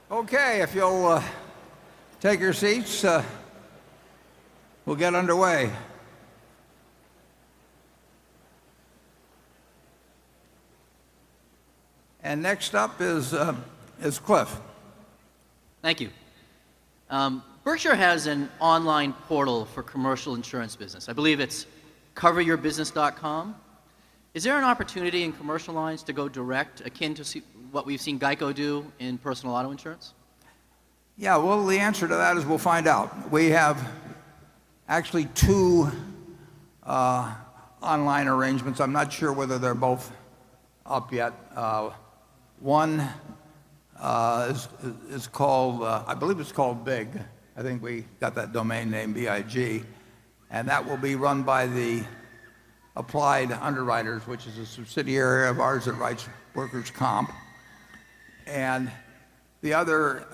Okay, if you'll take your seats, we'll get underway. And next up is Cliff. Thank you. Berkshire has an online portal for commercial insurance business. I believe it's coveryourbusiness.com. Is there an opportunity in commercial lines to go direct, akin to what we've seen Geico do in personal auto insurance? Yeah, well, the answer to that is we'll find out. We have actually two online arrangements. I'm not sure whether they're both up yet. One is called, I believe it's called Big. I think we got that domain name, BIG. And that will be run by the Applied Underwriters, which is a subsidiary of ours that writes workers' comp. And the other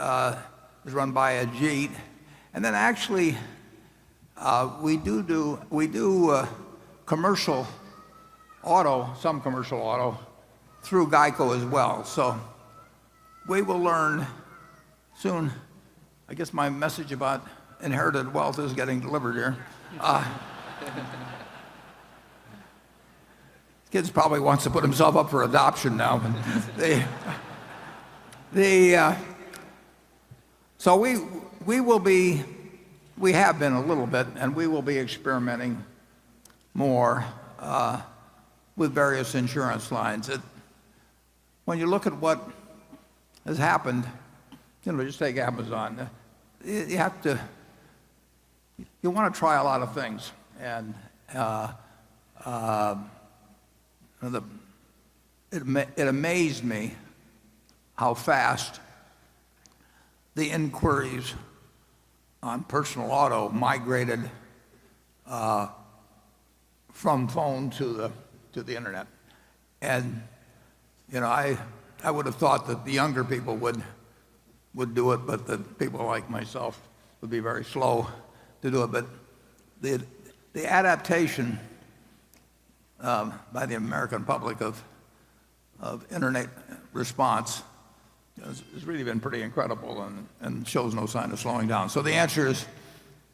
is run by Ajit. And then actually, we do commercial auto, some commercial auto, through Geico as well. So we will learn soon. I guess my message about inherited wealth is getting delivered here. Kids probably wants to put himself up for adoption now. So we have been a little bit, and we will be experimenting more with various insurance lines. When you look at what has happened, just take Amazon. You want to try a lot of things, and it amazed me how fast the inquiries on personal auto migrated from phone to the internet. And I would have thought that the younger people would do it, but that people like myself would be very slow to do it. But the adaptation by the American public of internet response has really been pretty incredible and shows no sign of slowing down. So the answer is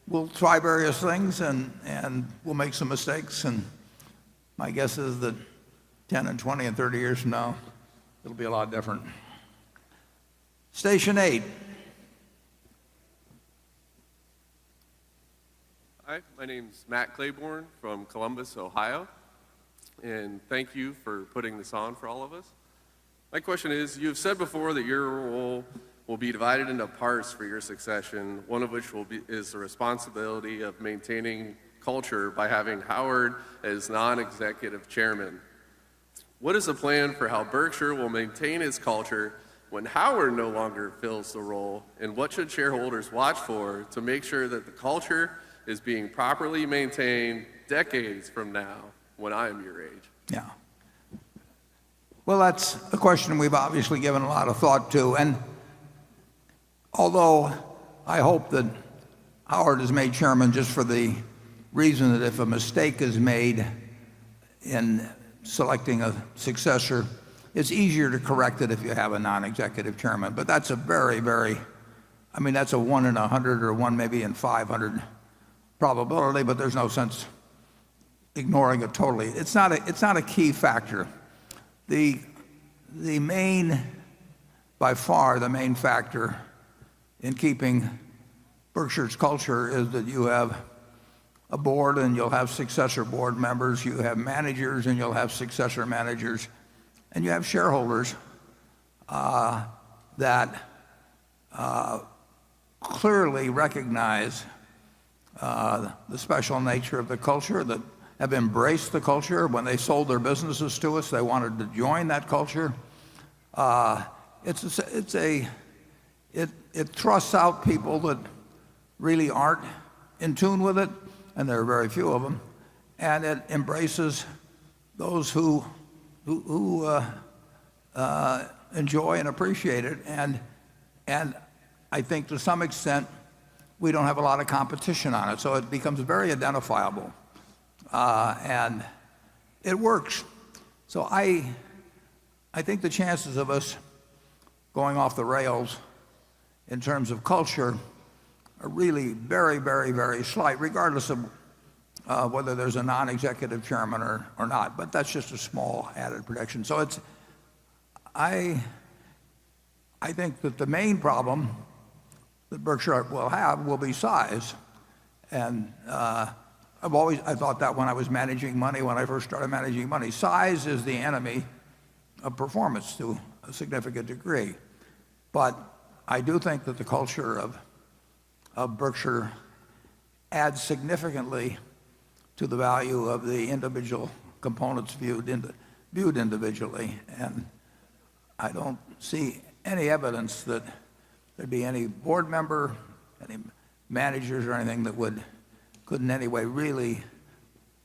we'll try various things and we'll make some mistakes. And my guess is that 10 and 20 and 30 years from now, it'll be a lot different. Station 8. Hi, my name's Matt Claiborne from Columbus, Ohio, and thank you for putting this on for all of us. My question is, you've said before that your role will be divided into parts for your succession, one of which is the responsibility of maintaining culture by having Howard as non-executive chairman. What is the plan for how Berkshire will maintain its culture when Howard no longer fills the role, and what should shareholders watch for to make sure that the culture is being properly maintained decades from now when I am your age? Yeah. Well, that's a question we've obviously given a lot of thought to. And although I hope that Howard is made chairman just for the reason that if a mistake is made in selecting a successor, it's easier to correct it if you have a non-executive chairman. But that's a that's a 1 in 100 or 1 maybe in 500 probability, but there's no sense ignoring it totally. It's not a key factor. By far the main factor in keeping Berkshire's culture is that you have a board and you'll have successor board members, you have managers and you'll have successor managers, and you have shareholders that clearly recognize the special nature of the culture, that have embraced the culture. When they sold their businesses to us, they wanted to join that culture. It thrusts out people that really aren't in tune with it, and there are very few of them, and it embraces those who enjoy and appreciate it. And I think to some extent we don't have a lot of competition on it, so it becomes very identifiable. And it works. So I think the chances of us going off the rails in terms of culture are really very, very, very slight, regardless of whether there's a non-executive chairman or not. But that's just a small added protection. So I think that the main problem that Berkshire will have will be size. And I thought that when I was managing money, when I first started managing money, size is the enemy of performance to a significant degree. But I do think that the culture of Berkshire adds significantly to the value of the individual components viewed individually. And I don't see any evidence that there'd be any board member, any managers or anything that could in any way really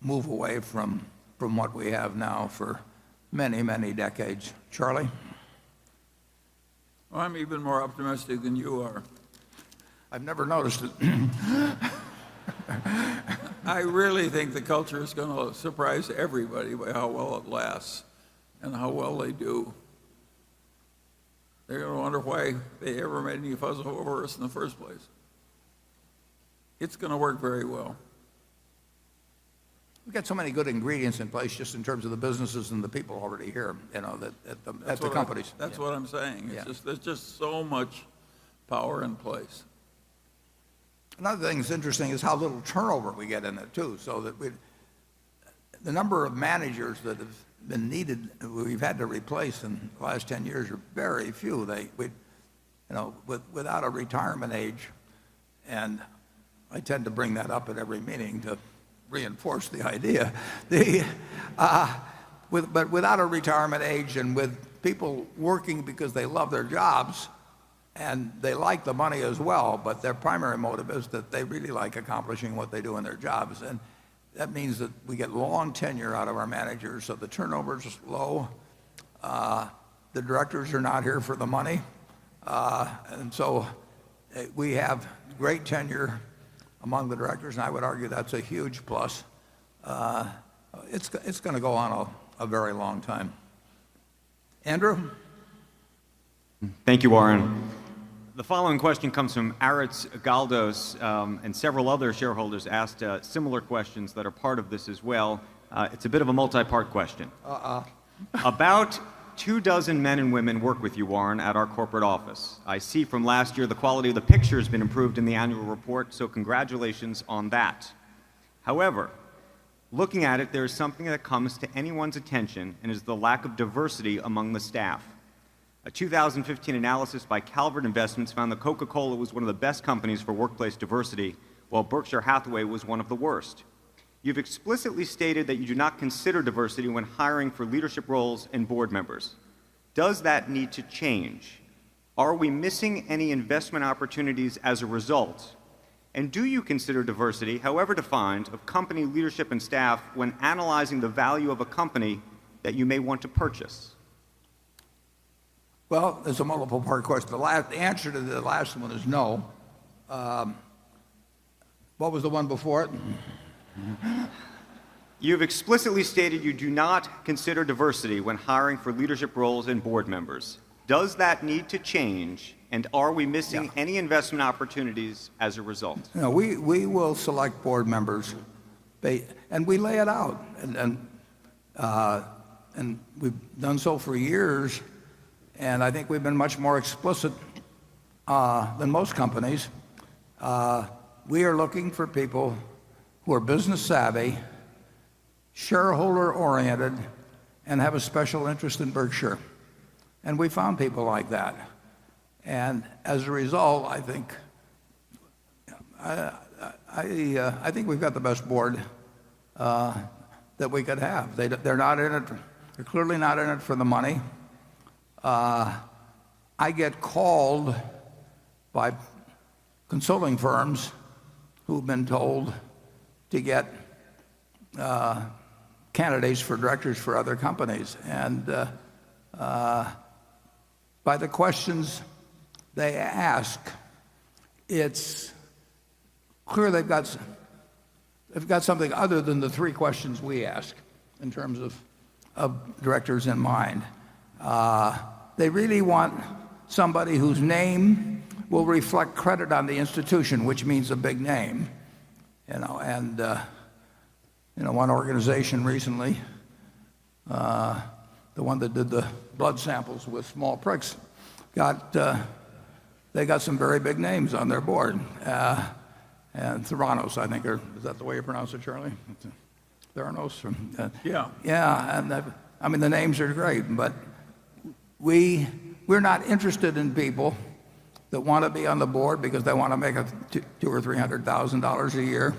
move away from what we have now for many, many decades. Charlie? Well, I'm even more optimistic than you are. I've never noticed it. I really think the culture is going to surprise everybody by how well it lasts and how well they do. They're going to wonder why they ever made any fuss over us in the first place. It's going to work very well. We've got so many good ingredients in place just in terms of the businesses and the people already here, at the companies. That's what I'm saying. There's just so much power in place. Another thing that's interesting is how little turnover we get in it too. So that the number of managers that have been needed, we've had to replace in the last 10 years are very few. Without a retirement age, and I tend to bring that up at every meeting to reinforce the idea. But without a retirement age and with people working because they love their jobs and they like the money as well, but their primary motive is that they really like accomplishing what they do in their jobs. And that means that we get long tenure out of our managers, so the turnover is low. The directors are not here for the money. And so we have great tenure among the directors, and I would argue that's a huge plus. It's going to go on a very long time. Andrew? Thank you, Warren. The following question comes from Aritz Galdos, and several other shareholders asked similar questions that are part of this as well. It's a bit of a multi-part question. About 24 men and women work with you, Warren, at our corporate office. I see from last year the quality of the picture has been improved in the annual report, so congratulations on that. However, looking at it, there is something that comes to anyone's attention, and is the lack of diversity among the staff. A 2015 analysis by Calvert Investments found that Coca-Cola was one of the best companies for workplace diversity, while Berkshire Hathaway was one of the worst. You've explicitly stated that you do not consider diversity when hiring for leadership roles and board members. Does that need to change? Are we missing any investment opportunities as a result? And do you consider diversity, however defined, of company leadership and staff when analyzing the value of a company that you may want to purchase? Well, it's a multiple part question. The answer to the last one is no. What was the one before it? You've explicitly stated you do not consider diversity when hiring for leadership roles and board members. Does that need to change, and are we missing any investment opportunities as a result? No, we will select board members, and we lay it out, and we've done so for years, and I think we've been much more explicit than most companies. We are looking for people who are business savvy, shareholder oriented, and have a special interest in Berkshire. And we found people like that. And as a result, I think we've got the best board that we could have. They're not in it. They're clearly not in it for the money. I get called by consulting firms who've been told to get candidates for directors for other companies. And by the questions they ask, it's clear they've got something other than the three questions we ask in terms of directors in mind. They really want somebody whose name will reflect credit on the institution, which means a big name. And one organization recently, the one that did the blood samples with small pricks, they got some very big names on their board. And Theranos, I think, is that the way you pronounce it, Charlie? Theranos? Yeah. Yeah, and I mean, the names are great, but we're not interested in people that want to be on the board because they want to make $200,000 or $300,000 a year,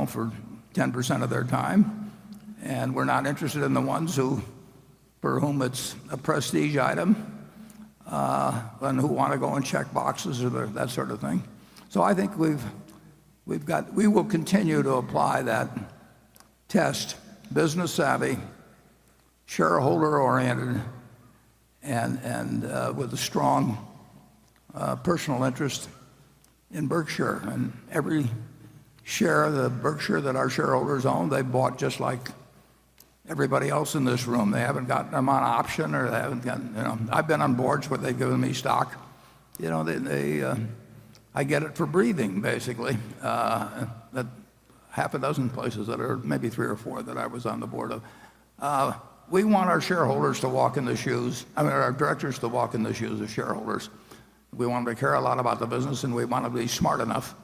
for 10% of their time. And we're not interested in the ones for whom it's a prestige item, and who want to go and check boxes or that sort of thing. So I think we will continue to apply that test: business savvy, shareholder oriented, and with a strong personal interest in Berkshire. And every share of the Berkshire that our shareholders own, they bought just like everybody else in this room. They haven't gotten them on option, or they haven't gotten, I've been on boards where they've given me stock. I get it for breathing, basically. At half a dozen places that are maybe 3 or 4 that I was on the board of. We want our shareholders to walk in the shoes, our directors to walk in the shoes of shareholders. We want them to care a lot about the business, and we want them to be smart enough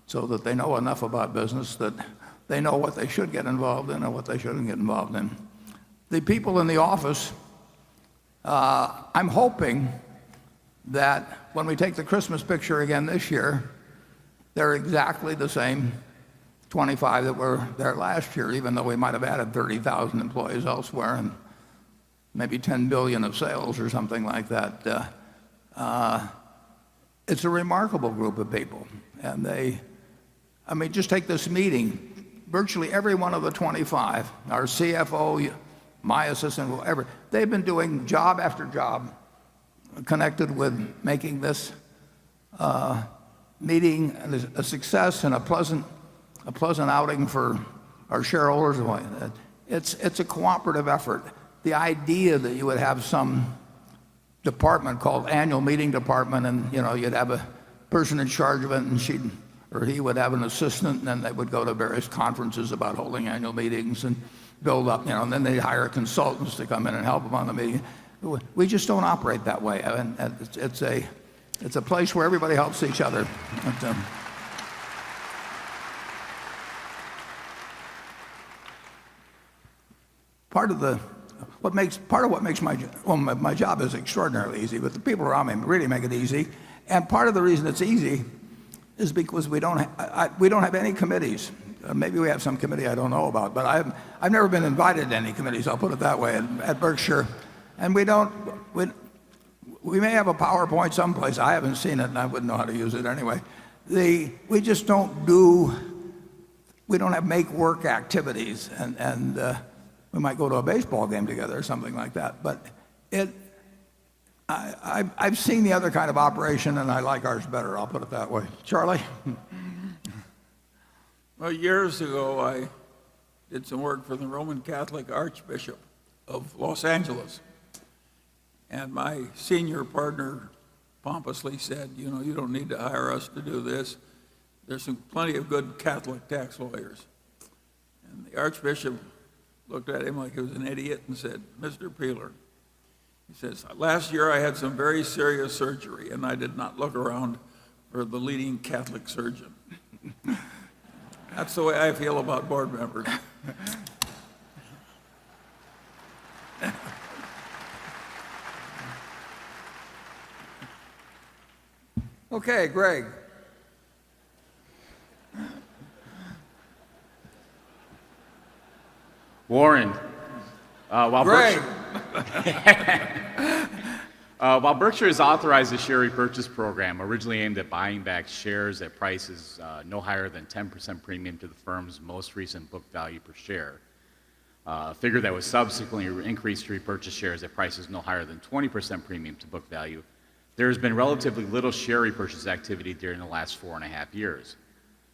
so that they know enough about business that they know what they should get involved in and what they shouldn't get involved in. The people in the office, I'm hoping that when we take the Christmas picture again this year, they're exactly the same 25 that were there last year, even though we might have added 30,000 employees elsewhere and maybe 10 billion of sales or something like that. It's a remarkable group of people. And just take this meeting. Virtually every one of the 25, our CFO, my assistant, whoever, they've been doing job after job connected with making this meeting a success and a pleasant outing for our shareholders. It's a cooperative effort. The idea that you would have some department called annual meeting department, and you'd have a person in charge of it, and he would have an assistant, and then they would go to various conferences about holding annual meetings and build up, and then they'd hire consultants to come in and help them on the meeting. We just don't operate that way. And it's a place where everybody helps each other. Part of what makes my job is extraordinarily easy, but the people around me really make it easy. And part of the reason it's easy is because we don't have any committees. Maybe we have some committee I don't know about, but I've never been invited to any committees. I'll put it that way at Berkshire. And we may have a PowerPoint someplace. I haven't seen it, and I wouldn't know how to use it anyway. We just don't have make work activities, and we might go to a baseball game together or something like that. But I've seen the other kind of operation, and I like ours better. I'll put it that way. Charlie? Well, years ago, I did some work for the Roman Catholic Archbishop of Los Angeles. And my senior partner pompously said, you don't need to hire us to do this. There's plenty of good Catholic tax lawyers. And the Archbishop looked at him like he was an idiot and said, Mr. Peeler, he says, last year I had some very serious surgery, and I did not look around for the leading Catholic surgeon. That's the way I feel about board members. Okay, Greg. Warren, while Greg. while Berkshire has authorized a share repurchase program originally aimed at buying back shares at prices no higher than 10% premium to the firm's most recent book value per share, a figure that was subsequently increased to repurchase shares at prices no higher than 20% premium to book value, there has been relatively little share repurchase activity during the last 4.5 years.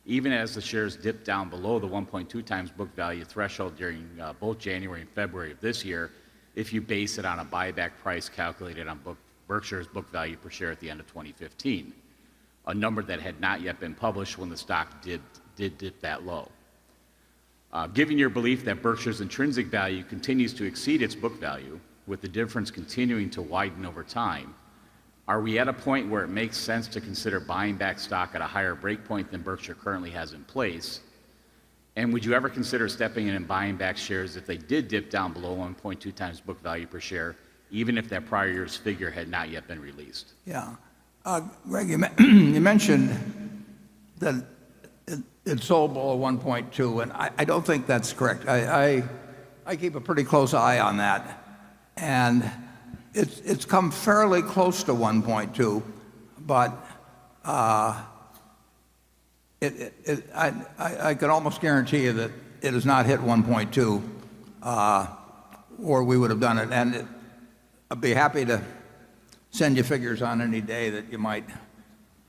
Even as the shares dipped down below the 1.2 times book value threshold during both January and February of this year, if you base it on a buyback price calculated on Berkshire's book value per share at the end of 2015. a number that had not yet been published when the stock did dip that low. Given your belief that Berkshire's intrinsic value continues to exceed its book value, with the difference continuing to widen over time, are we at a point where it makes sense to consider buying back stock at a higher breakpoint than Berkshire currently has in place? And would you ever consider stepping in and buying back shares if they did dip down below 1.2 times book value per share, even if that prior year's figure had not yet been released? Yeah. Greg, you mentioned that it sold below 1.2, and I don't think that's correct. I keep a pretty close eye on that, and it's come fairly close to 1.2, but I can almost guarantee you that it has not hit 1.2, or we would have done it. And I'd be happy to send you figures on any day that you might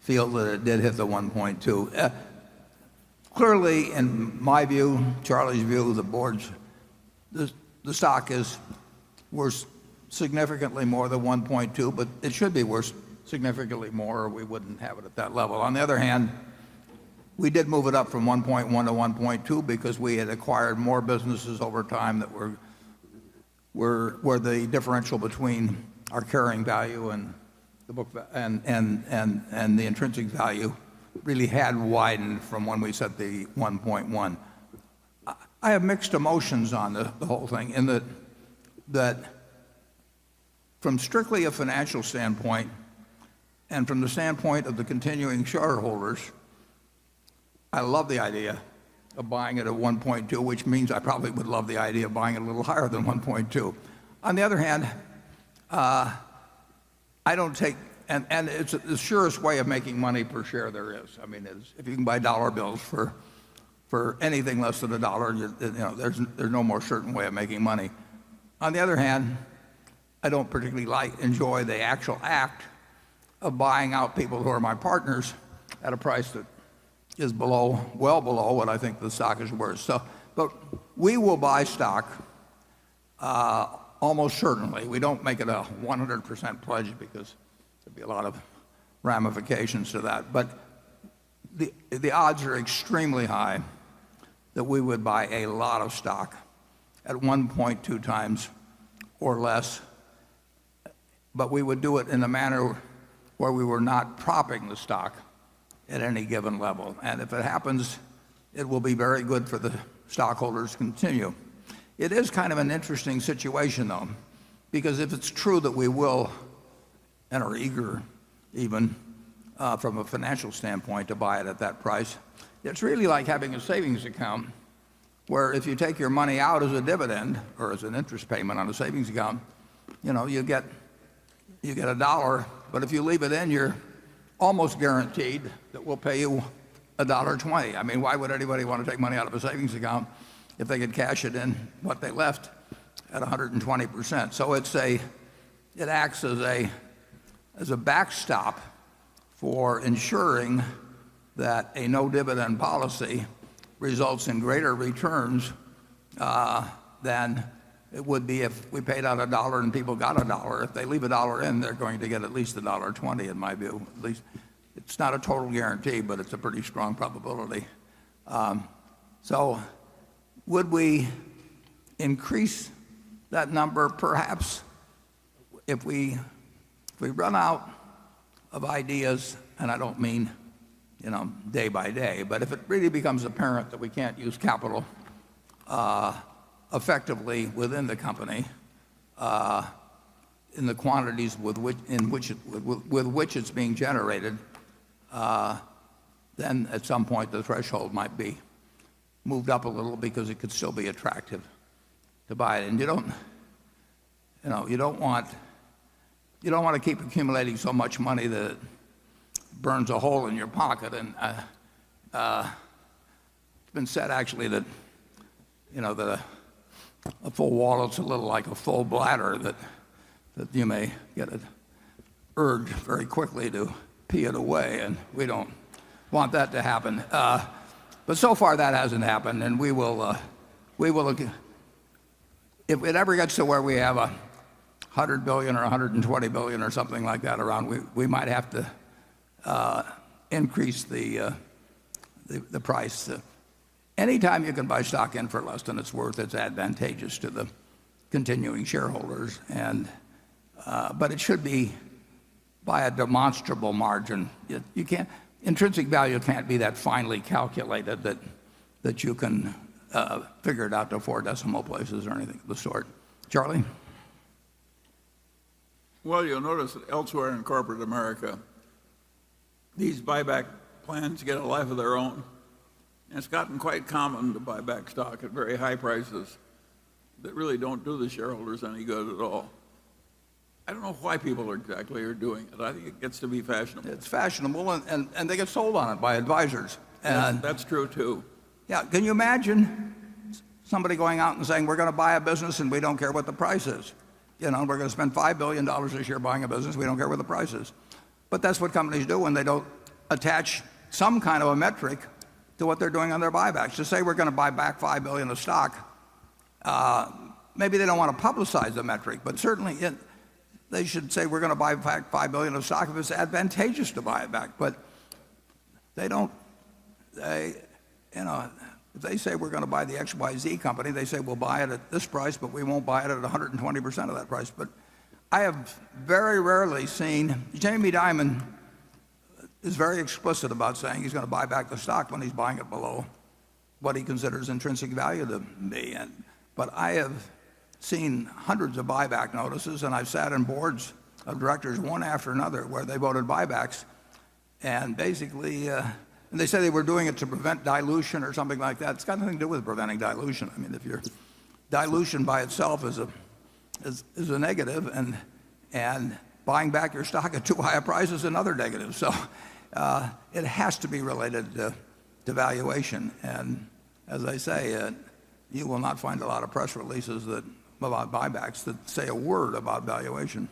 feel that it did hit the 1.2. Clearly, in my view, Charlie's view, the board's, the stock is worth significantly more than 1.2, but it should be worth significantly more, or we wouldn't have it at that level. On the other hand, we did move it up from 1.1 to 1.2 because we had acquired more businesses over time that were the differential between our carrying value and the book and the intrinsic value really had widened from when we set the 1.1. I have mixed emotions on the whole thing in that from strictly a financial standpoint and from the standpoint of the continuing shareholders, I love the idea of buying it at 1.2, which means I probably would love the idea of buying it a little higher than 1.2. On the other hand, I don't take, and it's the surest way of making money per share there is. I mean, if you can buy dollar bills for anything less than $1, there's no more certain way of making money. On the other hand, I don't particularly enjoy the actual act of buying out people who are my partners at a price that is well below what I think the stock is worth. So, but we will buy stock almost certainly. We don't make it a 100% pledge because there'd be a lot of ramifications to that. But the odds are extremely high that we would buy a lot of stock at 1.2 times or less. But we would do it in a manner where we were not propping the stock at any given level. And if it happens, it will be very good for the stockholders to continue. It is kind of an interesting situation, though, because if it's true that we will, and are eager even from a financial standpoint to buy it at that price, it's really like having a savings account where if you take your money out as a dividend or as an interest payment on a savings account, you get $1, but if you leave it in, you're almost guaranteed that we'll pay you $1.20. I mean, why would anybody want to take money out of a savings account if they could cash it in what they left at 120%? So it acts as a backstop for ensuring that a no dividend policy results in greater returns than it would be if we paid out $1 and people got $1. If they leave $1 in, they're going to get at least $1.20 in my view. At least it's not a total guarantee, but it's a pretty strong probability. So would we increase that number? Perhaps if we run out of ideas, and I don't mean day by day, but if it really becomes apparent that we can't use capital effectively within the company in the quantities with which it's being generated, then at some point the threshold might be moved up a little because it could still be attractive to buy it. And you don't want to keep accumulating so much money that it burns a hole in your pocket. And it's been said actually that that a full wallet's a little like a full bladder, that you may get an urge very quickly to pee it away, and we don't want that to happen. But so far that hasn't happened, and we will if it ever gets to where we have $100 billion or $120 billion or something like that around, we might have to increase the price. Anytime you can buy stock in for less than it's worth, it's advantageous to the continuing shareholders. But it should be by a demonstrable margin. You can't, intrinsic value can't be that finely calculated that you can figure it out to 4 decimal places or anything of the sort. Charlie? Well, you'll notice that elsewhere in corporate America, these buyback plans get a life of their own. And it's gotten quite common to buy back stock at very high prices that really don't do the shareholders any good at all. I don't know why people exactly are doing it. I think it gets to be fashionable. It's fashionable, and they get sold on it by advisors. And That's true, too. yeah, can you imagine somebody going out and saying, we're going to buy a business and we don't care what the price is? We're going to spend $5 billion this year buying a business, we don't care what the price is. But that's what companies do when they don't attach some kind of a metric to what they're doing on their buybacks. To say we're going to buy back $5 billion of stock, maybe they don't want to publicize the metric, but certainly they should say we're going to buy back $5 billion of stock if it's advantageous to buy it back. But they don't. If they say we're going to buy the XYZ company, they say we'll buy it at this price, but we won't buy it at 120% of that price. But I have very rarely seen, Jamie Dimon is very explicit about saying he's going to buy back the stock when he's buying it below what he considers intrinsic value to be. But I have seen hundreds of buyback notices, and I've sat in boards of directors one after another where they voted buybacks, and basically, and they say they were doing it to prevent dilution or something like that. It's got nothing to do with preventing dilution. I mean, if your dilution by itself is a negative, and buying back your stock at too high a price is another negative. So it has to be related to valuation. And as I say, you will not find a lot of press releases about buybacks that say a word about valuation.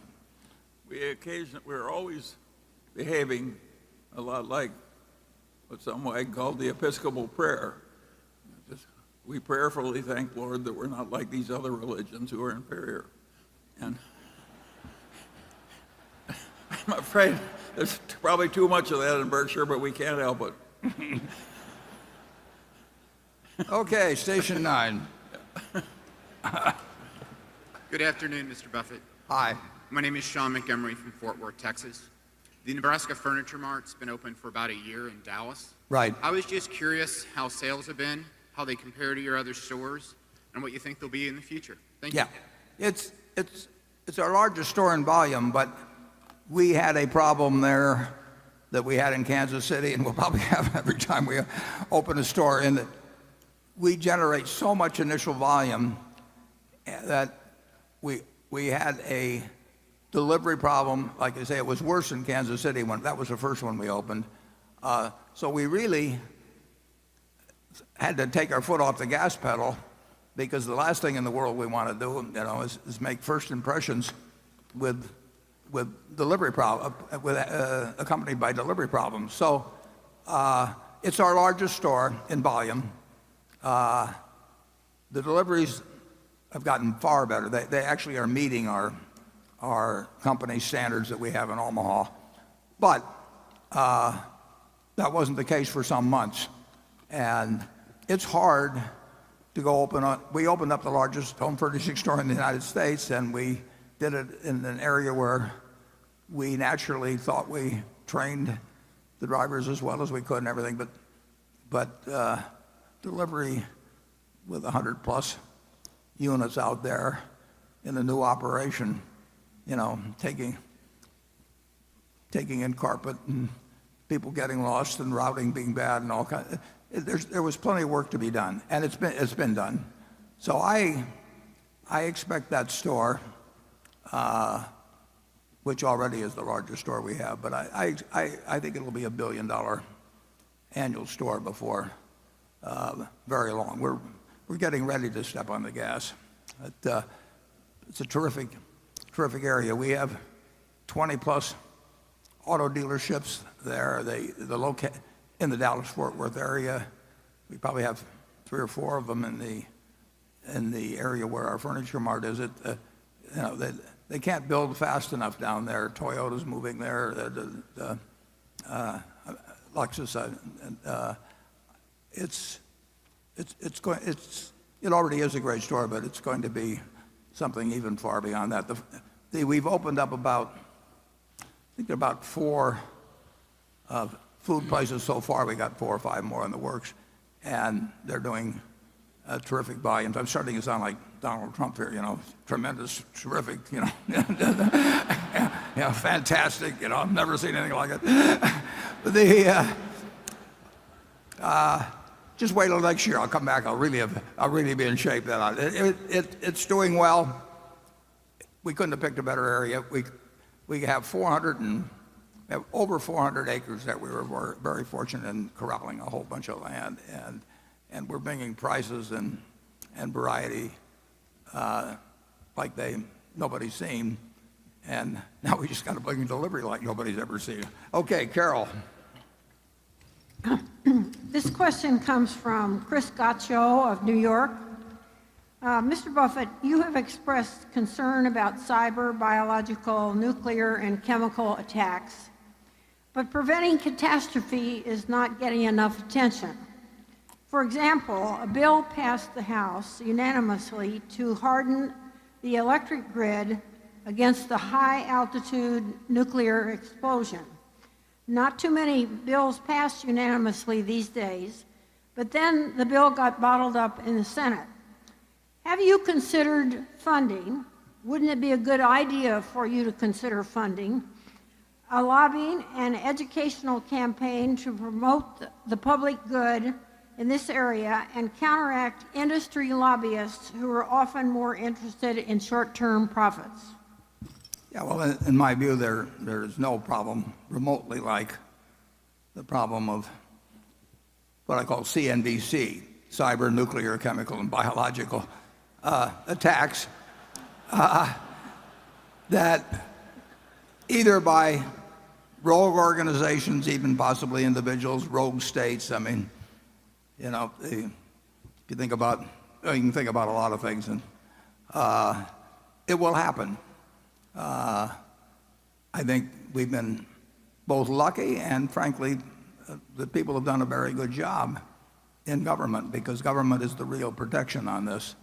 We're always behaving a lot like what some might call the Episcopal prayer. We prayerfully thank Lord that we're not like these other religions who are inferior. And I'm afraid there's probably too much of that in Berkshire, but we can't help it. Okay, station 9. Good afternoon, Mr. Buffett. Hi. My name is Sean Montgomery from Fort Worth, Texas. The Nebraska Furniture Mart's been open for about a year in Dallas. Right. I was just curious how sales have been, how they compare to your other stores, and what you think they'll be in the future. Thank you. Yeah, it's our largest store in volume, but we had a problem there that we had in Kansas City, and we'll probably have every time we open a store, in that we generate so much initial volume that we had a delivery problem. Like I say, it was worse in Kansas City when that was the first one we opened. So we really had to take our foot off the gas pedal, because the last thing in the world we want to do, is make first impressions with delivery problem, accompanied by delivery problems. So it's our largest store in volume. The deliveries have gotten far better. They actually are meeting our company standards that we have in Omaha. But that wasn't the case for some months. And it's hard to go we opened up the largest home furnishing store in the United States, and we did it in an area where we naturally thought we trained the drivers as well as we could and everything. But delivery with 100+ units out there in a new operation, taking in carpet and people getting lost and routing being bad and all kinds. There was plenty of work to be done, and it's been done. So I expect that store, which already is the largest store we have, but I think it'll be $1 billion annual store before very long. We're getting ready to step on the gas. It's a terrific area. We have 20+ auto dealerships there. In the Dallas-Fort Worth area. We probably have 3 or 4 of them in the area where our Furniture Mart is. They can't build fast enough down there. Toyota's moving there. Lexus. It already is a great store, but it's going to be something even far beyond that. We've opened up about, I think there are about 4 food places so far. We got 4 or 5 more in the works, and they're doing terrific volumes. I'm starting to sound like Donald Trump here, tremendous, terrific, fantastic. I've never seen anything like it. Just wait till next year. I'll come back. I'll really be in shape then. It's doing well. We couldn't have picked a better area. We have over 400 acres that we were very fortunate in corralling a whole bunch of land, and we're bringing prices and variety like nobody's seen, and now we just got to bring delivery like nobody's ever seen. Okay, Carol. This question comes from Chris Gaccio of New York. Mr. Buffett, you have expressed concern about cyber, biological, nuclear, and chemical attacks, but preventing catastrophe is not getting enough attention. For example, a bill passed the House unanimously to harden the electric grid against the high-altitude nuclear explosion. Not too many bills passed unanimously these days, but then the bill got bottled up in the Senate. Have you considered funding? Wouldn't it be a good idea for you to consider funding a lobbying and educational campaign to promote the public good in this area and counteract industry lobbyists who are often more interested in short-term profits? Yeah, well, in my view, there is no problem remotely like the problem of what I call CNBC, cyber, nuclear, chemical, and biological attacks that either by rogue organizations, even possibly individuals, rogue states. I mean, if you think about, you can think about a lot of things, and it will happen. I think we've been both lucky and, frankly, the people have done a very good job in government, because government is the real protection on this,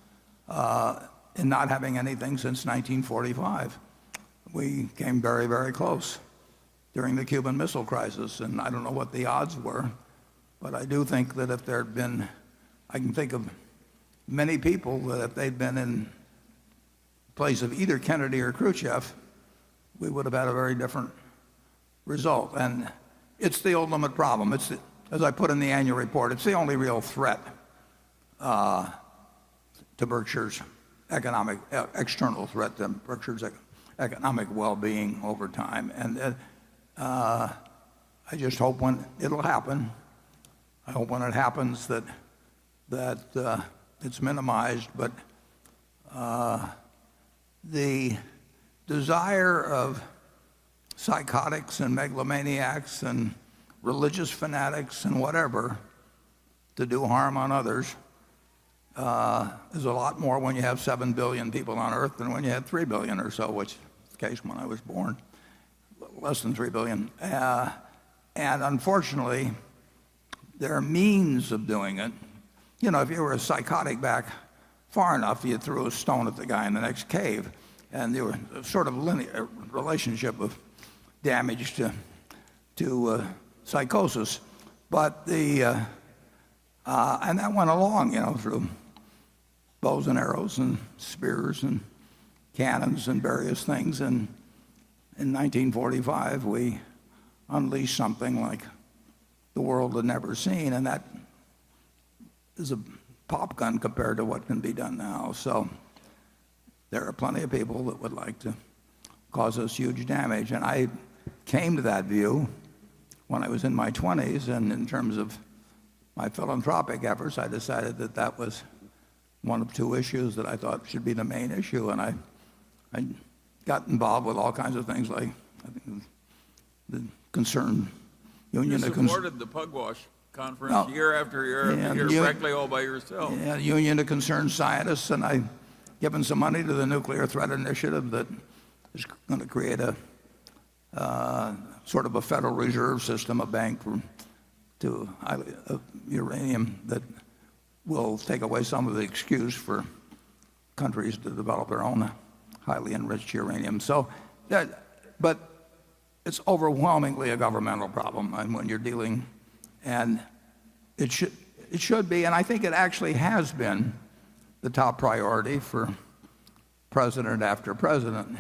in not having anything since 1945. We came very, very close during the Cuban Missile Crisis, and I don't know what the odds were, but I do think that if there had been, I can think of many people that if they'd been in place of either Kennedy or Khrushchev, we would have had a very different result. And it's the ultimate problem. As I put in the annual report, it's the only real threat to Berkshire's external threat to Berkshire's economic well-being over time. And I just hope when it'll happen, I hope when it happens that it's minimized. But the desire of psychotics and megalomaniacs and religious fanatics and whatever to do harm on others is a lot more when you have 7 billion people on Earth than when you had 3 billion or so, which is the case when I was born, less than 3 billion. And unfortunately, there are means of doing it. If you were a psychotic back far enough, you threw a stone at the guy in the next cave, and there was a sort of linear relationship of damage to psychosis. But and that went along, through bows and arrows and spears and cannons and various things. And in 1945, we unleashed something like the world had never seen, and that is a pop gun compared to what can be done now. So there are plenty of people that would like to cause us huge damage. And I came to that view when I was in my 20s, and in terms of my philanthropic efforts, I decided that that was one of 2 issues that I thought should be the main issue. And I got involved with all kinds of things, like I think the Concerned Union. You supported the Pugwash Conference year after year after year, practically all by yourself. Yeah, Union of Concerned Scientists, and I've given some money to the Nuclear Threat Initiative that is going to create a sort of a Federal Reserve System, a bank for uranium that will take away some of the excuse for countries to develop their own highly enriched uranium. So, but it's overwhelmingly a governmental problem, and when you're dealing, and it should be, and I think it actually has been the top priority for president after president.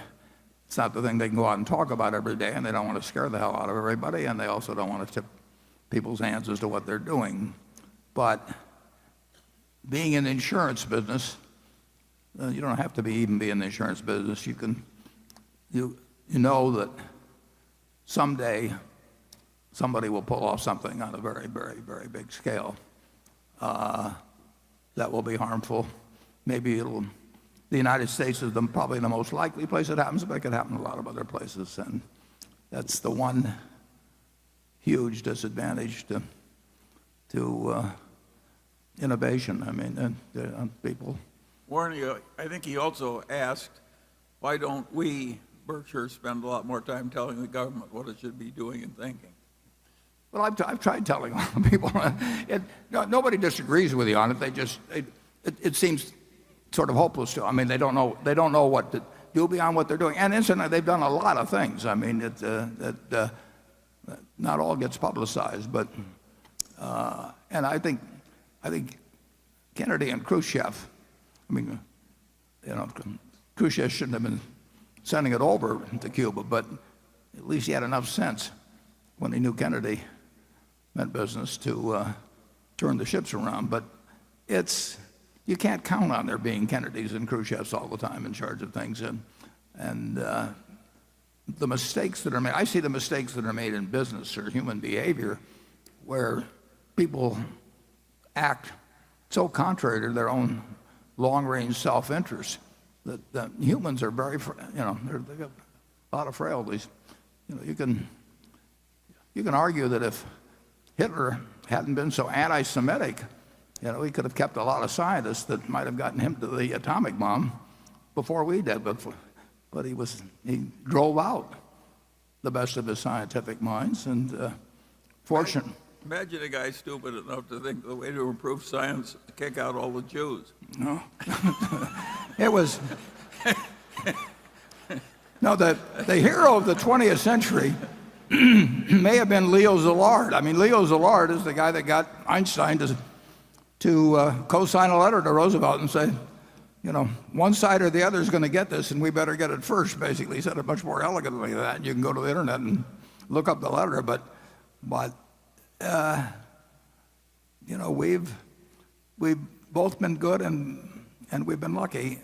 It's not the thing they can go out and talk about every day, and they don't want to scare the hell out of everybody, and they also don't want to tip people's hands as to what they're doing. But being in the insurance business, you don't have to even be in the insurance business. You know that someday somebody will pull off something on a very, very, very big scale that will be harmful. Maybe the United States is probably the most likely place it happens, but it could happen in a lot of other places. And that's the one huge disadvantage to innovation. I mean, people. Warren, I think he also asked, why don't we, Berkshire, spend a lot more time telling the government what it should be doing and thinking? Well, I've tried telling people. Nobody disagrees with you on it. It seems sort of hopeless to them. I mean, they don't know what to do beyond what they're doing. And incidentally, they've done a lot of things. I mean, not all gets publicized, but and I think Kennedy and Khrushchev. I mean, Khrushchev shouldn't have been sending it over to Cuba, but at least he had enough sense when he knew Kennedy meant business to turn the ships around. But you can't count on there being Kennedys and Khrushchevs all the time in charge of things, and the mistakes that are made. I see the mistakes that are made in business or human behavior, where people act so contrary to their own long-range self-interest that humans are very, they've got a lot of frailties. You can argue that if Hitler hadn't been so anti-Semitic, he could have kept a lot of scientists that might have gotten him to the atomic bomb before we did. But he drove out the best of his scientific minds, and fortunate. Imagine a guy stupid enough to think the way to improve science is to kick out all the Jews. No. It was. No, the hero of the 20th century may have been Leo Szilard. I mean, Leo Szilard is the guy that got Einstein to co-sign a letter to Roosevelt and say, one side or the other is going to get this, and we better get it first. Basically, he said it much more elegantly than that. You can go to the internet and look up the letter, but we've both been good and we've been lucky.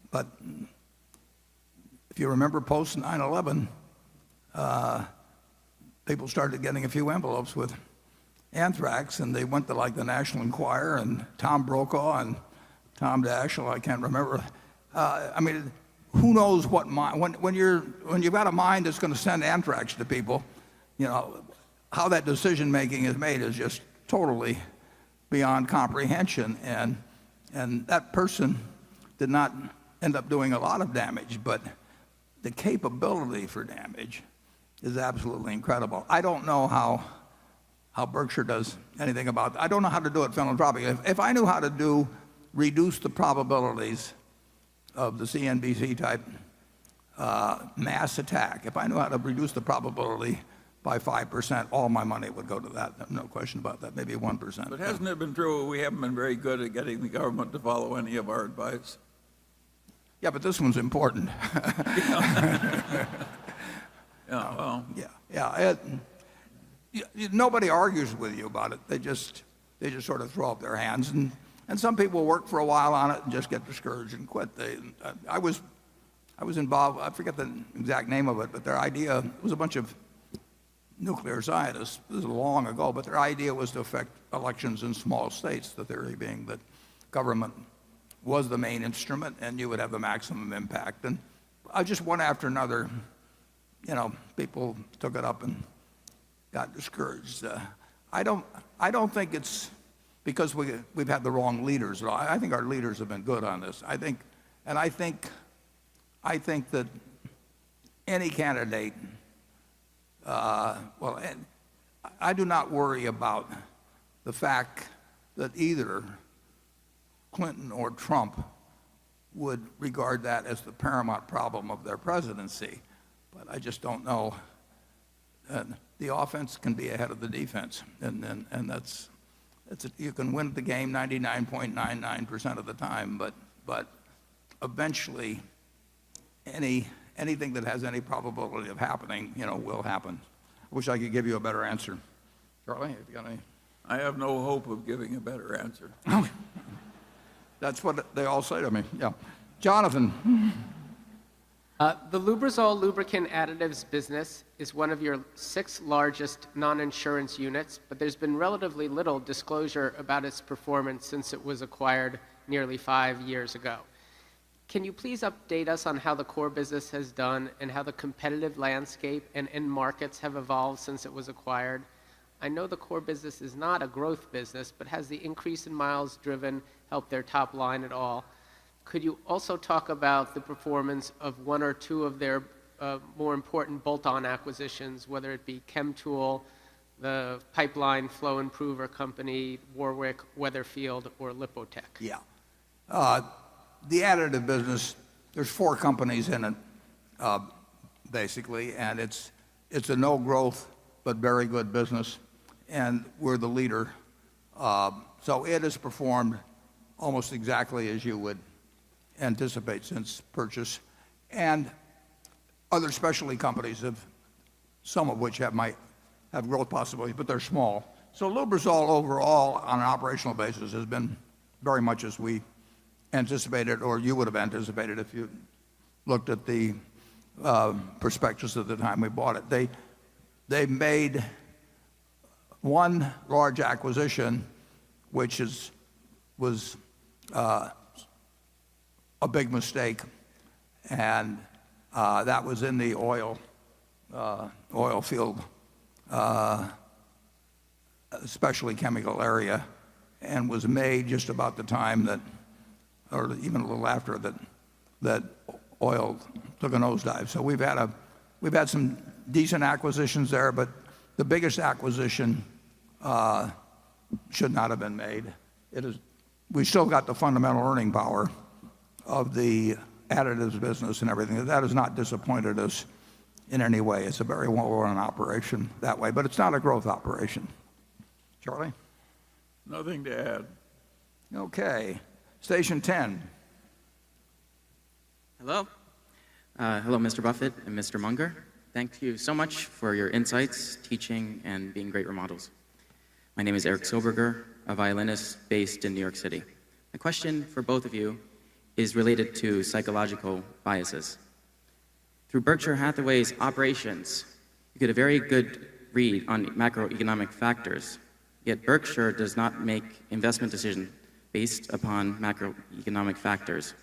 But if you remember post 9/11, people started getting a few envelopes with anthrax, and they went to like the National Enquirer and Tom Brokaw and Tom Daschle. I can't remember. I mean, who knows what mind? When you've got a mind that's going to send anthrax to people, how that decision making is made is just totally beyond comprehension. And that person did not end up doing a lot of damage, but the capability for damage is absolutely incredible. I don't know how Berkshire does anything about that. I don't know how to do it philanthropically. If I knew how to reduce the probabilities of the CNBC type mass attack, if I knew how to reduce the probability by 5%, all my money would go to that. No question about that. Maybe 1%. But hasn't it been true we haven't been very good at getting the government to follow any of our advice? Yeah, but this one's important. Nobody argues with you about it. They just sort of throw up their hands, and some people work for a while on it and just get discouraged and quit. I was involved. I forget the exact name of it, but their idea was a bunch of nuclear scientists. This is long ago, but their idea was to affect elections in small states. The theory being that government was the main instrument, and you would have the maximum impact. And just one after another, people took it up and got discouraged. I don't think it's because we've had the wrong leaders. I think our leaders have been good on this. I think that any candidate Well, and I do not worry about the fact that either Clinton or Trump would regard that as the paramount problem of their presidency. But I just don't know. The offense can be ahead of the defense, and you can win the game 99.99% of the time, but eventually anything that has any probability of happening, will happen. I wish I could give you a better answer. Charlie, have you got any? I have no hope of giving a better answer. That's what they all say to me. Yeah. Jonathan. The Lubrizol lubricant additives business is one of your 6 largest non-insurance units, but there's been relatively little disclosure about its performance since it was acquired nearly 5 years ago. Can you please update us on how the core business has done and how the competitive landscape and end markets have evolved since it was acquired? I know the core business is not a growth business, but has the increase in miles driven helped their top line at all? Could you also talk about the performance of 1 or 2 of their more important bolt-on acquisitions, whether it be ChemTool, the pipeline flow improver company, Warwick, Weatherfield, or Lipotech? Yeah. The additive business, there's 4 companies in it, basically, and it's a no-growth but very good business, and we're the leader. So it has performed almost exactly as you would anticipate since purchase. And other specialty companies, some of which have growth possibilities, but they're small. So Lubrizol overall, on an operational basis, has been very much as we anticipated, or you would have anticipated if you looked at the prospectus at the time we bought it. They made one large acquisition, which was a big mistake, and that was in the oil field, especially chemical area, and was made just about the time that, or even a little after that oil took a nosedive. So we've had some decent acquisitions there, but the biggest acquisition should not have been made. We still got the fundamental earning power of the additives business and everything. That has not disappointed us in any way. It's a very well-run operation that way, but it's not a growth operation. Charlie? Nothing to add. Okay. Station 10. Hello. Hello, Mr. Buffett and Mr. Munger. Thank you so much for your insights, teaching, and being great role models. My name is Eric Soberger, a violinist based in New York City. My question for both of you is related to psychological biases. Through Berkshire Hathaway's operations, you get a very good read on macroeconomic factors, yet Berkshire does not make investment decisions based upon macroeconomic factors.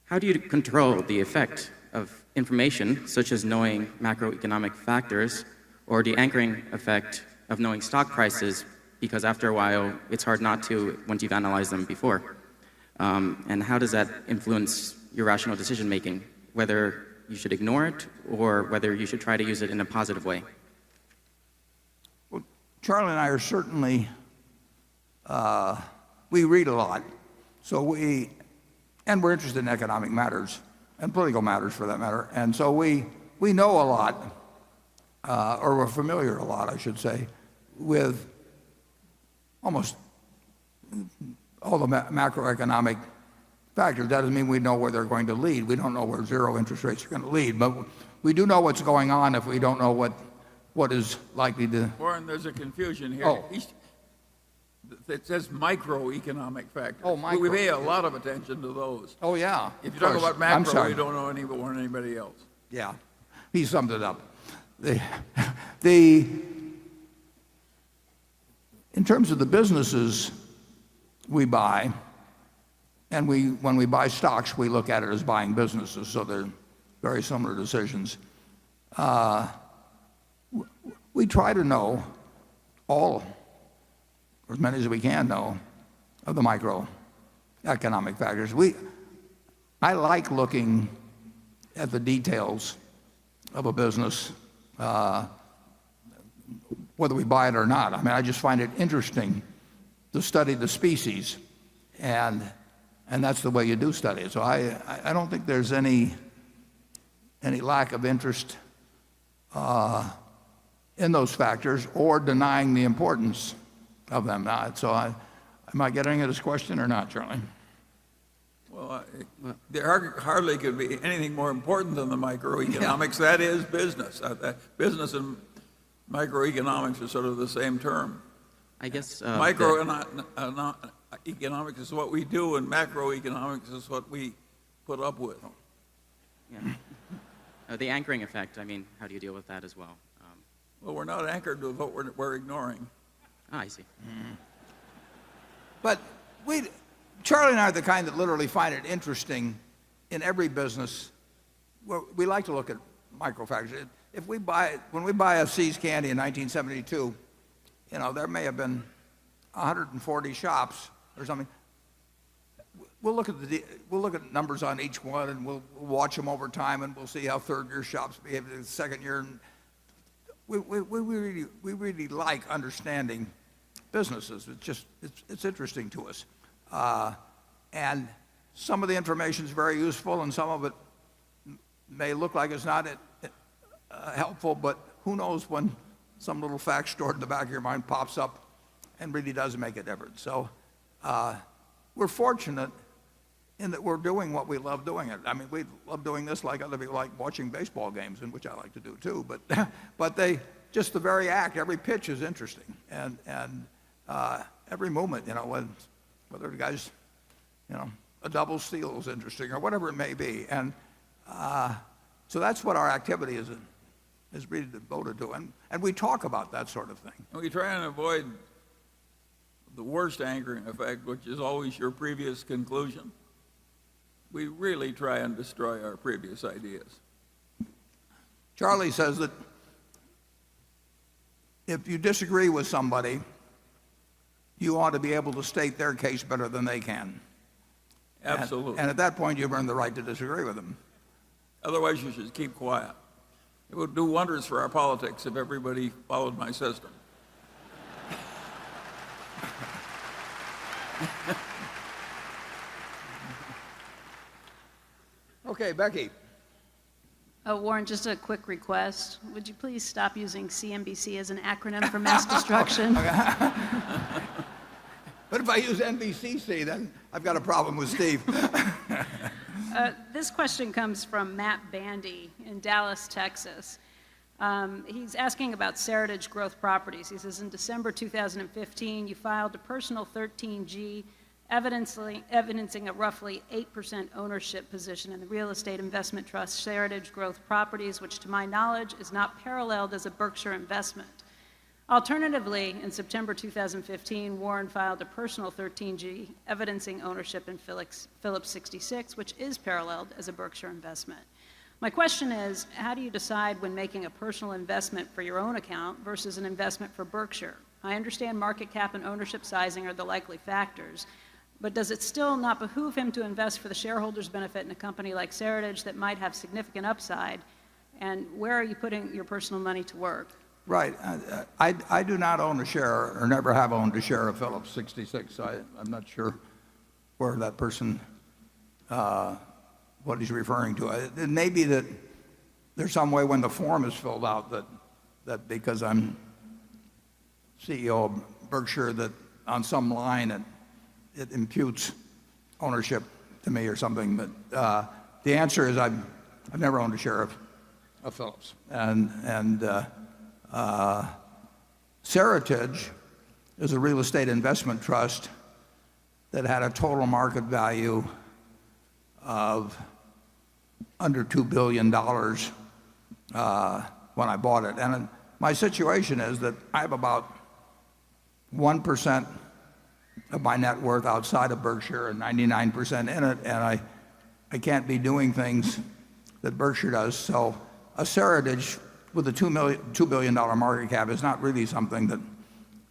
How do you control the effect of information, such as knowing macroeconomic factors, or the anchoring effect of knowing stock prices, because after a while, it's hard not to once you've analyzed them before? And how does that influence your rational decision-making, whether you should ignore it or whether you should try to use it in a positive way? Well, Charlie and I are certainly, we read a lot, and we're interested in economic matters, and political matters for that matter, and so we know a lot, or we're familiar a lot, I should say, with almost all the macroeconomic factors. That doesn't mean we know where they're going to lead. We don't know where zero interest rates are going to lead, but we do know what's going on if we don't know what is likely to... Warren, there's a confusion here. Oh. It says microeconomic factors. Oh, micro. We pay a lot of attention to those. Oh, yeah. If you talk about I'm macro, sorry. you don't know any more than anybody else. Yeah, he summed it up. In terms of the businesses we buy, and when we buy stocks, we look at it as buying businesses, so they're very similar decisions. We try to know all, or as many as we can know, of the microeconomic factors. I like looking at the details of a business, whether we buy it or not. I mean, I just find it interesting to study the species, and that's the way you do study it. So I don't think there's any lack of interest in those factors or denying the importance of them. Am I getting at this question or not, Charlie? Well, there hardly could be anything more important than the microeconomics. That is business. Business and microeconomics are sort of the same term. I guess microeconomics is what we do, and macroeconomics is what we put up with. Yeah. The anchoring effect, I mean, how do you deal with that as well? Well, we're not anchored with what we're ignoring. I see. But Charlie and I are the kind that literally find it interesting in every business. We like to look at microfactors. When we buy a See's Candy in 1972, there may have been 140 shops or something. We'll look at numbers on each one, and we'll watch them over time, and we'll see how third-year shops behave in the second year. And we really like understanding businesses. It's interesting to us, and some of the information is very useful, and some of it may look like it's not helpful. But who knows when some little fact stored in the back of your mind pops up and really does make a difference. So we're fortunate in that we're doing what we love doing it. I mean, we love doing this like other people like watching baseball games, and which I like to do too. But just the very act, every pitch is interesting, and every movement, whether the guy's, a double steal is interesting or whatever it may be, and so that's what our activity is really devoted to, and we talk about that sort of thing. We try and avoid the worst anchoring effect, which is always your previous conclusion. We really try and destroy our previous ideas. Charlie says that if you disagree with somebody, you ought to be able to state their case better than they can. Absolutely. And at that point, you've earned the right to disagree with them. Otherwise, you should keep quiet. It would do wonders for our politics if everybody followed my system. Okay, Becky. Warren, just a quick request. Would you please stop using CNBC as an acronym for mass destruction? But if I use NBCC, then I've got a problem with Steve. This question comes from Matt Bandy in Dallas, Texas. He's asking about Seritage Growth Properties. He says, in December 2015, you filed a personal 13G evidencing a roughly 8% ownership position in the real estate investment trust Seritage Growth Properties, which to my knowledge is not paralleled as a Berkshire investment. Alternatively, in September 2015, Warren filed a personal 13G evidencing ownership in Phillips 66, which is paralleled as a Berkshire investment. My question is, how do you decide when making a personal investment for your own account versus an investment for Berkshire? I understand market cap and ownership sizing are the likely factors, but does it still not behoove him to invest for the shareholders' benefit in a company like Seritage that might have significant upside? And where are you putting your personal money to work? Right. I do not own a share, or never have owned a share of Phillips 66. I'm not sure where that person, what he's referring to. It may be that there's some way when the form is filled out that because I'm CEO of Berkshire, that on some line it imputes ownership to me or something. But the answer is I've never owned a share of Phillips. And Seritage is a real estate investment trust that had a total market value of under $2 billion when I bought it. And my situation is that I have about 1% of my net worth outside of Berkshire and 99% in it, and I can't be doing things that Berkshire does. So a Seritage with a $2 billion market cap is not really something that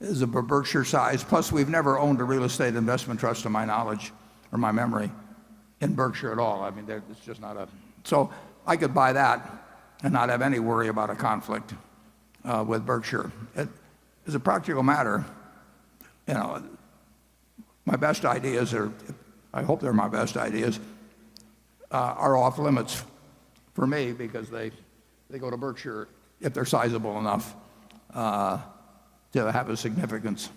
is of a Berkshire size. Plus, we've never owned a real estate investment trust to my knowledge or my memory in Berkshire at all. I mean, it's just not a... So I could buy that and not have any worry about a conflict with Berkshire. As a practical matter, my best ideas are, I hope they're my best ideas, are off limits for me because they go to Berkshire if they're sizable enough to have a significance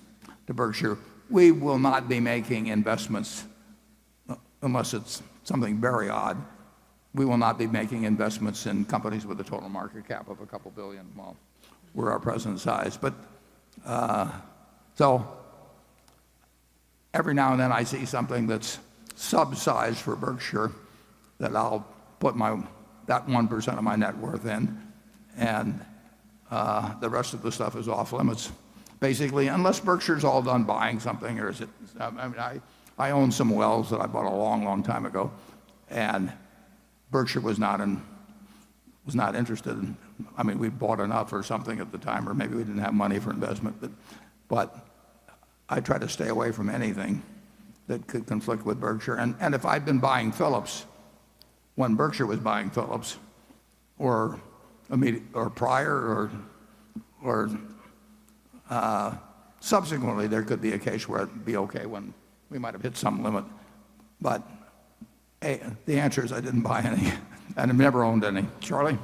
to Berkshire. We will not be making investments unless it's something very odd. We will not be making investments in companies with a total market cap of a couple billion. Well, we're our present size. But so every now and then I see something that's sub-sized for Berkshire that I'll put that 1% of my net worth in, and the rest of the stuff is off limits, basically, unless Berkshire's all done buying something, or is it? I mean, I own some wells that I bought a long, long time ago, and Berkshire was not interested in. I mean, we bought enough or something at the time, or maybe we didn't have money for investment, but I try to stay away from anything that could conflict with Berkshire. And if I'd been buying Phillips when Berkshire was buying Phillips, or prior, or subsequently, there could be a case where it'd be okay when we might have hit some limit. But the answer is I didn't buy any, and I've never owned any. Charlie?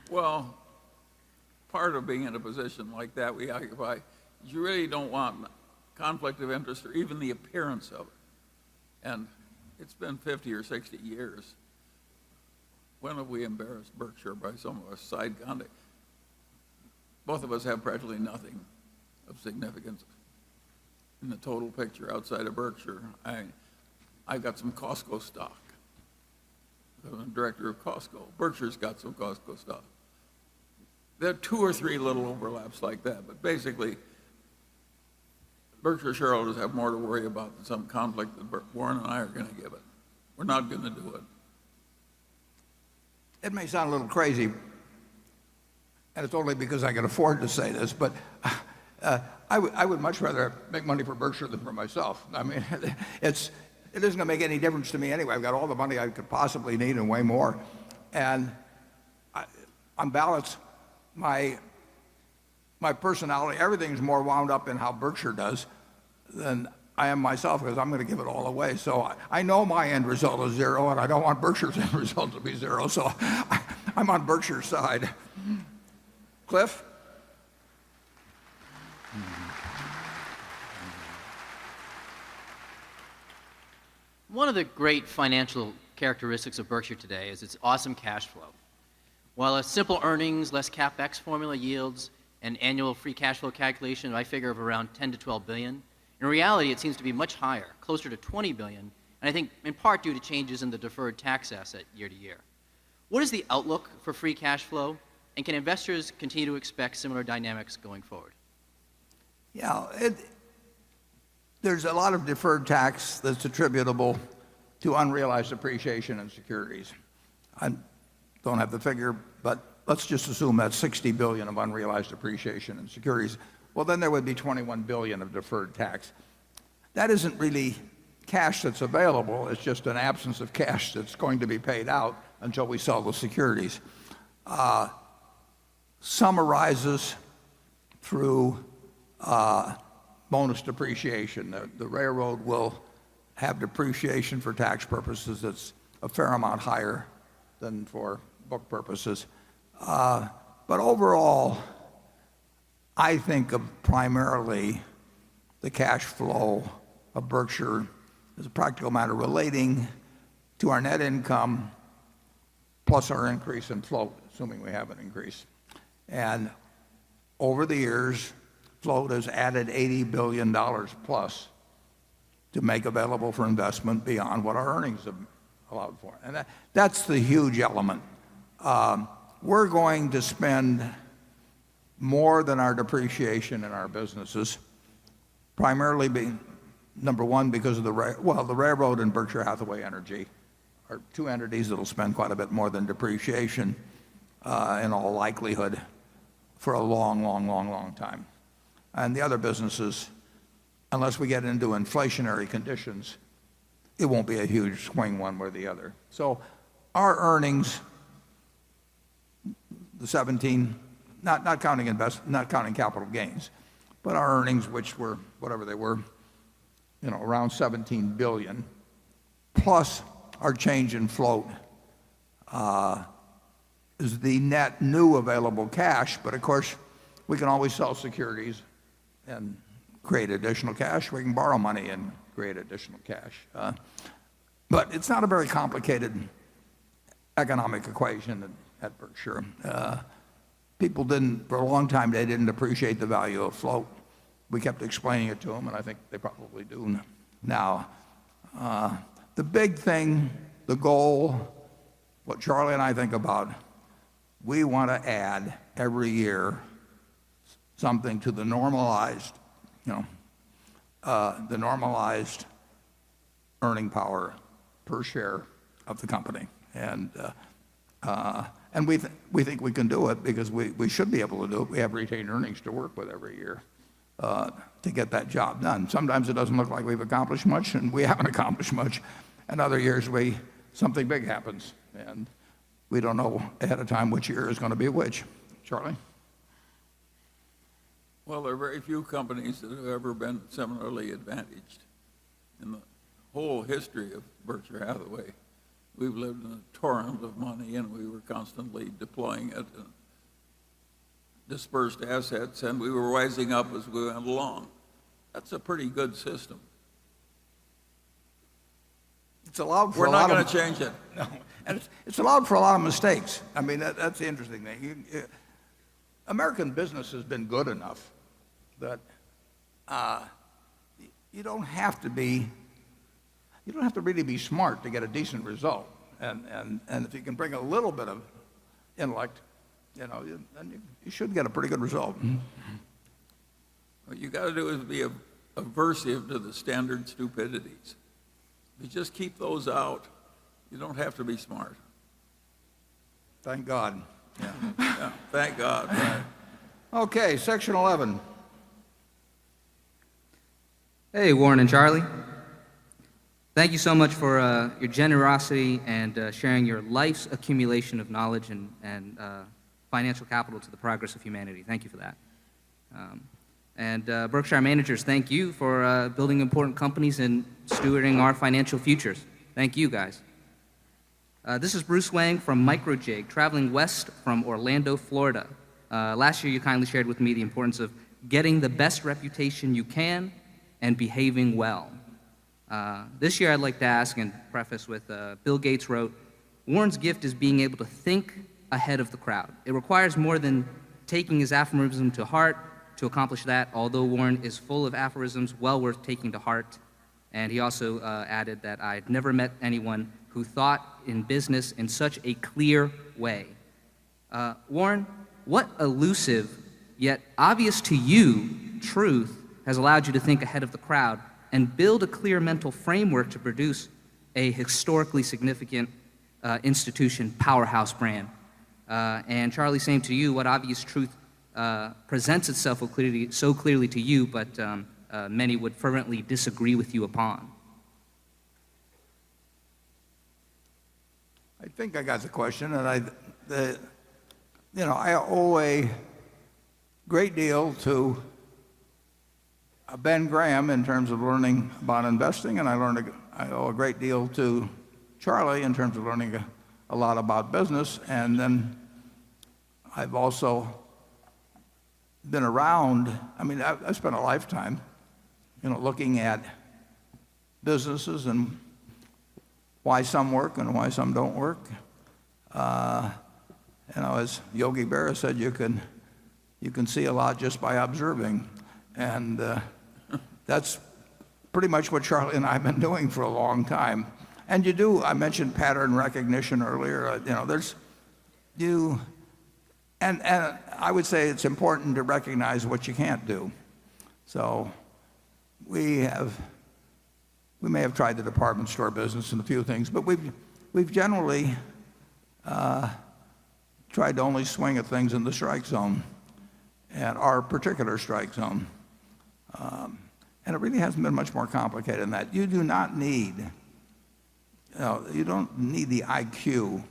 Well, part of being in a position like that we occupy is you really don't want conflict of interest or even the appearance of it. And it's been 50 or 60 years. When have we embarrassed Berkshire by some of our side conduct? Both of us have practically nothing of significance in the total picture outside of Berkshire. I've got some Costco stock. I'm the director of Costco. Berkshire's got some Costco stock. There are 2 or 3 little overlaps like that, but basically, Berkshire shareholders have more to worry about than some conflict that Warren and I are going to give it. We're not going to do it. It may sound a little crazy, and it's only because I can afford to say this, but I would much rather make money for Berkshire than for myself. I mean, it isn't going to make any difference to me anyway. I've got all the money I could possibly need and way more. And on balance, my personality, everything's more wound up in how Berkshire does than I am myself, because I'm going to give it all away. So I know my end result is 0, and I don't want Berkshire's end result to be 0. So I'm on Berkshire's side. Cliff? One of the great financial characteristics of Berkshire today is its awesome cash flow. While a simple earnings less capex formula yields an annual free cash flow calculation, I figure, of around 10 to 12 billion, in reality it seems to be much higher, closer to 20 billion, and I think in part due to changes in the deferred tax asset year to year. What is the outlook for free cash flow, and can investors continue to expect similar dynamics going forward? Yeah, there's a lot of deferred tax that's attributable to unrealized appreciation in securities. I don't have the figure, but let's just assume that's 60 billion of unrealized appreciation in securities. Well, then there would be 21 billion of deferred tax. That isn't really cash that's available. It's just an absence of cash that's going to be paid out until we sell the securities. Some arises through bonus depreciation. The railroad will have depreciation for tax purposes that's a fair amount higher than for book purposes. But overall, I think of primarily the cash flow of Berkshire as a practical matter relating to our net income plus our increase in float, assuming we have an increase. And over the years, float has added $80 billion plus to make available for investment beyond what our earnings have allowed for. And that's the huge element. We're going to spend more than our depreciation in our businesses, primarily number one, because of the railroad and Berkshire Hathaway Energy are 2 entities that will spend quite a bit more than depreciation in all likelihood for a long time. And the other businesses, unless we get into inflationary conditions, it won't be a huge swing one way or the other. So our earnings the 17, not counting capital gains, but our earnings, which were whatever they were, around 17 billion, plus our change in float, is the net new available cash. But of course, we can always sell securities and create additional cash. We can borrow money and create additional cash. But it's not a very complicated economic equation at Berkshire. People didn't, for a long time, they didn't appreciate the value of float. We kept explaining it to them, and I think they probably do now. The big thing, the goal, what Charlie and I think about, we want to add every year something to the normalized, earning power per share of the company. And we think we can do it because we should be able to do it. We have retained earnings to work with every year to get that job done. Sometimes it doesn't look like we've accomplished much, and we haven't accomplished much. And other years something big happens, and we don't know ahead of time which year is going to be which. Charlie? Well, there are very few companies that have ever been similarly advantaged. In the whole history of Berkshire Hathaway, we've lived in a torrent of money, and we were constantly deploying it in dispersed assets, and we were rising up as we went along. That's a pretty good system. It's allowed for We're a not lot going of to change it. No, and it's allowed for a lot of mistakes. I mean, that's the interesting thing. American business has been good enough that you don't have to really be smart to get a decent result. And if you can bring a little bit of intellect, then you should get a pretty good result. What you got to do is be aversive to the standard stupidities. If you just keep those out, you don't have to be smart. Thank God. Yeah, thank God. Right. Okay, section 11. Hey, Warren and Charlie. Thank you so much for your generosity and sharing your life's accumulation of knowledge and financial capital to the progress of humanity. Thank you for that. And Berkshire managers, thank you for building important companies and stewarding our financial futures. Thank you, guys. This is Bruce Wang from Microjig, traveling west from Orlando, Florida. Last year, you kindly shared with me the importance of getting the best reputation you can and behaving well. This year, I'd like to ask and preface with Bill Gates wrote, Warren's gift is being able to think ahead of the crowd. It requires more than taking his aphorism to heart to accomplish that, although Warren is full of aphorisms well worth taking to heart. And he also added that I'd never met anyone who thought in business in such a clear way. Warren, what elusive, yet obvious to you, truth has allowed you to think ahead of the crowd and build a clear mental framework to produce a historically significant institution, powerhouse brand? And Charlie, same to you, what obvious truth presents itself so clearly to you, but many would fervently disagree with you upon? I think I got the question, and I owe a great deal to Ben Graham in terms of learning about investing, and I owe a great deal to Charlie in terms of learning a lot about business. And then I've also been around. I mean, I've spent a lifetime, looking at businesses and why some work and why some don't work. As Yogi Berra said, you can see a lot just by observing, and that's pretty much what Charlie and I have been doing for a long time. And you do. I mentioned pattern recognition earlier. And I would say it's important to recognize what you can't do. So we may have tried the department store business and a few things, but we've generally tried to only swing at things in the strike zone, and our particular strike zone. And it really hasn't been much more complicated than that. You do not need, you don't need the IQ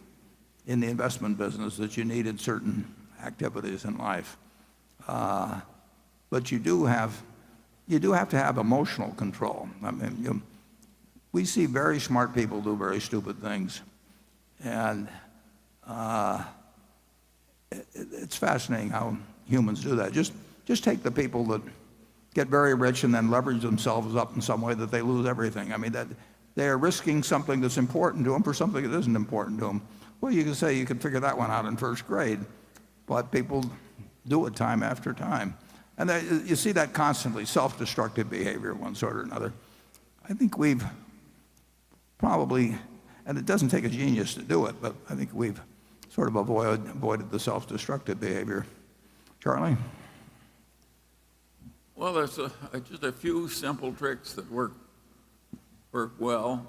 in the investment business that you need in certain activities in life. But you do have to have emotional control. I mean, we see very smart people do very stupid things, and it's fascinating how humans do that. Just take the people that get very rich and then leverage themselves up in some way that they lose everything. I mean, that they are risking something that's important to them for something that isn't important to them. Well, you can say you could figure that one out in first grade, but people do it time after time. And you see that constantly, self-destructive behavior of one sort or another. I think we've probably, and it doesn't take a genius to do it, but I think we've sort of avoided the self-destructive behavior. Charlie? Well, there's just a few simple tricks that work well,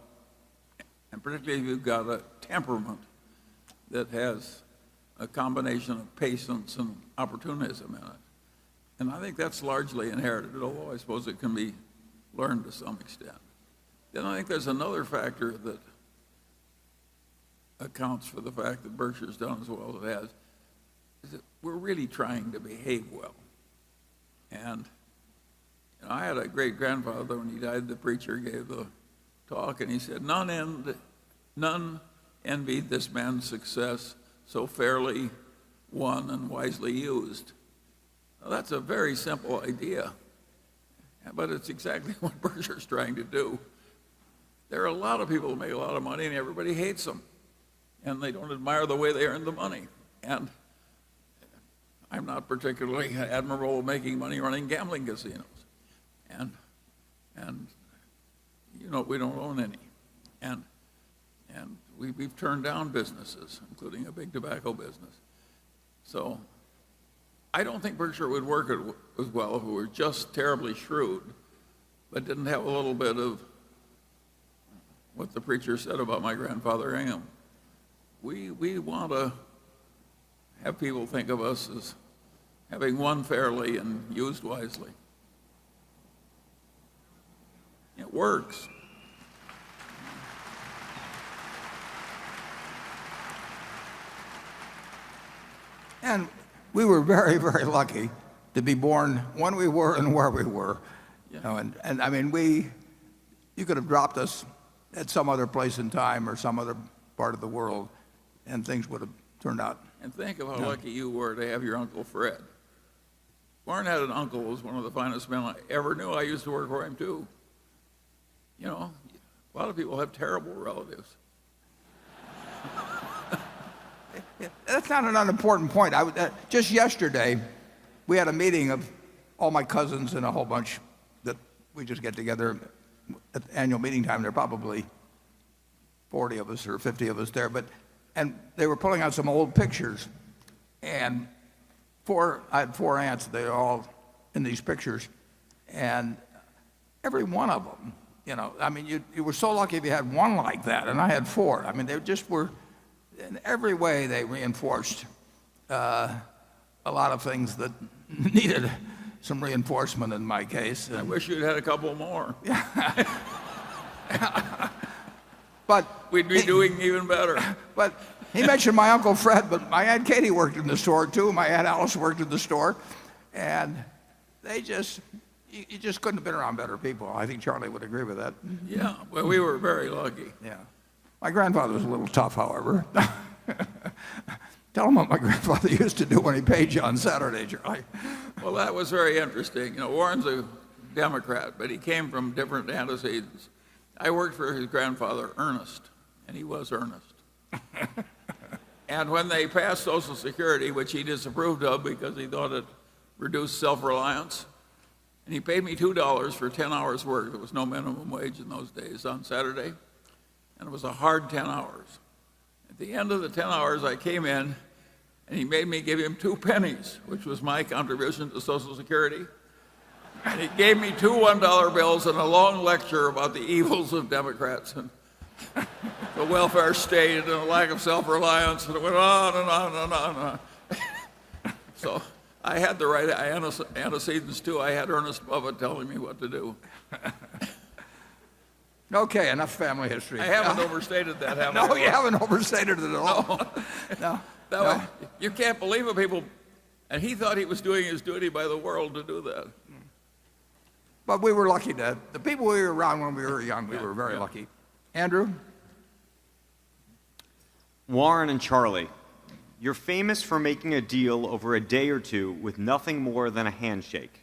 and particularly if you've got a temperament that has a combination of patience and opportunism in it. And I think that's largely inherited, although I suppose it can be learned to some extent. Then I think there's another factor that accounts for the fact that Berkshire's done as well as it has, is that we're really trying to behave well. And I had a great-grandfather, when he died, the preacher gave the talk, and he said, none envied this man's success so fairly won and wisely used. Now, that's a very simple idea, but it's exactly what Berkshire's trying to do. There are a lot of people who make a lot of money, and everybody hates them, and they don't admire the way they earn the money. And I'm not particularly admirable at making money running gambling casinos. And we don't own any. And we've turned down businesses, including a big tobacco business. So I don't think Berkshire would work as well if we were just terribly shrewd, but didn't have a little bit of what the preacher said about my grandfather Ingham. We want to have people think of us as having won fairly and used wisely. It works. And we were very, very lucky to be born when we were and where we were. Yeah. And I mean, you could have dropped us at some other place in time or some other part of the world, and things would have turned out. And think of how lucky you were to have your Uncle Fred. Warren had an uncle who was one of the finest men I ever knew. I used to work for him, too. A lot of people have terrible relatives. That's not an unimportant point. Just yesterday, we had a meeting of all my cousins and a whole bunch that we just get together at annual meeting time. There are probably 40 of us or 50 of us there. And they were pulling out some old pictures. And I had 4 aunts. They were all in these pictures. And every one of them, I mean, you were so lucky if you had one like that. And I had 4. I mean, they just were, in every way, they reinforced a lot of things that needed some reinforcement in my case. I wish you'd had a couple more. But we'd be doing even better. But he mentioned my Uncle Fred, but my Aunt Katie worked in the store too. My Aunt Alice worked in the store. And you just couldn't have been around better people. I think Charlie would agree with that. Yeah, well, we were very lucky. Yeah. My grandfather was a little tough, however. Tell him what my grandfather used to do when he paid you on Saturday, Charlie. Well, that was very interesting. Warren's a Democrat, but he came from different antecedents. I worked for his grandfather, Ernest, and he was earnest. And when they passed Social Security, which he disapproved of because he thought it reduced self-reliance, and he paid me $2 for 10 hours work. There was no minimum wage in those days on Saturday, and it was a hard 10 hours. At the end of the 10 hours, I came in, and he made me give him 2 pennies, which was my contribution to Social Security. And he gave me 2 $1 bills and a long lecture about the evils of Democrats and the welfare state and the lack of self-reliance, and it went on and on and on and on. So I had the right antecedents, too. I had Ernest Buffett telling me what to do. Okay, enough family history. I haven't overstated that, have I? No, you haven't overstated it at all. No. You can't believe it. People And he thought he was doing his duty by the world to do that. But we were lucky the people we were around when we were young, we were very lucky. Andrew? Warren and Charlie, you're famous for making a deal over a day or two with nothing more than a handshake.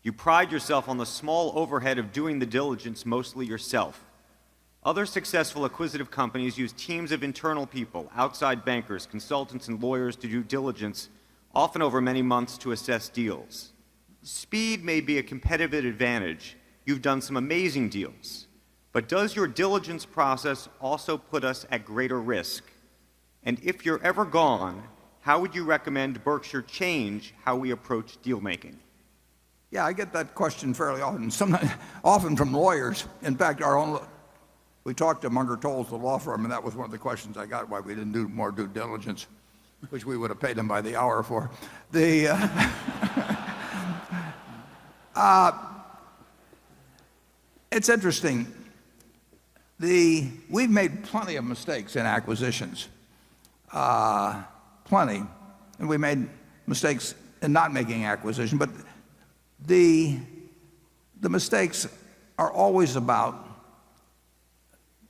You pride yourself on the small overhead of doing the diligence mostly yourself. Other successful acquisitive companies use teams of internal people, outside bankers, consultants, and lawyers to do diligence, often over many months to assess deals. Speed may be a competitive advantage. You've done some amazing deals. But does your diligence process also put us at greater risk? And if you're ever gone, how would you recommend Berkshire change how we approach deal making? Yeah, I get that question fairly often, often from lawyers. In fact, we talked to Munger, Tolles, the law firm, and that was one of the questions I got, why we didn't do more due diligence, which we would have paid them by the hour for. It's interesting. We've made plenty of mistakes in acquisitions, plenty, and we made mistakes in not making acquisition. But the mistakes are always about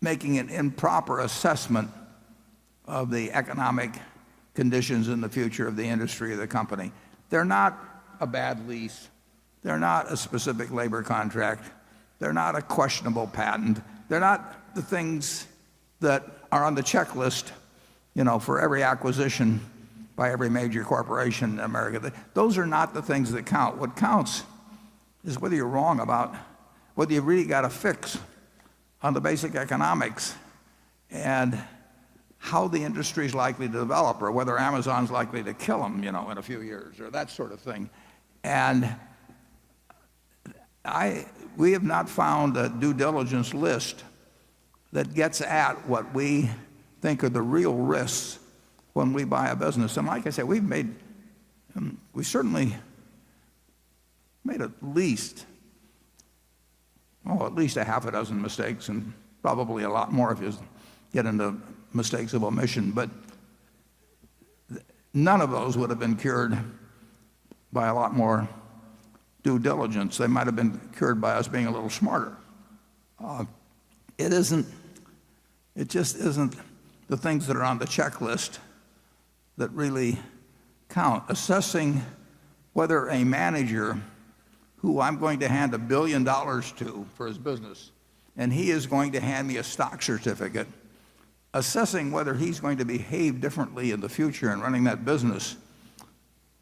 making an improper assessment of the economic conditions in the future of the industry or the company. They're not a bad lease. They're not a specific labor contract. They're not a questionable patent. They're not the things that are on the checklist, for every acquisition by every major corporation in America. Those are not the things that count. What counts is whether you're wrong about whether you really got a fix on the basic economics and how the industry is likely to develop, or whether Amazon's likely to kill them, in a few years, or that sort of thing. And we have not found a due diligence list that gets at what we think are the real risks when we buy a business. And like I said, we certainly made at least a half a dozen mistakes, and probably a lot more if you get into mistakes of omission. But none of those would have been cured by a lot more due diligence. They might have been cured by us being a little smarter. It just isn't the things that are on the checklist that really count. Assessing whether a manager who I'm going to hand $1 billion to for his business, and he is going to hand me a stock certificate, assessing whether he's going to behave differently in the future in running that business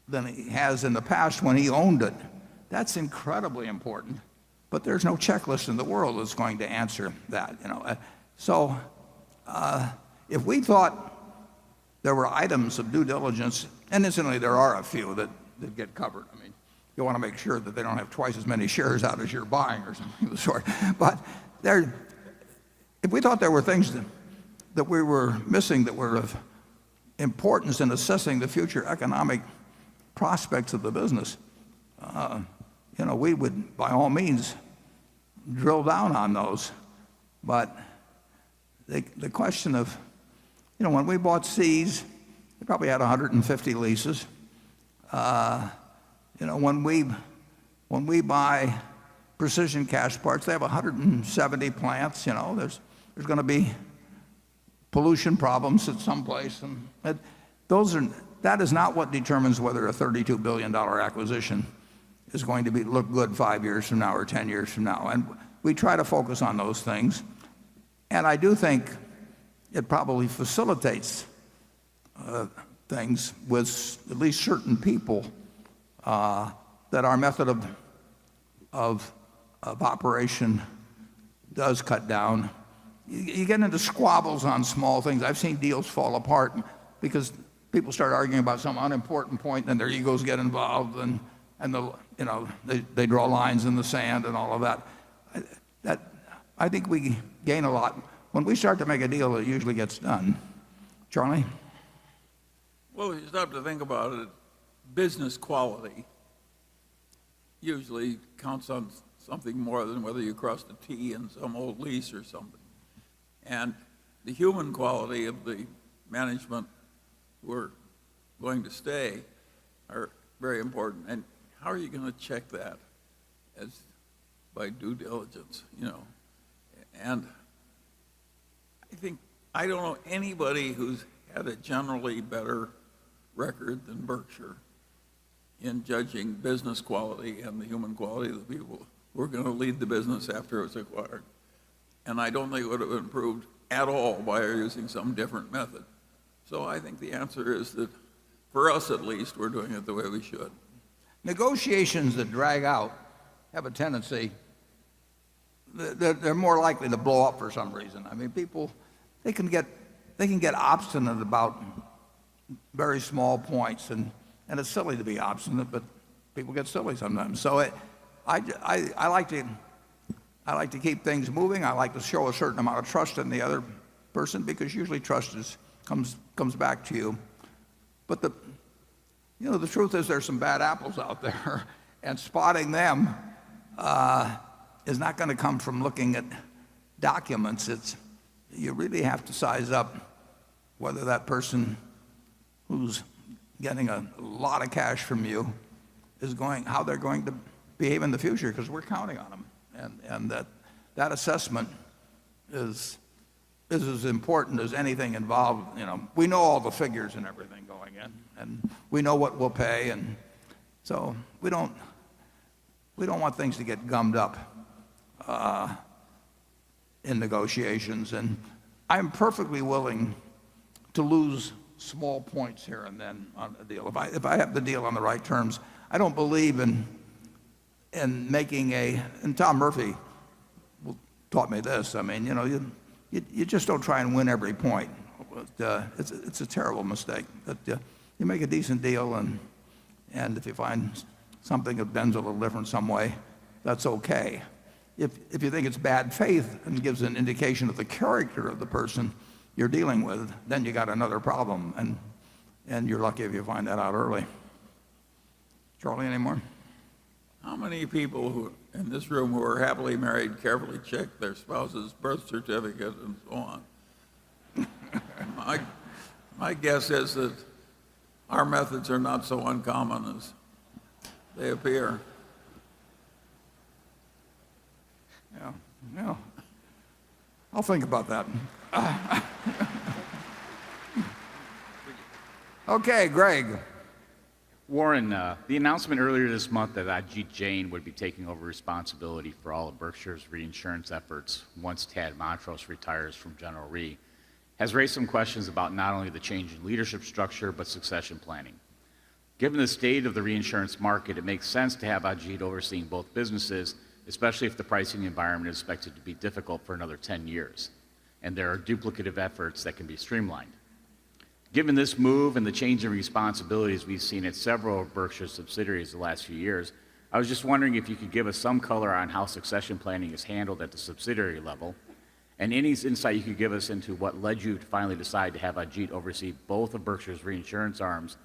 than he has in the past when he owned it, that's incredibly important. But there's no checklist in the world that's going to answer that. So if we thought there were items of due diligence, and incidentally there are a few that get covered. I mean, you want to make sure that they don't have twice as many shares out as you're buying or something of the sort. But if we thought there were things that we were missing that were of importance in assessing the future economic prospects of the business, we would, by all means, drill down on those. But the question of, when we bought Seas, they probably had 150 leases. When we buy Precision Cash Parts, they have 170 plants. There's going to be pollution problems at some place, and that is not what determines whether a $32 billion acquisition is going to look good 5 years from now or 10 years from now. And we try to focus on those things. And I do think it probably facilitates things with at least certain people that our method of operation does cut down. You get into squabbles on small things. I've seen deals fall apart because people start arguing about some unimportant point, and their egos get involved, and they draw lines in the sand and all of that. I think we gain a lot. When we start to make a deal, it usually gets done. Charlie? Well, if you stop to think about it, business quality usually counts on something more than whether you crossed a T in some old lease or something. And the human quality of the management who are going to stay are very important. And how are you going to check that as by due diligence, you know? And I don't know anybody who's had a generally better record than Berkshire in judging business quality and the human quality of the people who are going to lead the business after it's acquired. And I don't think it would have improved at all by using some different method. So I think the answer is that, for us at least, we're doing it the way we should. Negotiations that drag out have a tendency, they're more likely to blow up for some reason. I mean, people, they can get obstinate about very small points, and it's silly to be obstinate, but people get silly sometimes. So I like to keep things moving. I like to show a certain amount of trust in the other person, because usually trust comes back to you. But the truth is, there's some bad apples out there, and spotting them is not going to come from looking at documents. You really have to size up whether that person who's getting a lot of cash from you how they're going to behave in the future, because we're counting on them, and that assessment is as important as anything involved. You know, we know all the figures and everything going in, and we know what we'll pay, and so we don't want things to get gummed up in negotiations. And I'm perfectly willing to lose small points here and then on a deal if I have the deal on the right terms. I don't believe in making and Tom Murphy taught me this. I mean, you just don't try and win every point. It's a terrible mistake. You make a decent deal, and if you find something that bends a little different some way, that's okay. If you think it's bad faith and gives an indication of the character of the person you're dealing with, then you got another problem, and you're lucky if you find that out early. Charlie, any more? How many people who in this room who are happily married carefully check their spouse's birth certificate and so on? My guess is that our methods are not so uncommon as they appear. Yeah. I'll think about that. Okay, Greg. Warren, the announcement earlier this month that Ajit Jain would be taking over responsibility for all of Berkshire's reinsurance efforts once Tad Montrose retires from General Re has raised some questions about not only the change in leadership structure, but succession planning. Given the state of the reinsurance market, it makes sense to have Ajit overseeing both businesses, especially if the pricing environment is expected to be difficult for another 10 years, and there are duplicative efforts that can be streamlined. Given this move and the change in responsibilities we've seen at several of Berkshire's subsidiaries the last few years, I was just wondering if you could give us some color on how succession planning is handled at the subsidiary level, and any insight you could give us into what led you to finally decide to have Ajit oversee both of Berkshire's reinsurance arms,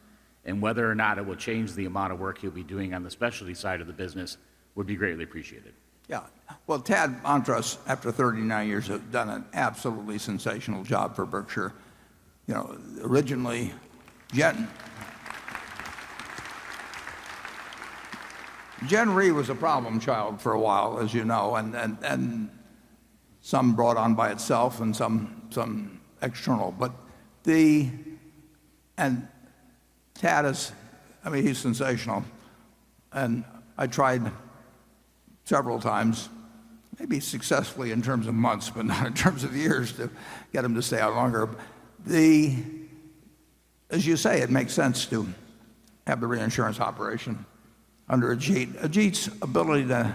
and whether or not it will change the amount of work he'll be doing on the specialty side of the business would be greatly appreciated. Yeah. Well, Tad Montrose, after 39 years, has done an absolutely sensational job for Berkshire. Originally, Gen Re was a problem child for a while, as you know, and some brought on by itself and some external. But Tad he's sensational. And I tried several times, maybe successfully in terms of months, but not in terms of years, to get him to stay out longer. As you say, it makes sense to have the reinsurance operation under Ajit. Ajit's ability to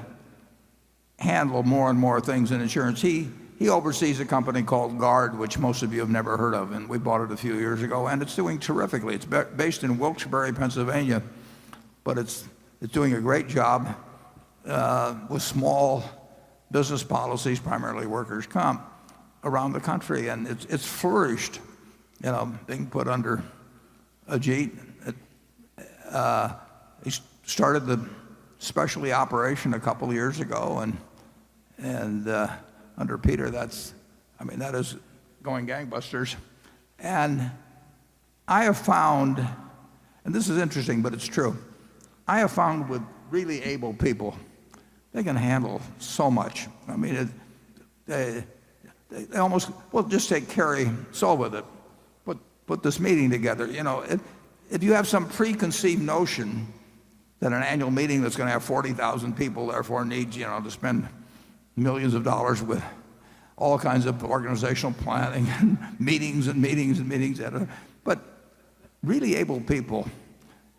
handle more and more things in insurance. He oversees a company called Guard, which most of you have never heard of, and we bought it a few years ago, and it's doing terrifically. It's based in Wilkes-Barre, Pennsylvania, but it's doing a great job with small business policies, primarily workers' comp, around the country, and it's flourished, being put under Ajit. He started the specialty operation a couple of years ago, and under Peter, that is going gangbusters. And I have found, and this is interesting, but it's true, I have found with really able people, they can handle so much. I mean, they almost, well, just take Carrie Sol with it. Put this meeting together. You know, if you have some preconceived notion that an annual meeting that's going to have 40,000 people therefore needs, you know, to spend millions of dollars with all kinds of organizational planning and meetings and meetings and meetings, but really able people,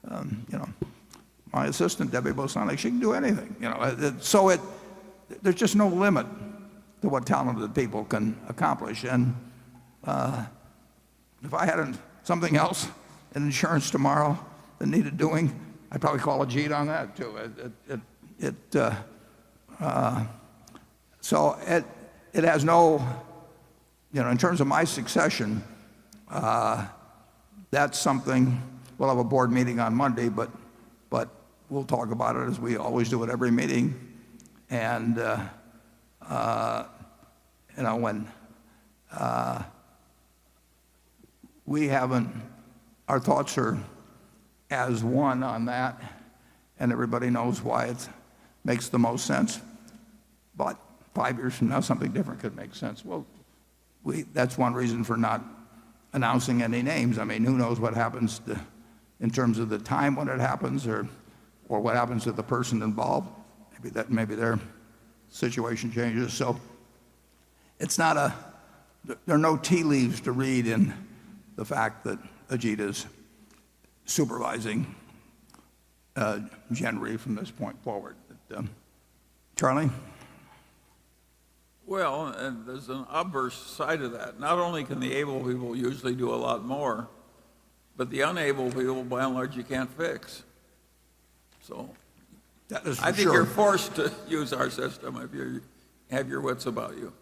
you know, my assistant Debbie Bosonic, she can do anything. You know, there's just no limit to what talented people can accomplish. And if I had something else in insurance tomorrow that needed doing, I'd probably call Ajit on that too. So it has no, you know, in terms of my succession, that's something. We'll have a board meeting on Monday, but we'll talk about it as we always do at every meeting. And you know, when we haven't, our thoughts are as one on that, and everybody knows why it makes the most sense. But 5 years from now, something different could make sense. Well, that's one reason for not announcing any names. I mean, who knows what happens in terms of the time when it happens, or what happens to the person involved. Maybe their situation changes. So it's not there are no tea leaves to read in the fact that Ajit is supervising Gen Re from this point forward. Charlie? Well, and there's an obverse side of that. Not only can the able people usually do a lot more, but the unable people, by and large, you can't fix. So that is for I think sure. you're forced to use our system if you have your wits about you.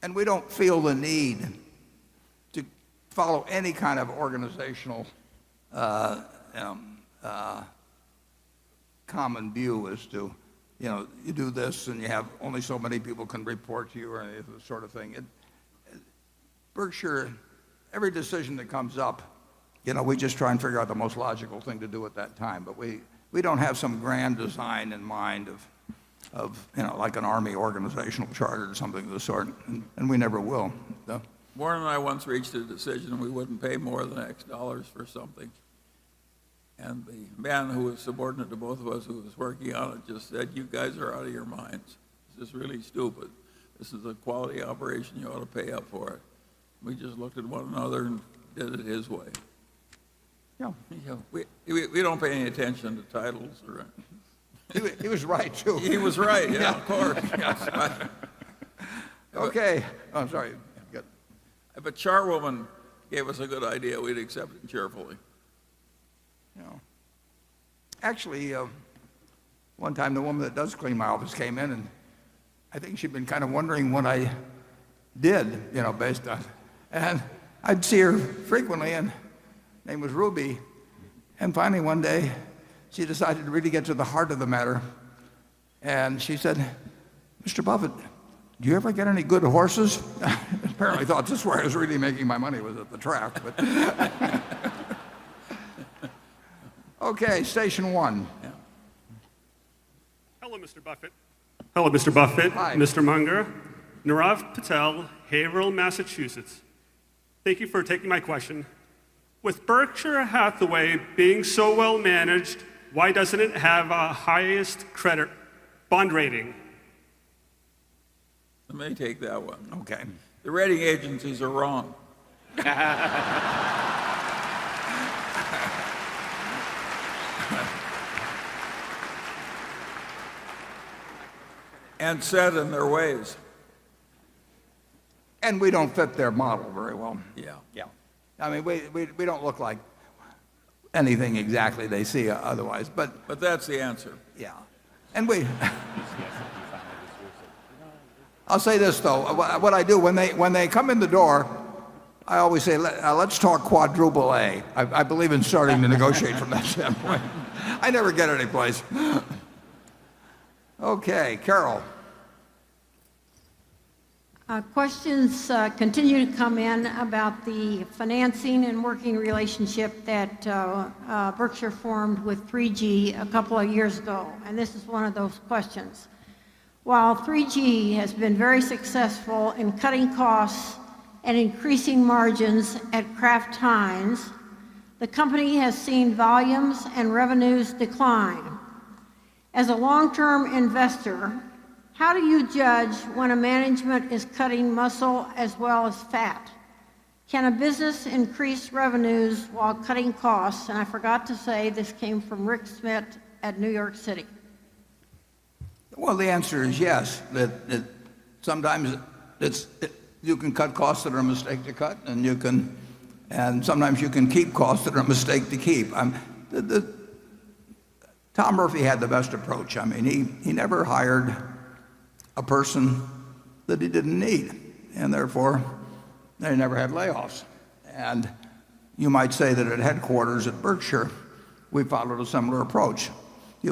And we don't feel the need to follow any kind of organizational common view as to, you know, you do this and you have only so many people can report to you or any of the sort of thing. Berkshire, every decision that comes up, you know, we just try and figure out the most logical thing to do at that time. But we don't have some grand design in mind of you know, like an army organizational charter or something of the sort, and we never will. So. Warren and I once reached a decision we wouldn't pay more than X dollars for something. And the man who was subordinate to both of us who was working on it just said, "You guys are out of your minds. This is really stupid. This is a quality operation. You ought to pay up for it." We just looked at one another and did it his way. Yeah. We don't pay any attention to titles or anything. He was right, too. He was right, yeah, of course. Yes. Okay. Oh, I'm sorry. Good. If a charwoman gave us a good idea, we'd accept it cheerfully. You know, actually, one time the woman that does clean my office came in, and I think she'd been kind of wondering what I did, you know, based on, and I'd see her frequently, and her name was Ruby, and finally one day she decided to really get to the heart of the matter, and she said, "Mr. Buffett, do you ever get any good horses?" Apparently thought this is where I was really making my money, was at the track. But okay, station one. Yeah. Hello, Mr. Buffett. Hello, Mr. Buffett. Hi. Mr. Munger. Nirav Patel, Haverhill, Massachusetts. Thank you for taking my question. With Berkshire Hathaway being so well managed, why doesn't it have a highest credit bond rating? Let me take that one. Okay. The rating agencies are wrong. And set in their ways. And we don't fit their model very well. Yeah. Yeah. I mean, we don't look like anything exactly they see otherwise, but that's the answer. Yeah. And I'll say this, though. What I do, when they come in the door, I always say, let's talk quadruple A. I believe in starting to negotiate from that standpoint. I never get any place. Okay, Carol. Questions continue to come in about the financing and working relationship that Berkshire formed with 3G a couple of years ago, and this is one of those questions. While 3G has been very successful in cutting costs and increasing margins at Kraft Heinz, the company has seen volumes and revenues decline. As a long-term investor, how do you judge when a management is cutting muscle as well as fat? Can a business increase revenues while cutting costs? And I forgot to say this came from Rick Smith at New York City. Well, the answer is yes. That sometimes you can cut costs that are a mistake to cut, and sometimes you can keep costs that are a mistake to keep. Tom Murphy had the best approach. I mean, he never hired a person that he didn't need, and therefore they never had layoffs. And you might say that at headquarters at Berkshire, we followed a similar approach. We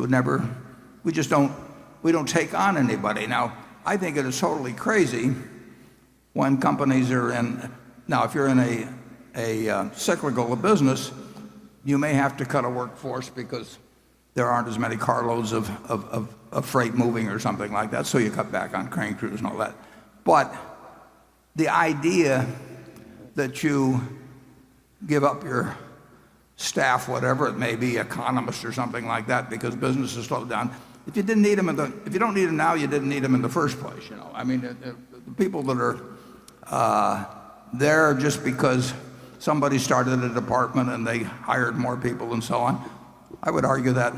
don't take on anybody. Now, I think it is totally crazy when companies are if you're in a cyclical business, you may have to cut a workforce because there aren't as many carloads of freight moving or something like that, so you cut back on crane crews and all that. But the idea that you give up your staff, whatever it may be, economists or something like that, because business has slowed down. If you don't need them now, you didn't need them in the first place. I mean, the people that are there just because somebody started a department and they hired more people and so on. I would argue that,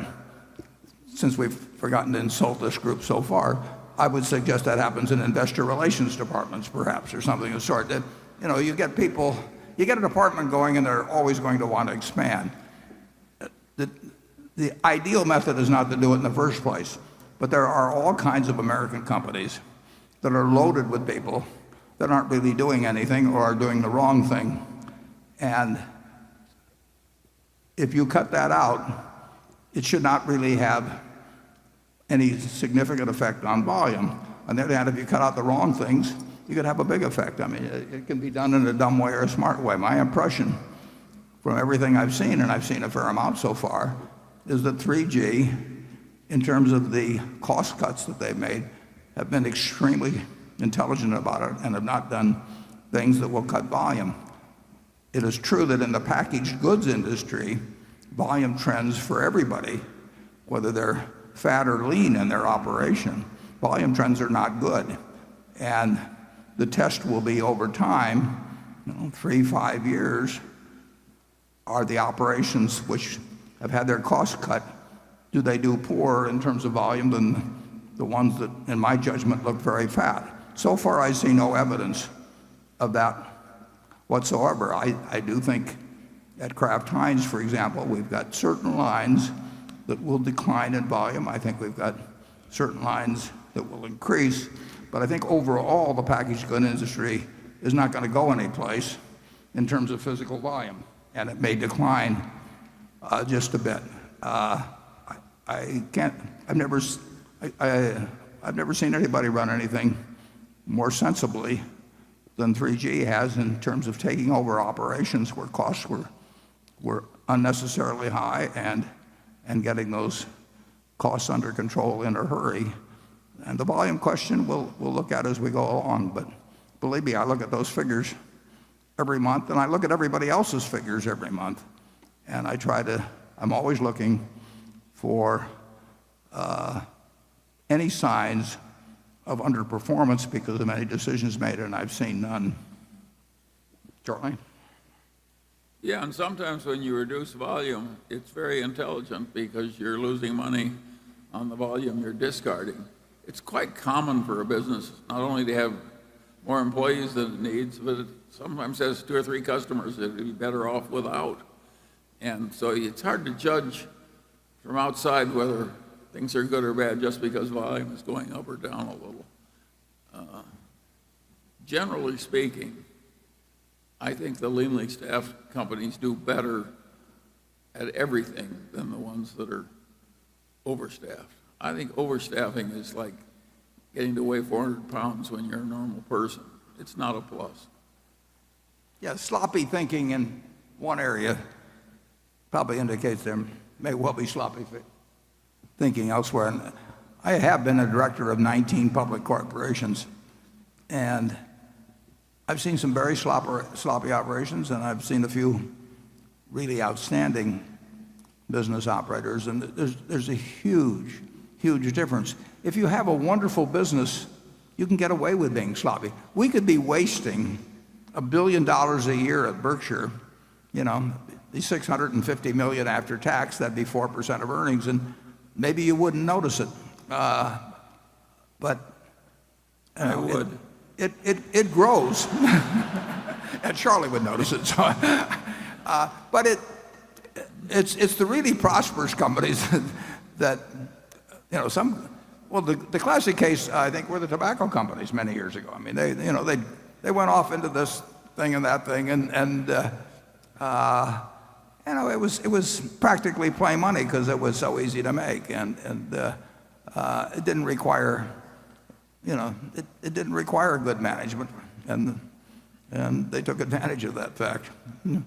since we've forgotten to insult this group so far, I would suggest that happens in investor relations departments, perhaps, or something of the sort. That, you get people, you get a department going, and they're always going to want to expand. The ideal method is not to do it in the first place, but there are all kinds of American companies that are loaded with people that aren't really doing anything or are doing the wrong thing. And if you cut that out, it should not really have any significant effect on volume. On the other hand, if you cut out the wrong things, you could have a big effect. I mean, it can be done in a dumb way or a smart way. My impression from everything I've seen, and I've seen a fair amount so far, is that 3G, in terms of the cost cuts that they've made, have been extremely intelligent about it and have not done things that will cut volume. It is true that in the packaged goods industry, volume trends for everybody, whether they're fat or lean in their operation, volume trends are not good. And the test will be over time, 3-5 years, are the operations which have had their costs cut, do they do poorer in terms of volume than the ones that, in my judgment, look very fat? So far, I see no evidence of that whatsoever. I do think at Kraft Heinz, for example, we've got certain lines that will decline in volume. I think we've got certain lines that will increase. But I think overall, the packaged goods industry is not going to go anyplace in terms of physical volume, and it may decline just a bit. I've never seen anybody run anything more sensibly than 3G has in terms of taking over operations where costs were unnecessarily high and getting those costs under control in a hurry. And the volume question we'll look at as we go along. But believe me, I look at those figures every month, and I look at everybody else's figures every month. And I'm always looking for any signs of underperformance because of any decisions made, and I've seen none. Charlie? Yeah, and sometimes when you reduce volume, it's very intelligent because you're losing money on the volume you're discarding. It's quite common for a business not only to have more employees than it needs, but it sometimes has 2 or 3 customers that it'd be better off without. And so it's hard to judge from outside whether things are good or bad just because volume is going up or down a little. Generally speaking, I think the leanly staffed companies do better at everything than the ones that are overstaffed. I think overstaffing is like getting to weigh 400 pounds when you're a normal person. It's not a plus. Yeah, sloppy thinking in one area probably indicates there may well be sloppy thinking elsewhere. And I have been a director of 19 public corporations, and I've seen some very sloppy operations, and I've seen a few really outstanding business operators, and there's a huge, huge difference. If you have a wonderful business, you can get away with being sloppy. We could be wasting $1 billion a year at Berkshire, the $650 million after tax, that'd be 4% of earnings, and maybe you wouldn't notice it. But I would. It grows. And Charlie would notice it. So, but it's the really prosperous companies that the classic case, I think, were the tobacco companies many years ago. I mean, they went off into this thing and that thing, and it was practically play money because it was so easy to make, and it didn't require, it didn't require good management, and they took advantage of that fact. You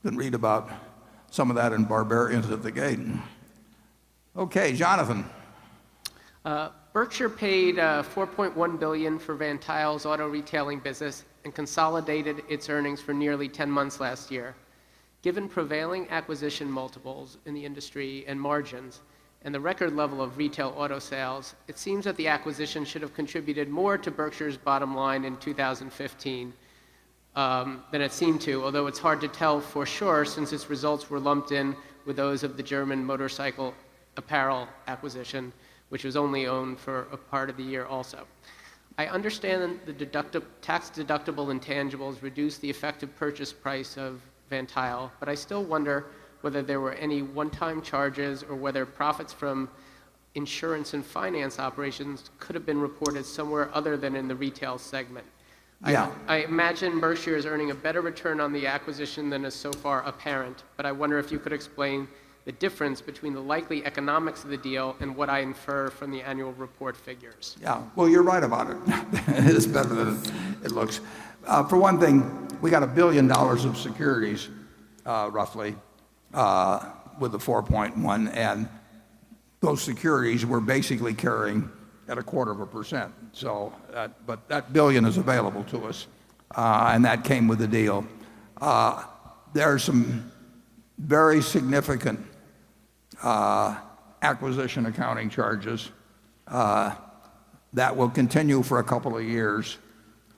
can read about some of that in Barbarians at the Gate. Okay, Jonathan. Berkshire paid $4.1 billion for Van Tile's auto retailing business and consolidated its earnings for nearly 10 months last year. Given prevailing acquisition multiples in the industry and margins, and the record level of retail auto sales, it seems that the acquisition should have contributed more to Berkshire's bottom line in 2015 than it seemed to, although it's hard to tell for sure since its results were lumped in with those of the German motorcycle apparel acquisition, which was only owned for a part of the year also. I understand that the tax-deductible intangibles reduce the effective purchase price of Van Tile, but I still wonder whether there were any one-time charges or whether profits from insurance and finance operations could have been reported somewhere other than in the retail segment. Yeah. I imagine Berkshire is earning a better return on the acquisition than is so far apparent, but I wonder if you could explain the difference between the likely economics of the deal and what I infer from the annual report figures. Yeah, well, you're right about it. It is better than it looks. For one thing, we got $1 billion of securities, roughly, with the 4.1, and those securities were basically carrying at 0.25%. So, but that billion is available to us, and that came with the deal. There are some very significant acquisition accounting charges that will continue for a couple of years,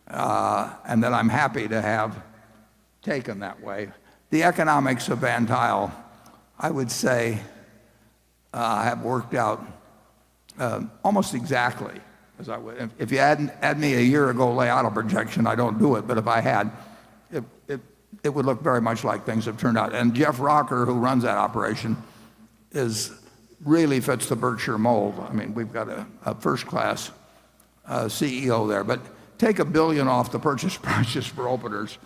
and that I'm happy to have taken that way. The economics of Van Tile, I would say, have worked out almost exactly as I would. If you had me a year ago lay out a projection, I don't do it, but if I had, it would look very much like things have turned out. And Jeff Rocker, who runs that operation, really fits the Berkshire mold. I mean, we've got a first-class CEO there. But take $1 billion off the purchase price just for openers,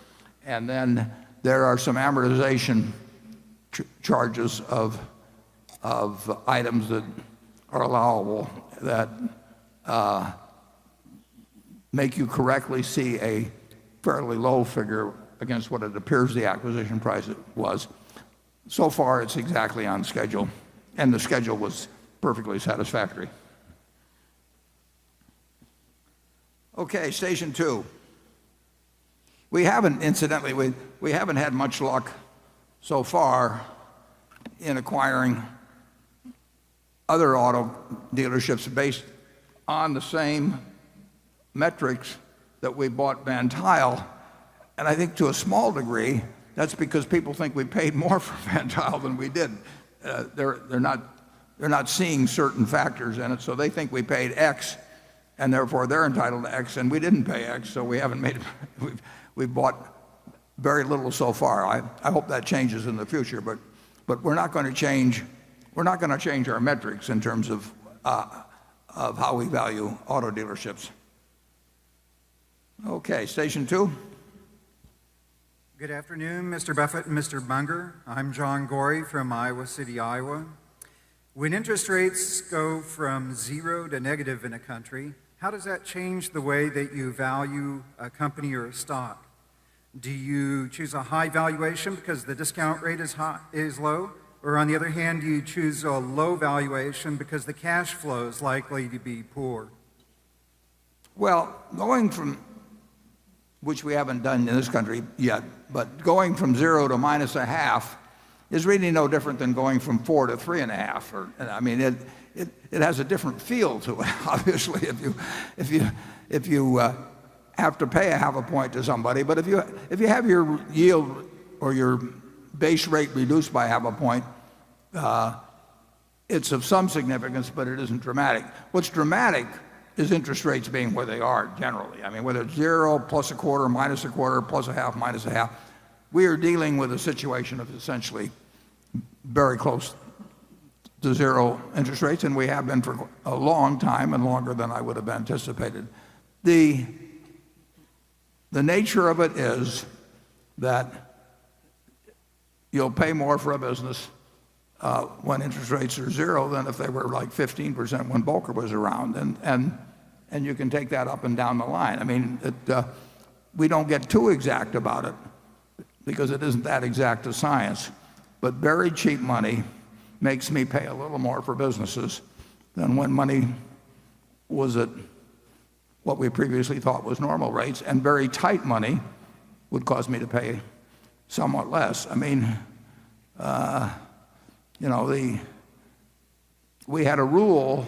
and then there are some amortization charges of items that are allowable that make you correctly see a fairly low figure against what it appears the acquisition price was. So far, it's exactly on schedule, and the schedule was perfectly satisfactory. Okay, station 2. We haven't, incidentally, we haven't had much luck so far in acquiring other auto dealerships based on the same metrics that we bought Van Tile. And I think to a small degree, that's because people think we paid more for Van Tile than we did. They're not seeing certain factors in it, so they think we paid X, and therefore they're entitled to X, and we didn't pay X, so we haven't made it. We've bought very little so far. I hope that changes in the future, but we're not going to change. We're not going to change our metrics in terms of how we value auto dealerships. Okay, station 2. Good afternoon, Mr. Buffett and Mr. Munger. I'm John Gorey from Iowa City, Iowa. When interest rates go from zero to negative in a country, how does that change the way that you value a company or a stock? Do you choose a high valuation because the discount rate is low? Or on the other hand, do you choose a low valuation because the cash flow is likely to be poor? Well, going from, which we haven't done in this country yet, but going from 0 to -0.5 is really no different than going from 4 to 3.5. I mean, it has a different feel to it. Obviously, if you have to pay a 0.5 point to somebody, but if you have your yield or your base rate reduced by 0.5 point, it's of some significance, but it isn't dramatic. What's dramatic is interest rates being where they are generally. I mean, whether it's 0, +0.25, -0.25, +0.5, -0.5, we are dealing with a situation of essentially very close to 0 interest rates, and we have been for a long time and longer than I would have anticipated. The nature of it is that you'll pay more for a business when interest rates are 0 than if they were like 15% when Volcker was around, and you can take that up and down the line. I mean, we don't get too exact about it because it isn't that exact a science, but very cheap money makes me pay a little more for businesses than when money was at what we previously thought was normal rates, and very tight money would cause me to pay somewhat less. I mean, we had a rule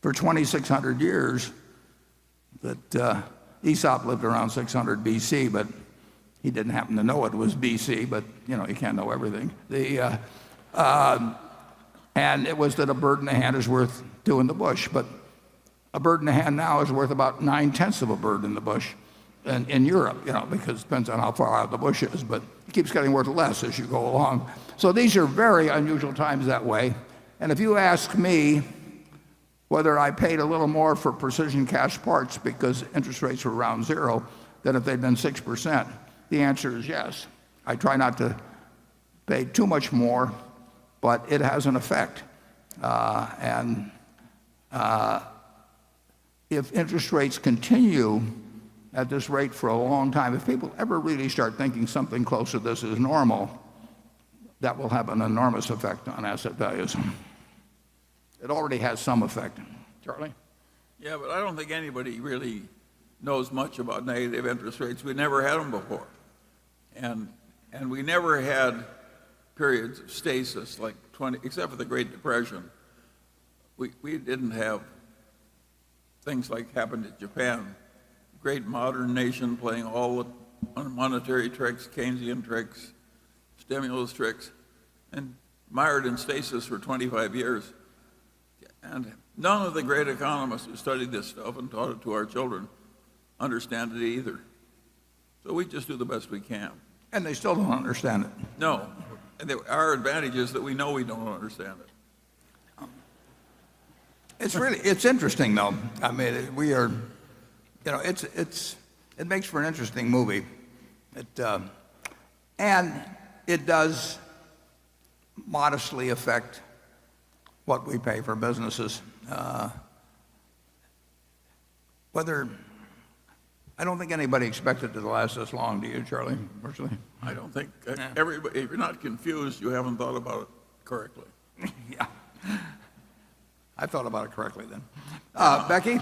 for 2,600 years that Aesop lived around 600 BC, but he didn't happen to know it was BC, but you can't know everything. And it was that a bird in the hand is worth 2 in the bush, but a bird in the hand now is worth about 9/10 of a bird in the bush in Europe, because it depends on how far out the bush is, but it keeps getting worth less as you go along. So these are very unusual times that way. And if you ask me whether I paid a little more for precision cast parts because interest rates were around 0 than if they'd been 6%, the answer is yes. I try not to pay too much more, but it has an effect. If interest rates continue at this rate for a long time, if people ever really start thinking something close to this is normal, that will have an enormous effect on asset values. It already has some effect. Charlie? Yeah, but I don't think anybody really knows much about negative interest rates. We never had them before. And we never had periods of stasis like except for the Great Depression. We didn't have things like happened in Japan. Great modern nation playing all the monetary tricks, Keynesian tricks, stimulus tricks, and mired in stasis for 25 years. And none of the great economists who studied this stuff and taught it to our children understand it either. So we just do the best we can. And they still don't understand it. No. And our advantage is that we know we don't understand it. It's interesting though. I mean, we are, it makes for an interesting movie. And it does modestly affect what we pay for businesses. I don't think anybody expected it to last this long, do you, Charlie, personally? I don't think everybody, if you're not confused, you haven't thought about it correctly. Yeah. I thought about it correctly then. Becky?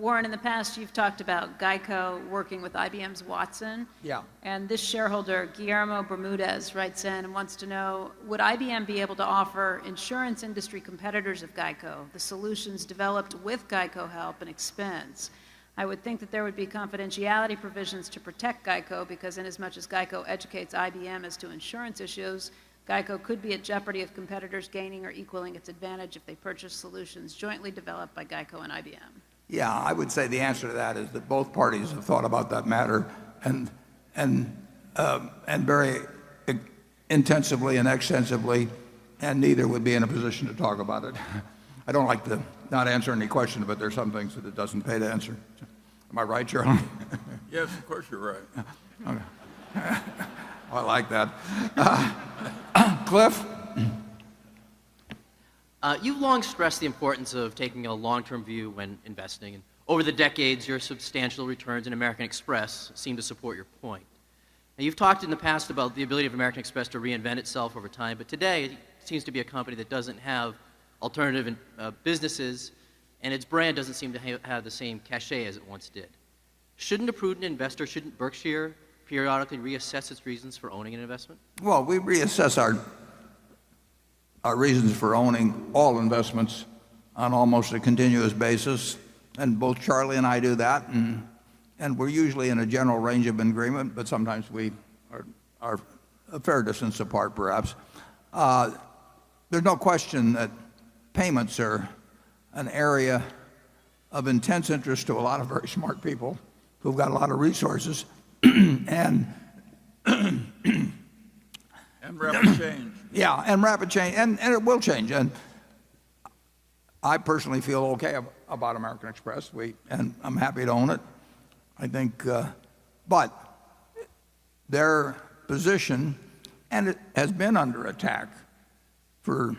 Warren, in the past, you've talked about Geico working with IBM's Watson. Yeah. And this shareholder, Guillermo Bermudez, writes in and wants to know, would IBM be able to offer insurance industry competitors of Geico the solutions developed with Geico help and expense? I would think that there would be confidentiality provisions to protect Geico because inasmuch as Geico educates IBM as to insurance issues, Geico could be at jeopardy of competitors gaining or equaling its advantage if they purchase solutions jointly developed by Geico and IBM. Yeah, I would say the answer to that is that both parties have thought about that matter and very intensively and extensively, and neither would be in a position to talk about it. I don't like to not answer any question, but there's some things that it doesn't pay to answer. Am I right, Charlie? Yes, of course you're right. Okay. I like that. Cliff? You've long stressed the importance of taking a long-term view when investing, and over the decades, your substantial returns in American Express seem to support your point. Now, you've talked in the past about the ability of American Express to reinvent itself over time, but today it seems to be a company that doesn't have alternative businesses, and its brand doesn't seem to have the same cachet as it once did. Shouldn't a prudent investor, shouldn't Berkshire periodically reassess its reasons for owning an investment? Well, we reassess our reasons for owning all investments on almost a continuous basis, and both Charlie and I do that, and we're usually in a general range of agreement, but sometimes we are a fair distance apart, perhaps. There's no question that payments are an area of intense interest to a lot of very smart people who've got a lot of resources, and rapid change. Yeah, and rapid change, and it will change. And I personally feel okay about American Express, and I'm happy to own it. I think, but their position, and it has been under attack for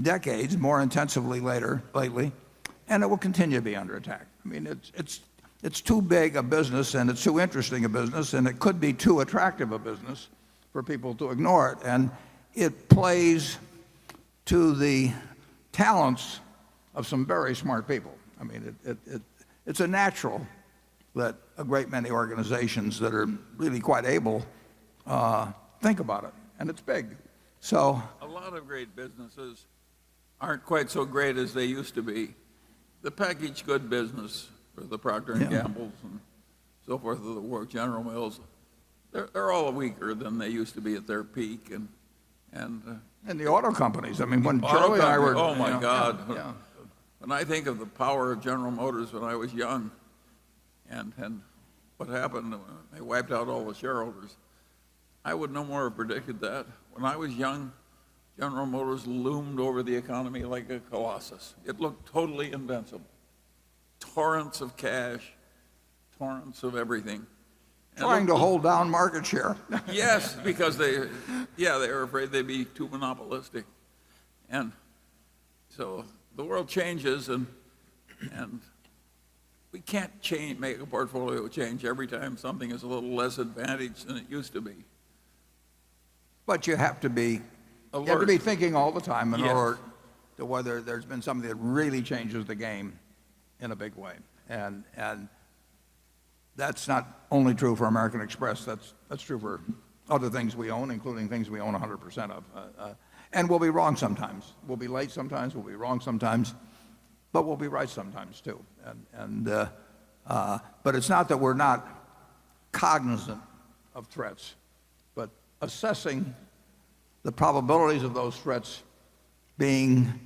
decades, more intensively lately, and it will continue to be under attack. I mean, it's too big a business, and it's too interesting a business, and it could be too attractive a business for people to ignore it. And it plays to the talents of some very smart people. I mean, it's a natural that a great many organizations that are really quite able think about it, and it's big. So a lot of great businesses aren't quite so great as they used to be. The packaged good business, for the Procter & Gamble's and so forth of the world, General Mills, they're all weaker than they used to be at their peak, and the auto companies. I mean, when Charlie and I were, oh my God, yeah. When I think of the power of General Motors when I was young, and what happened, they wiped out all the shareholders. I would no more have predicted that. When I was young, General Motors loomed over the economy like a colossus. It looked totally invincible. Torrents of cash, torrents of everything. Trying to hold down market share. Yes, because they were afraid they'd be too monopolistic. And so the world changes, and we can't make a portfolio change every time something is a little less advantaged than it used to be. But you have to be alert. You have to be thinking all the time in Yes. order to whether there's been something that really changes the game in a big way. And that's not only true for American Express. That's true for other things we own, including things we own 100% of. And we'll be wrong sometimes. We'll be late sometimes. We'll be wrong sometimes. But we'll be right sometimes too. But it's not that we're not cognizant of threats, but assessing the probabilities of those threats being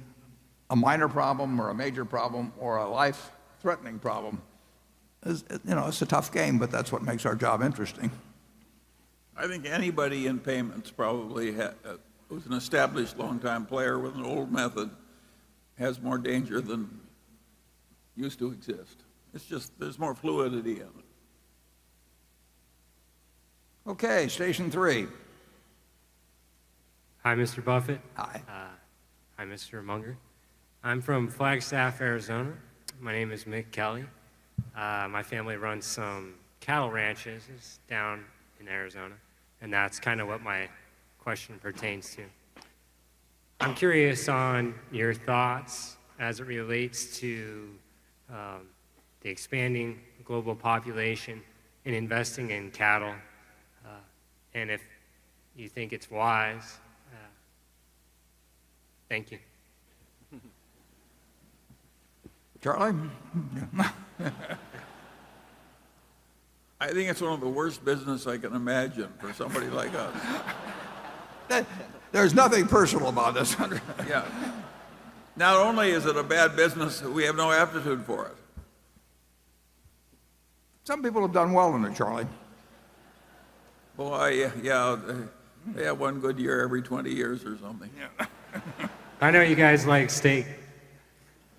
a minor problem or a major problem or a life-threatening problem is, it's a tough game, but that's what makes our job interesting. I think anybody in payments probably who's an established long-time player with an old method has more danger than used to exist. It's just there's more fluidity in it. Okay, station 3. Hi, Mr. Buffett. Hi. Hi, Mr. Munger. I'm from Flagstaff, Arizona. My name is Mick Kelly. My family runs some cattle ranches down in Arizona, and that's kind of what my question pertains to. I'm curious on your thoughts as it relates to the expanding global population and investing in cattle, and if you think it's wise. Thank you. Charlie? I think it's one of the worst business I can imagine for somebody like us. There's nothing personal about this. Yeah. Not only is it a bad business, we have no aptitude for it. Some people have done well in it, Charlie. Boy, yeah, they have one good year every 20 years or something. Yeah. I know you guys like steak.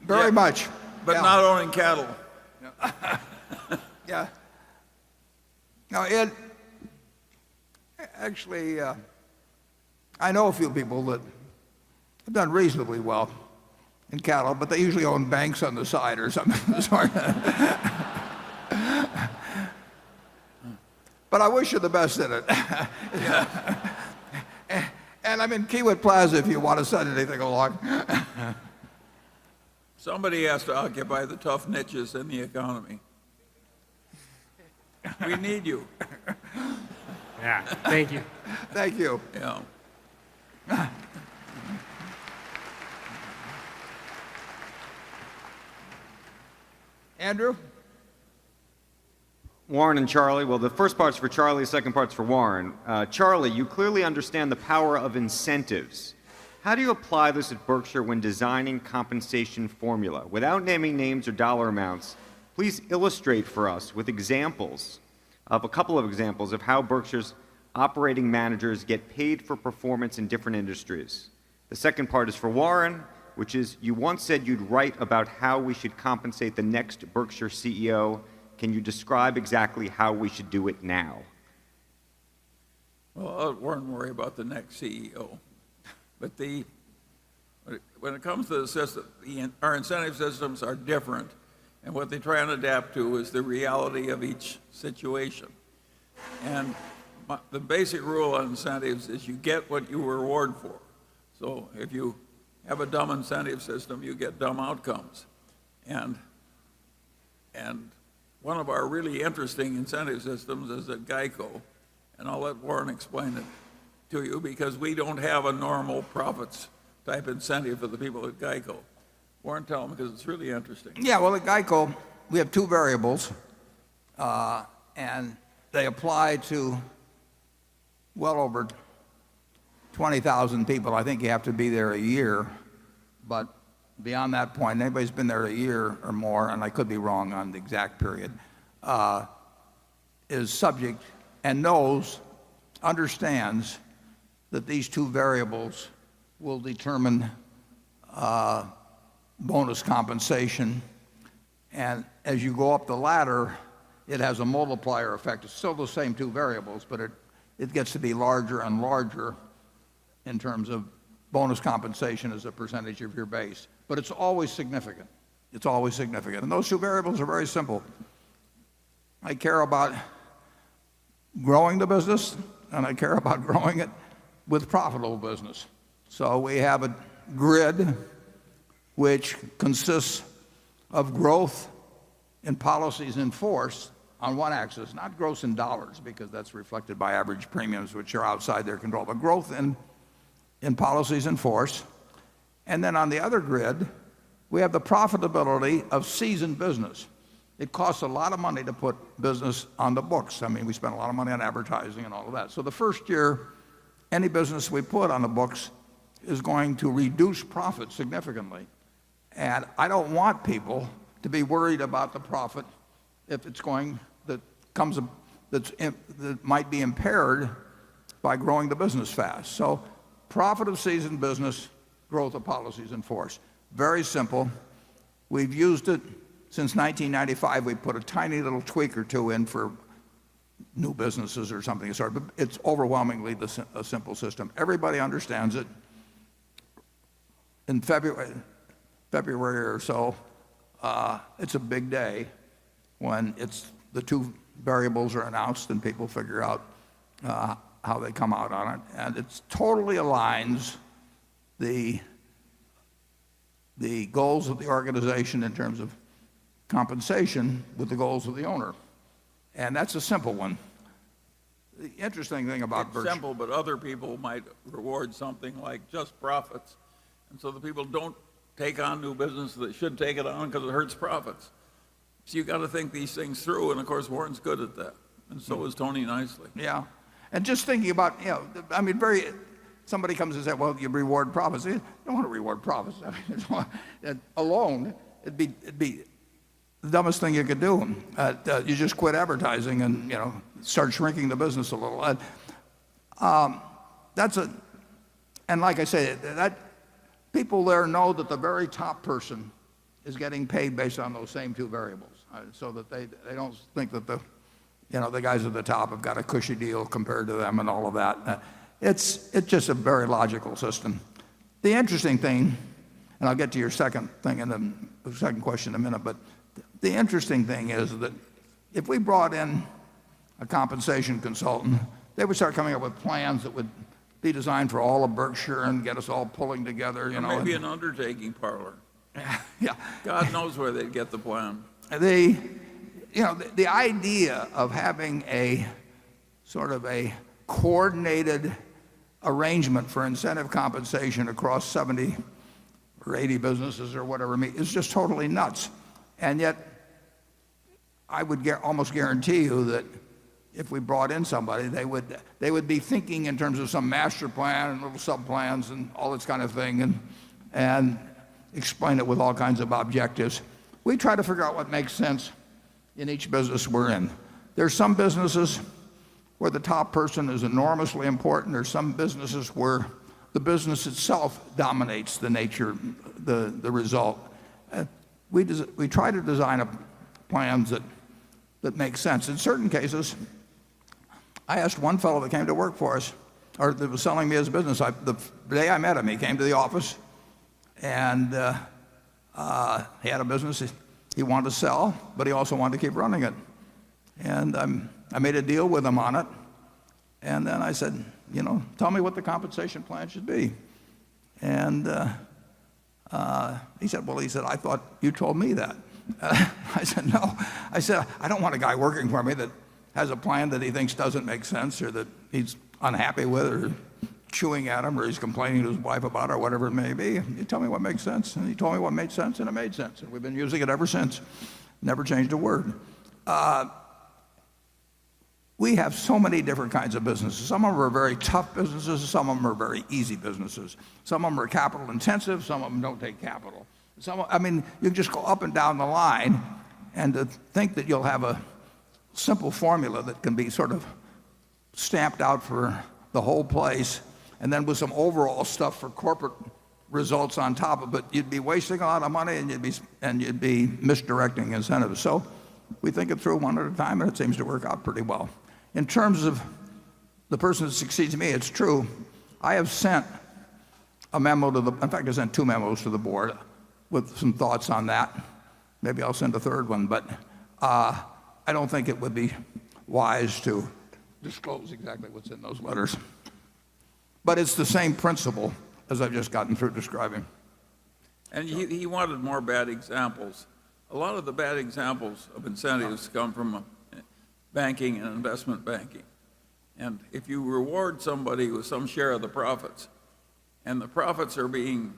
Very much. But not owning cattle. Yeah. Now, it actually, I know a few people that have done reasonably well in cattle, but they usually own banks on the side or something. But I wish you the best in it. And I'm in Kiewit Plaza if you want to send anything along. Somebody has to occupy the tough niches in the economy. We need you. Yeah, thank you. Thank you. Yeah. Andrew? Warren and Charlie. Well, the first part's for Charlie, the second part's for Warren. Charlie, you clearly understand the power of incentives. How do you apply this at Berkshire when designing compensation formula? Without naming names or dollar amounts, please illustrate for us with examples of a couple of examples of how Berkshire's operating managers get paid for performance in different industries. The second part is for Warren, which is you once said you'd write about how we should compensate the next Berkshire CEO. Can you describe exactly how we should do it now? Well, I'll let Warren worry about the next CEO. But when it comes to the system, our incentive systems are different. And what they try and adapt to is the reality of each situation. And the basic rule on incentives is you get what you reward for. So if you have a dumb incentive system, you get dumb outcomes. And one of our really interesting incentive systems is at GEICO, and I'll let Warren explain it to you because we don't have a normal profits type incentive for the people at GEICO. Warren, tell them because it's really interesting. Yeah, well, at GEICO, we have two variables, and they apply to well over 20,000 people. I think you have to be there a year, but beyond that point, anybody's been there a year or more, and I could be wrong on the exact period, is subject and understands that these two variables will determine bonus compensation. And as you go up the ladder, it has a multiplier effect. It's still the same two variables, but it gets to be larger and larger in terms of bonus compensation as a percentage of your base. But it's always significant. It's always significant. And those two variables are very simple. I care about growing the business, and I care about growing it with profitable business. So we have a grid which consists of growth in policies in force on one axis, not growth in dollars, because that's reflected by average premiums, which are outside their control, but growth in policies in force. And then on the other grid, we have the profitability of seasoned business. It costs a lot of money to put business on the books. I mean, we spend a lot of money on advertising and all of that. So the first year, any business we put on the books is going to reduce profit significantly. And I don't want people to be worried about the profit if it's going that might be impaired by growing the business fast. So profit of seasoned business, growth of policies in force. Very simple. We've used it since 1995. We put a tiny little tweak or two in for new businesses or something. But it's overwhelmingly a simple system. Everybody understands it. In February or so, it's a big day when the two variables are announced and people figure out how they come out on it. And it totally aligns the goals of the organization in terms of compensation with the goals of the owner. And that's a simple one. The interesting thing about Berkshire... It's simple, but other people might reward something like just profits. And so the people don't take on new business that should take it on because it hurts profits. So you've got to think these things through, and of course Warren's good at that. And so is Tony Nicely. Yeah. And just thinking about, somebody comes and says, well, you reward profits. You don't want to reward profits. I mean, alone, it'd be the dumbest thing you could do. You just quit advertising and, start shrinking the business a little. And like I say, people there know that the very top person is getting paid based on those same two variables, so that they don't think that the guys at the top have got a cushy deal compared to them and all of that. It's just a very logical system. The interesting thing, and I'll get to your second thing in the second question in a minute, but the interesting thing is that if we brought in a compensation consultant, they would start coming up with plans that would be designed for all of Berkshire and get us all pulling together, you know. Maybe an undertaking parlor. Yeah. God knows where they'd get the plan. The idea of having a sort of a coordinated arrangement for incentive compensation across 70 or 80 businesses or whatever is just totally nuts. And yet, I would almost guarantee you that if we brought in somebody, they would be thinking in terms of some master plan and little sub-plans and all this kind of thing, and explain it with all kinds of objectives. We try to figure out what makes sense in each business we're in. There's some businesses where the top person is enormously important. There's some businesses where the business itself dominates the nature, the result. We try to design plans that make sense. In certain cases, I asked one fellow that came to work for us, or that was selling me his business. The day I met him, he came to the office, and he had a business he wanted to sell, but he also wanted to keep running it. And I made a deal with him on it, and then I said, tell me what the compensation plan should be. And he said, I thought you told me that. I said, no. I said, I don't want a guy working for me that has a plan that he thinks doesn't make sense, or that he's unhappy with, or chewing at him, or he's complaining to his wife about it, or whatever it may be. You tell me what makes sense. And he told me what made sense, and it made sense. And we've been using it ever since. Never changed a word. We have so many different kinds of businesses. Some of them are very tough businesses. Some of them are very easy businesses. Some of them are capital intensive. Some of them don't take capital. You can just go up and down the line, and to think that you'll have a simple formula that can be sort of stamped out for the whole place, and then with some overall stuff for corporate results on top of it, you'd be wasting a lot of money, and you'd be misdirecting incentives. So we think it through one at a time, and it seems to work out pretty well. In terms of the person that succeeds me, it's true. I have sent a memo in fact, I sent 2 memos to the board with some thoughts on that. Maybe I'll send a third one, but I don't think it would be wise to disclose exactly what's in those letters. But it's the same principle as I've just gotten through describing. And he wanted more bad examples. A lot of the bad examples of incentives come from banking and investment banking. And if you reward somebody with some share of the profits, and the profits are being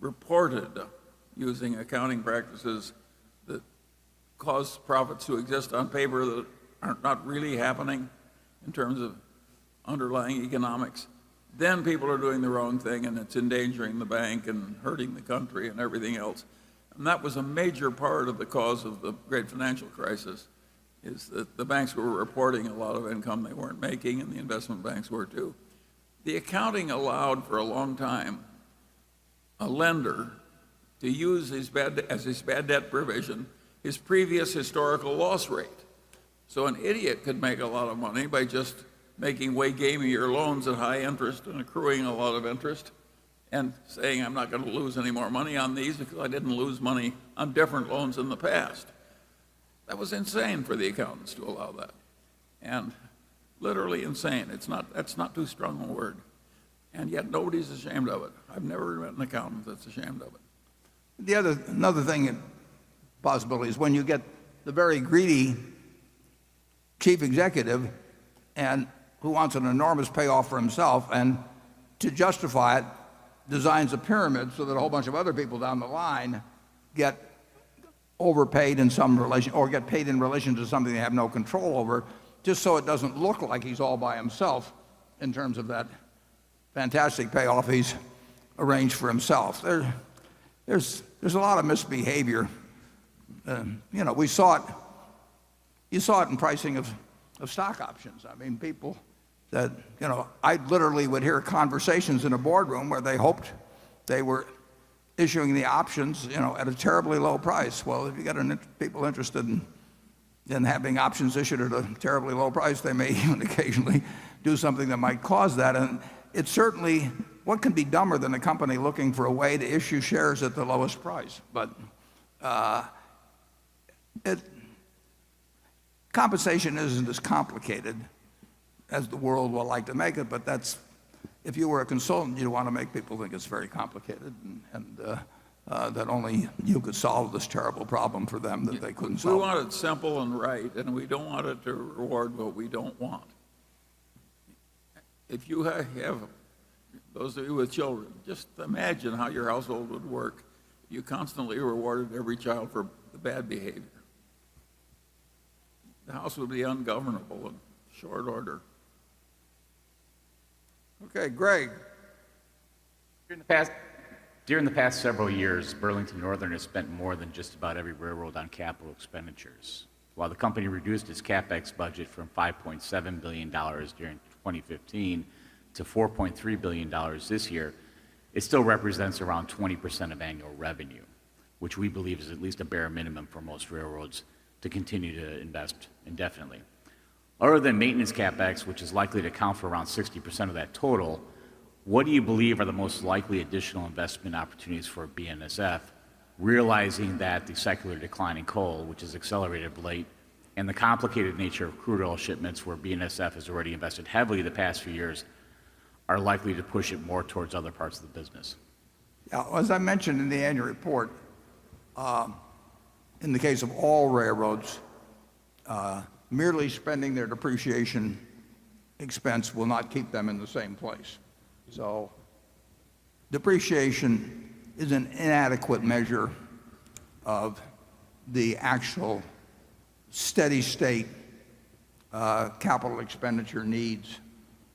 reported using accounting practices that cause profits to exist on paper that are not really happening in terms of underlying economics, then people are doing the wrong thing, and it's endangering the bank and hurting the country and everything else. And that was a major part of the cause of the great financial crisis, is that the banks were reporting a lot of income they weren't making, and the investment banks were too. The accounting allowed for a long time a lender to use as his bad debt provision his previous historical loss rate. So an idiot could make a lot of money by just making way gamier loans at high interest and accruing a lot of interest and saying, I'm not going to lose any more money on these because I didn't lose money on different loans in the past. That was insane for the accountants to allow that. And literally insane. That's not too strong a word. And yet nobody's ashamed of it. I've never met an accountant that's ashamed of it. Another thing, possibility, is when you get the very greedy chief executive and who wants an enormous payoff for himself, and to justify it, designs a pyramid so that a whole bunch of other people down the line get overpaid in some relation, or get paid in relation to something they have no control over, just so it doesn't look like he's all by himself in terms of that fantastic payoff he's arranged for himself. There's a lot of misbehavior. You saw it in pricing of stock options. I mean, people that, I literally would hear conversations in a boardroom where they hoped they were issuing the options, at a terribly low price. Well, if you got people interested in having options issued at a terribly low price, they may even occasionally do something that might cause that. And it certainly what can be dumber than a company looking for a way to issue shares at the lowest price? But compensation isn't as complicated as the world will like to make it, but if you were a consultant, you'd want to make people think it's very complicated and that only you could solve this terrible problem for them that they couldn't solve. We want it simple and right, and we don't want it to reward what we don't want. If you have those of you with children, just imagine how your household would work if you constantly rewarded every child for the bad behavior. The house would be ungovernable in short order. Okay, Greg. During the past several years, Burlington Northern has spent more than just about every railroad on capital expenditures. While the company reduced its CapEx budget from $5.7 billion during 2015 to $4.3 billion this year, it still represents around 20% of annual revenue, which we believe is at least a bare minimum for most railroads to continue to invest indefinitely. Other than maintenance CapEx, which is likely to account for around 60% of that total, what do you believe are the most likely additional investment opportunities for BNSF, realizing that the secular decline in coal, which has accelerated of late, and the complicated nature of crude oil shipments, where BNSF has already invested heavily the past few years, are likely to push it more towards other parts of the business? Yeah, as I mentioned in the annual report, in the case of all railroads, merely spending their depreciation expense will not keep them in the same place. So depreciation is an inadequate measure of the actual steady state capital expenditure needs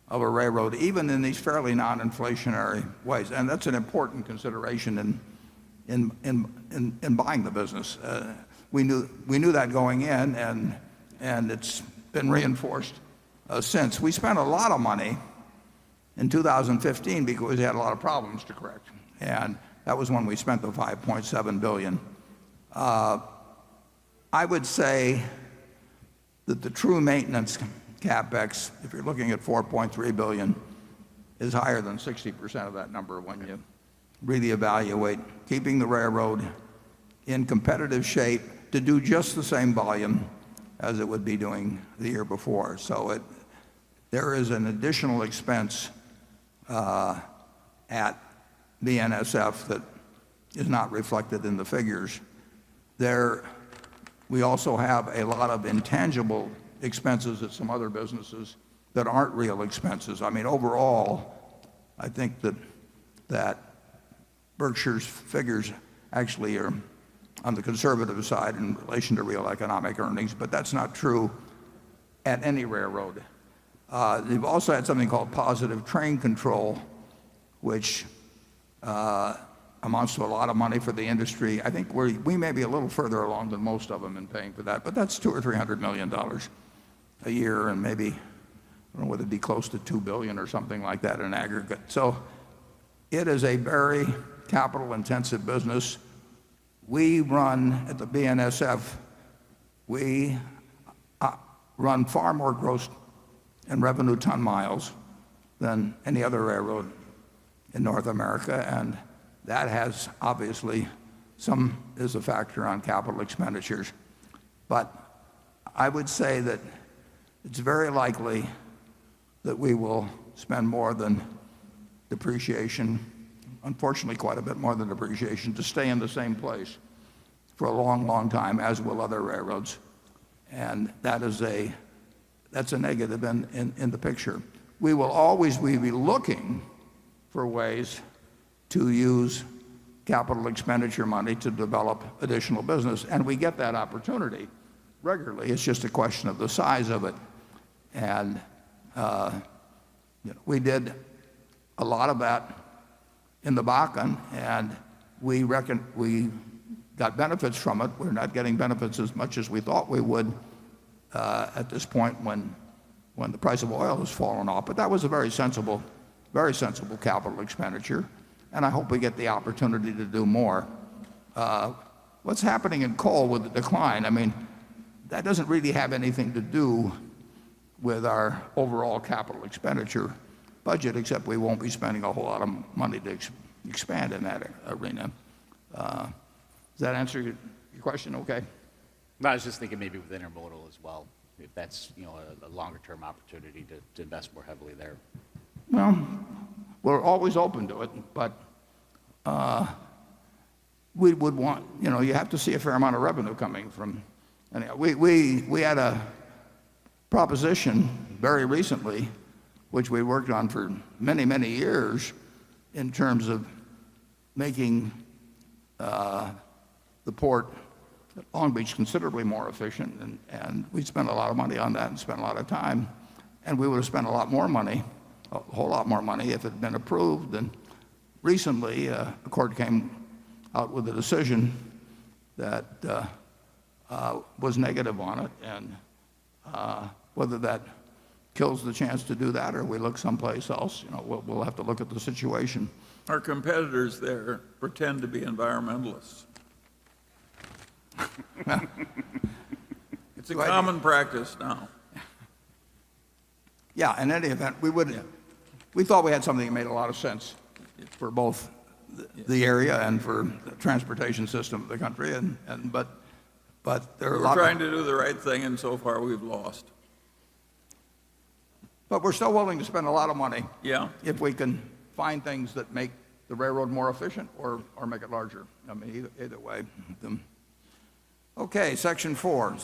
of a railroad, even in these fairly non-inflationary ways. And that's an important consideration in buying the business. We knew that going in, and it's been reinforced since. We spent a lot of money in 2015 because we had a lot of problems to correct, and that was when we spent the $5.7 billion. I would say that the true maintenance CapEx, if you're looking at $4.3 billion, is higher than 60% of that number when you really evaluate keeping the railroad in competitive shape to do just the same volume as it would be doing the year before. So there is an additional expense at BNSF that is not reflected in the figures. We also have a lot of intangible expenses at some other businesses that aren't real expenses. I mean, overall, I think that Berkshire's figures actually are on the conservative side in relation to real economic earnings, but that's not true at any railroad. They've also had something called positive train control, which amounts to a lot of money for the industry. I think we may be a little further along than most of them in paying for that, but that's $200 or $300 million a year, and maybe, I don't know whether it'd be close to $2 billion or something like that in aggregate. So it is a very capital-intensive business. We run at the BNSF, we run far more gross and revenue ton miles than any other railroad in North America, and that has obviously is a factor on capital expenditures. But I would say that it's very likely that we will spend more than depreciation, unfortunately quite a bit more than depreciation, to stay in the same place for a long, long time, as will other railroads. And that's a negative in the picture. We will always be looking for ways to use capital expenditure money to develop additional business, and we get that opportunity regularly. It's just a question of the size of it. And we did a lot of that in the Bakken, and we got benefits from it. We're not getting benefits as much as we thought we would at this point when the price of oil has fallen off. But that was a very sensible capital expenditure, and I hope we get the opportunity to do more. What's happening in coal with the decline, I mean, that doesn't really have anything to do with our overall capital expenditure budget, except we won't be spending a whole lot of money to expand in that arena. Does that answer your question okay? No, I was just thinking maybe with intermodal as well, if that's a longer term opportunity to invest more heavily there. Well, we're always open to it, but we would want, you have to see a fair amount of revenue coming from. We had a proposition very recently, which we worked on for many, many years, in terms of making the port at Long Beach considerably more efficient, and we spent a lot of money on that and spent a lot of time, and we would have spent a lot more money, a whole lot more money, if it had been approved. And recently, the court came out with a decision that was negative on it, and whether that kills the chance to do that or we look someplace else, we'll have to look at the situation. Our competitors there pretend to be environmentalists. It's a common practice now. Yeah, in any event, we thought we had something that made a lot of sense for both the area and for the transportation system of the country, but there are We're trying to do the right thing, and so far we've lost. But we're still willing to spend a lot of money, yeah, if we can find things that make the railroad more efficient or make it larger. I mean, either way. Okay, section 4.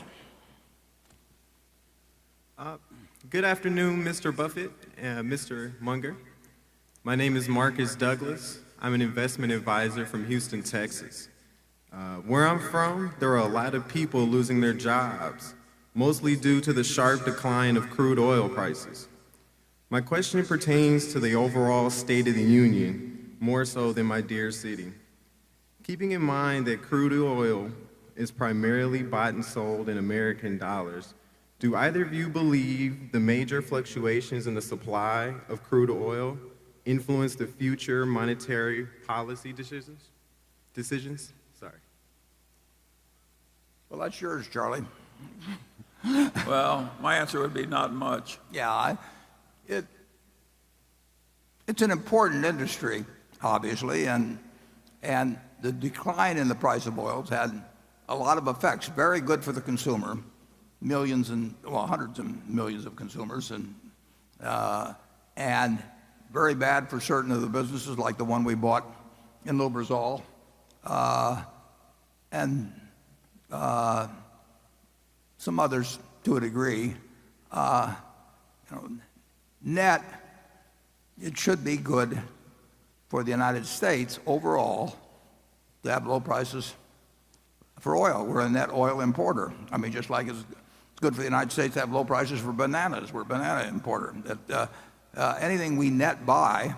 Good afternoon, Mr. Buffett and Mr. Munger. My name is Marcus Douglas. I'm an investment advisor from Houston, Texas. Where I'm from, there are a lot of people losing their jobs, mostly due to the sharp decline of crude oil prices. My question pertains to the overall state of the union, more so than my dear city. Keeping in mind that crude oil is primarily bought and sold in American dollars, do either of you believe the major fluctuations in the supply of crude oil influence the future monetary policy decisions? Sorry. Well, that's yours, Charlie. Well, my answer would be not much. Yeah, it's an important industry, obviously, and the decline in the price of oil has had a lot of effects. Very good for the consumer, millions and hundreds of millions of consumers, and very bad for certain of the businesses, like the one we bought in Lubrizol, and some others to a degree. Net, it should be good for the United States overall to have low prices for oil. We're a net oil importer. I mean, just like it's good for the United States to have low prices for bananas. We're a banana importer. Anything we net buy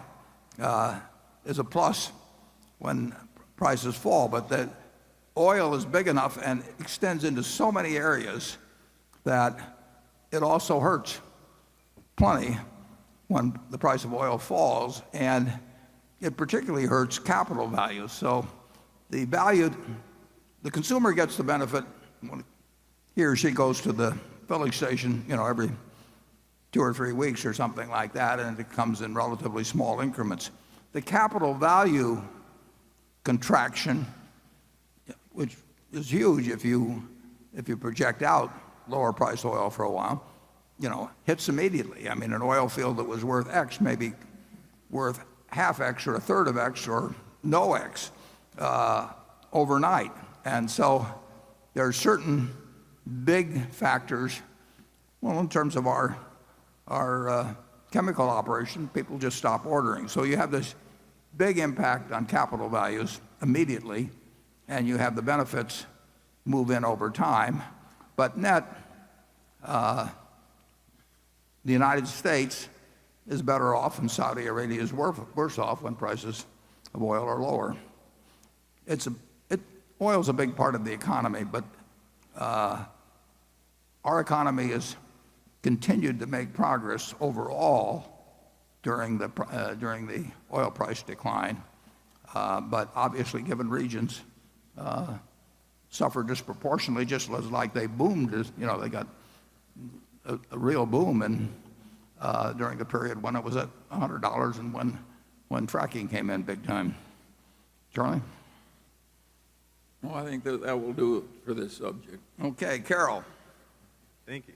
is a plus when prices fall, but the oil is big enough and extends into so many areas that it also hurts plenty when the price of oil falls, and it particularly hurts capital values. So the consumer gets the benefit when he or she goes to the filling station, every 2 or 3 weeks or something like that, and it comes in relatively small increments. The capital value contraction, which is huge if you project out lower price oil for a while, hits immediately. I mean, an oil field that was worth X may be worth half X or a third of X or no X overnight. And so there are certain big factors. Well, in terms of our chemical operation, people just stop ordering. So you have this big impact on capital values immediately, and you have the benefits move in over time. But net, the United States is better off, and Saudi Arabia is worse off when prices of oil are lower. Oil is a big part of the economy, but our economy has continued to make progress overall during the oil price decline. But obviously, given regions suffer disproportionately, just like they boomed. They got a real boom during the period when it was at $100 and when fracking came in big time. Charlie? Well, I think that will do it for this subject. Okay, Carol. Thank you.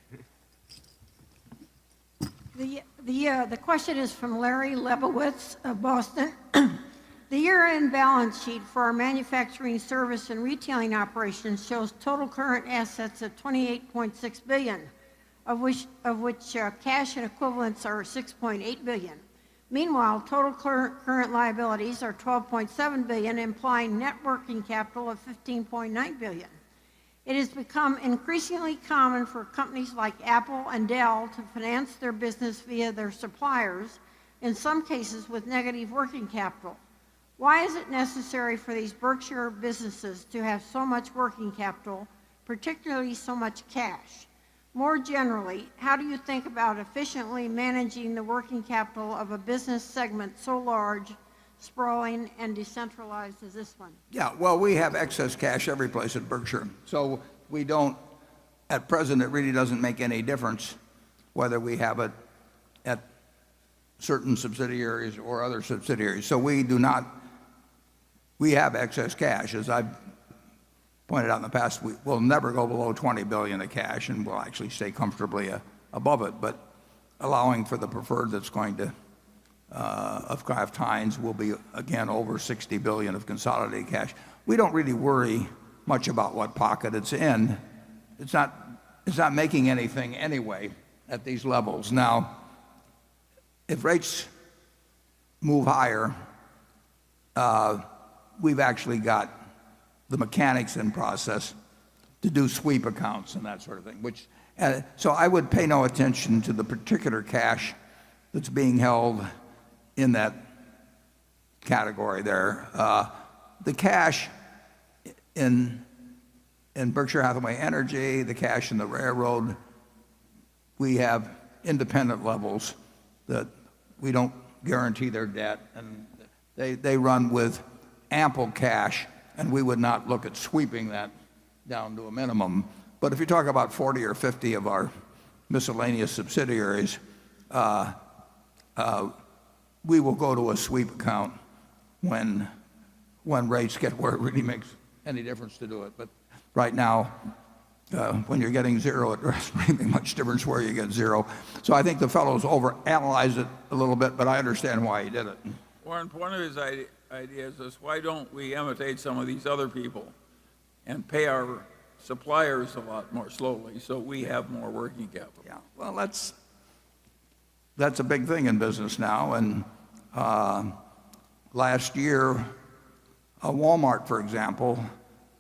The question is from Larry Lebowitz of Boston. The year-end balance sheet for our manufacturing, service, and retailing operations shows total current assets of $28.6 billion, of which cash and equivalents are $6.8 billion. Meanwhile, total current liabilities are $12.7 billion, implying net working capital of $15.9 billion. It has become increasingly common for companies like Apple and Dell to finance their business via their suppliers, in some cases with negative working capital. Why is it necessary for these Berkshire businesses to have so much working capital, particularly so much cash? More generally, how do you think about efficiently managing the working capital of a business segment so large, sprawling, and decentralized as this one? Yeah, well, we have excess cash every place at Berkshire. So we don't, at present, it really doesn't make any difference whether we have it at certain subsidiaries or other subsidiaries. So we have excess cash. As I've pointed out in the past, we'll never go below $20 billion of cash, and we'll actually stay comfortably above it. But allowing for the preferred that's going to, of Kraft Heinz, will be, again, over $60 billion of consolidated cash. We don't really worry much about what pocket it's in. It's not making anything anyway at these levels. Now, if rates move higher, we've actually got the mechanics in process to do sweep accounts and that sort of thing. So I would pay no attention to the particular cash that's being held in that category there. The cash in Berkshire Hathaway Energy, the cash in the railroad, we have independent levels that we don't guarantee their debt, and they run with ample cash, and we would not look at sweeping that down to a minimum. But if you talk about 40 or 50 of our miscellaneous subsidiaries, we will go to a sweep account when rates get where it really makes any difference to do it. But right now, when you're getting zero, it doesn't really make much difference where you get zero. So I think the fellow's overanalyzed it a little bit, but I understand why he did it. Warren, one of his ideas is, why don't we imitate some of these other people and pay our suppliers a lot more slowly so we have more working capital? Yeah, well, that's a big thing in business now. And last year, Walmart, for example,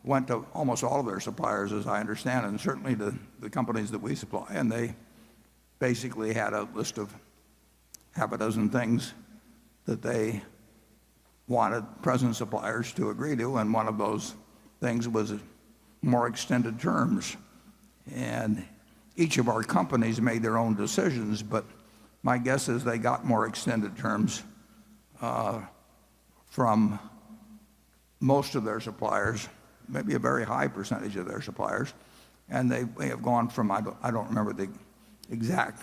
went to almost all of their suppliers, as I understand it, and certainly the companies that we supply, and they basically had a list of half a dozen things that they wanted present suppliers to agree to, and one of those things was more extended terms. And each of our companies made their own decisions, but my guess is they got more extended terms from most of their suppliers, maybe a very high percentage of their suppliers, and they may have gone from, I don't remember the exact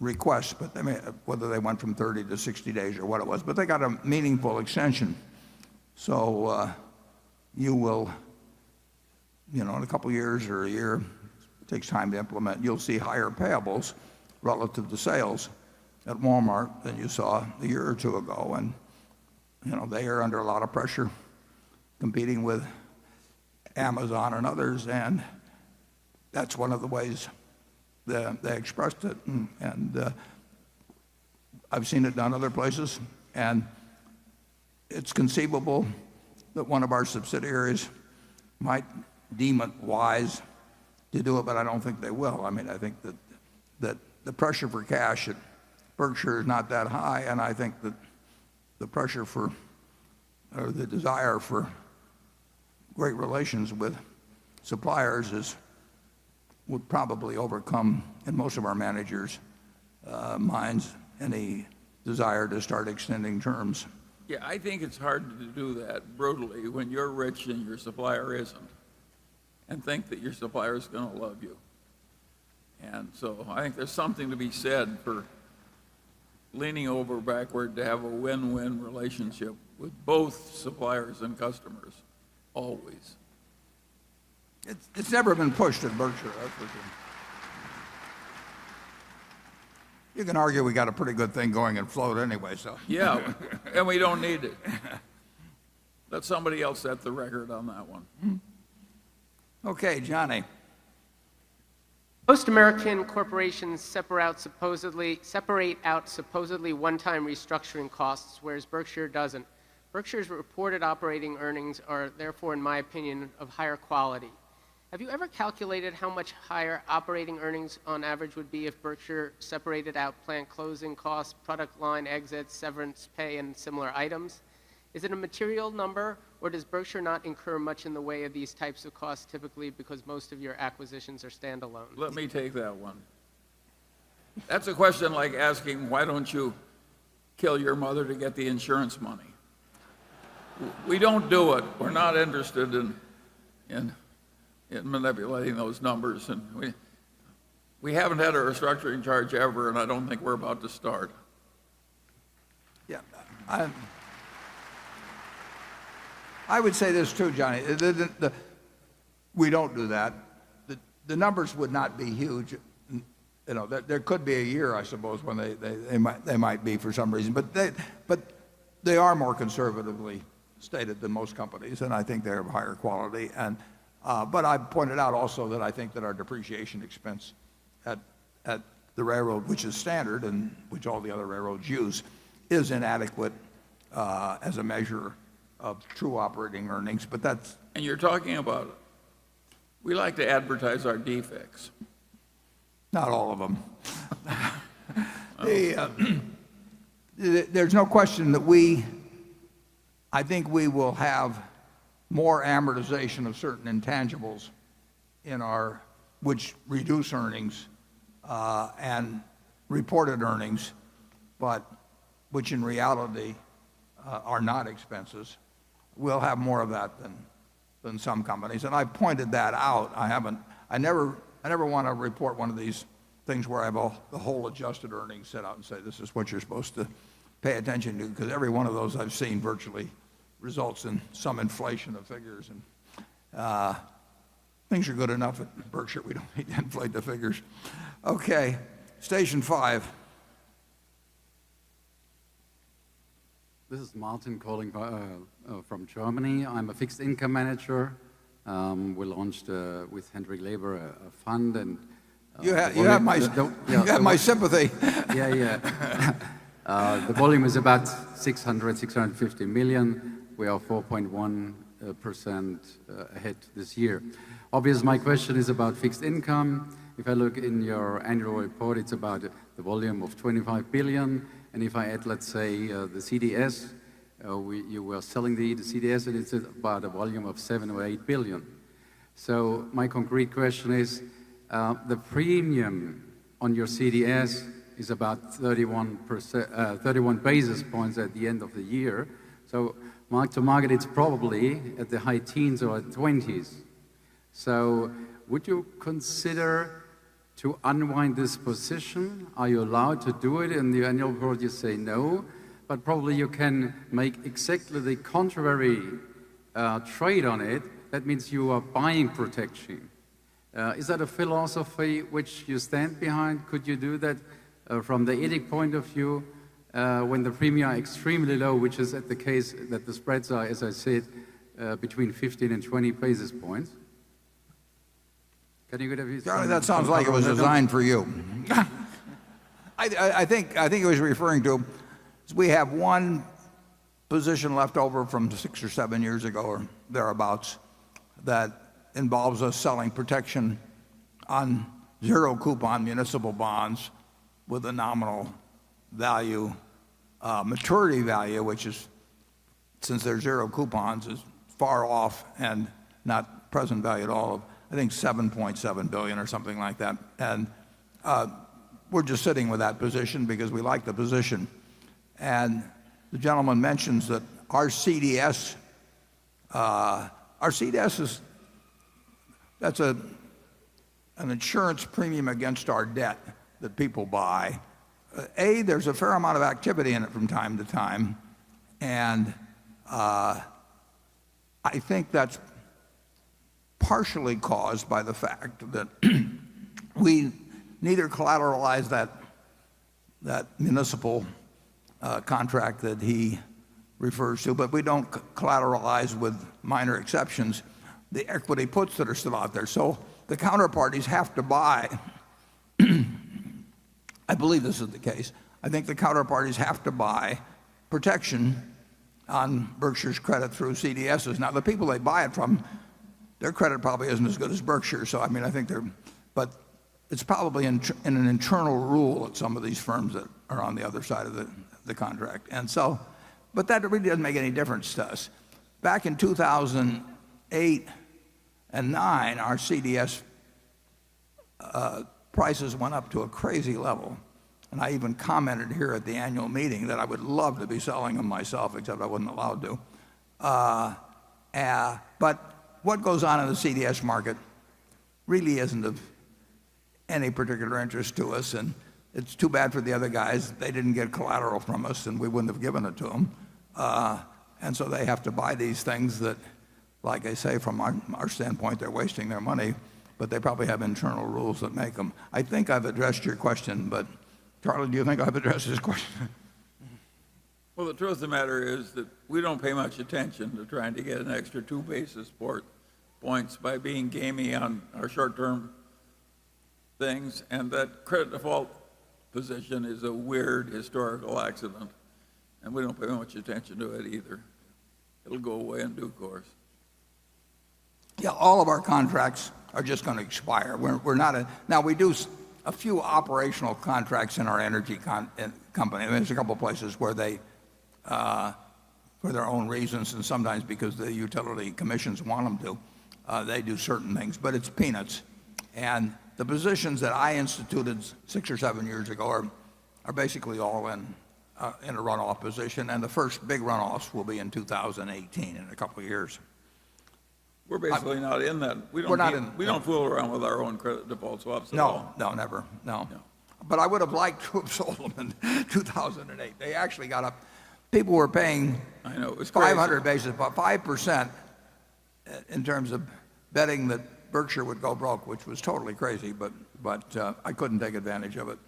requests, but whether they went from 30 to 60 days or what it was, but they got a meaningful extension. So you will, in a couple of years or a year, it takes time to implement, you'll see higher payables relative to sales at Walmart than you saw a year or two ago. And they are under a lot of pressure competing with Amazon and others, and that's one of the ways they expressed it. And I've seen it done other places, and it's conceivable that one of our subsidiaries might deem it wise to do it, but I don't think they will. I mean, I think that the pressure for cash at Berkshire is not that high, and I think that the pressure for, or the desire for great relations with suppliers would probably overcome, in most of our managers' minds, any desire to start extending terms. Yeah, I think it's hard to do that brutally when you're rich and your supplier isn't, and think that your supplier is going to love you. And so I think there's something to be said for leaning over backward to have a win-win relationship with both suppliers and customers, always. It's never been pushed at Berkshire, that's for sure. You can argue we got a pretty good thing going in float anyway, so. Yeah, and we don't need it. Let somebody else set the record on that one. Okay, Johnny. Most American corporations separate out supposedly one-time restructuring costs, whereas Berkshire doesn't. Berkshire's reported operating earnings are therefore, in my opinion, of higher quality. Have you ever calculated how much higher operating earnings on average would be if Berkshire separated out plant closing costs, product line exits, severance pay, and similar items? Is it a material number, or does Berkshire not incur much in the way of these types of costs typically because most of your acquisitions are standalone? Let me take that one. That's a question like asking, why don't you kill your mother to get the insurance money? We don't do it. We're not interested in manipulating those numbers, and we haven't had a restructuring charge ever, and I don't think we're about to start. Yeah, I would say this too, Johnny. We don't do that. The numbers would not be huge. You know, there could be a year, I suppose, when they might be for some reason, but they are more conservatively stated than most companies, and I think they're of higher quality. And but I pointed out also that I think that our depreciation expense at the railroad, which is standard and which all the other railroads use, is inadequate as a measure of true operating earnings. But that's... And you're talking about, we like to advertise our defects. Not all of them. There's no question that I think we will have more amortization of certain intangibles which reduce earnings and reported earnings, but which in reality are not expenses. We'll have more of that than some companies, and I pointed that out. I never want to report one of these things where I have the whole adjusted earnings set out and say this is what you're supposed to pay attention to, because every one of those I've seen virtually results in some inflation of figures, and things are good enough at Berkshire. We don't need to inflate the figures. Okay, station 5. This is Martin calling from Germany. I'm a fixed income manager. We launched with Hendrik Leber a fund, and you have my sympathy. Yeah. The volume is about 650 million. We are 4.1% ahead this year. Obviously, my question is about fixed income. If I look in your annual report, it's about the volume of 25 billion. And if I add, let's say, the CDS, you were selling the CDS, and it's about a volume of 7 or 8 billion. So my concrete question is, the premium on your CDS is about 31 basis points at the end of the year. So mark to market, it's probably at the high teens or 20s. So would you consider to unwind this position? Are you allowed to do it? In the annual report you say no, but probably you can make exactly the contrary trade on it. That means you are buying protection. Is that a philosophy which you stand behind? Could you do that from the ethic point of view when the premium are extremely low, which is at the case that the spreads are, as I said, between 15 and 20 basis points? Can you get a Charlie, that sounds like it was designed for you. I think he was referring to, we have one position left over from 6 or 7 years ago or thereabouts that involves us selling protection on zero coupon municipal bonds with a nominal value, maturity value, which is, since they're zero coupons, is far off and not present value at all of, I think, 7.7 billion or something like that. And we're just sitting with that position because we like the position. And the gentleman mentions that our CDS is, that's an insurance premium against our debt that people buy, there's a fair amount of activity in it from time to time, and I think that's partially caused by the fact that we neither collateralize that municipal contract that he refers to, but we don't collateralize, with minor exceptions, the equity puts that are still out there. So the counterparties have to buy. I believe this is the case. I think the counterparties have to buy protection on Berkshire's credit through CDSs. Now, the people they buy it from, their credit probably isn't as good as Berkshire. So, I mean, I think but it's probably in an internal rule at some of these firms that are on the other side of the contract. And so, but that really doesn't make any difference to us. Back in 2008 and 9, our CDS prices went up to a crazy level. And I even commented here at the annual meeting that I would love to be selling them myself, except I wasn't allowed to. But what goes on in the CDS market really isn't of any particular interest to us, and it's too bad for the other guys. They didn't get collateral from us, and we wouldn't have given it to them. And so they have to buy these things that, like I say, from our standpoint, they're wasting their money, but they probably have internal rules that make them. I think I've addressed your question, but Charlie, do you think I've addressed his question? Well, the truth of the matter is that we don't pay much attention to trying to get an extra 2 basis points by being gamey on our short-term things, and that credit default position is a weird historical accident, and we don't pay much attention to it either. It'll go away in due course. Yeah, all of our contracts are just going to expire. We're not now we do a few operational contracts in our energy company. I mean, there's a couple of places where they, for their own reasons, and sometimes because the utility commissions want them to, they do certain things, but it's peanuts. And the positions that I instituted 6 or 7 years ago are basically all in a runoff position, and the first big runoffs will be in 2018, in a couple of years. We're basically not in that. We don't fool around with our own credit default swaps at all. No, never. No. But I would have liked to have sold them in 2008. They actually got up. People were paying, I know, it was 500 basis, about 5% in terms of betting that Berkshire would go broke, which was totally crazy, but I couldn't take advantage of it.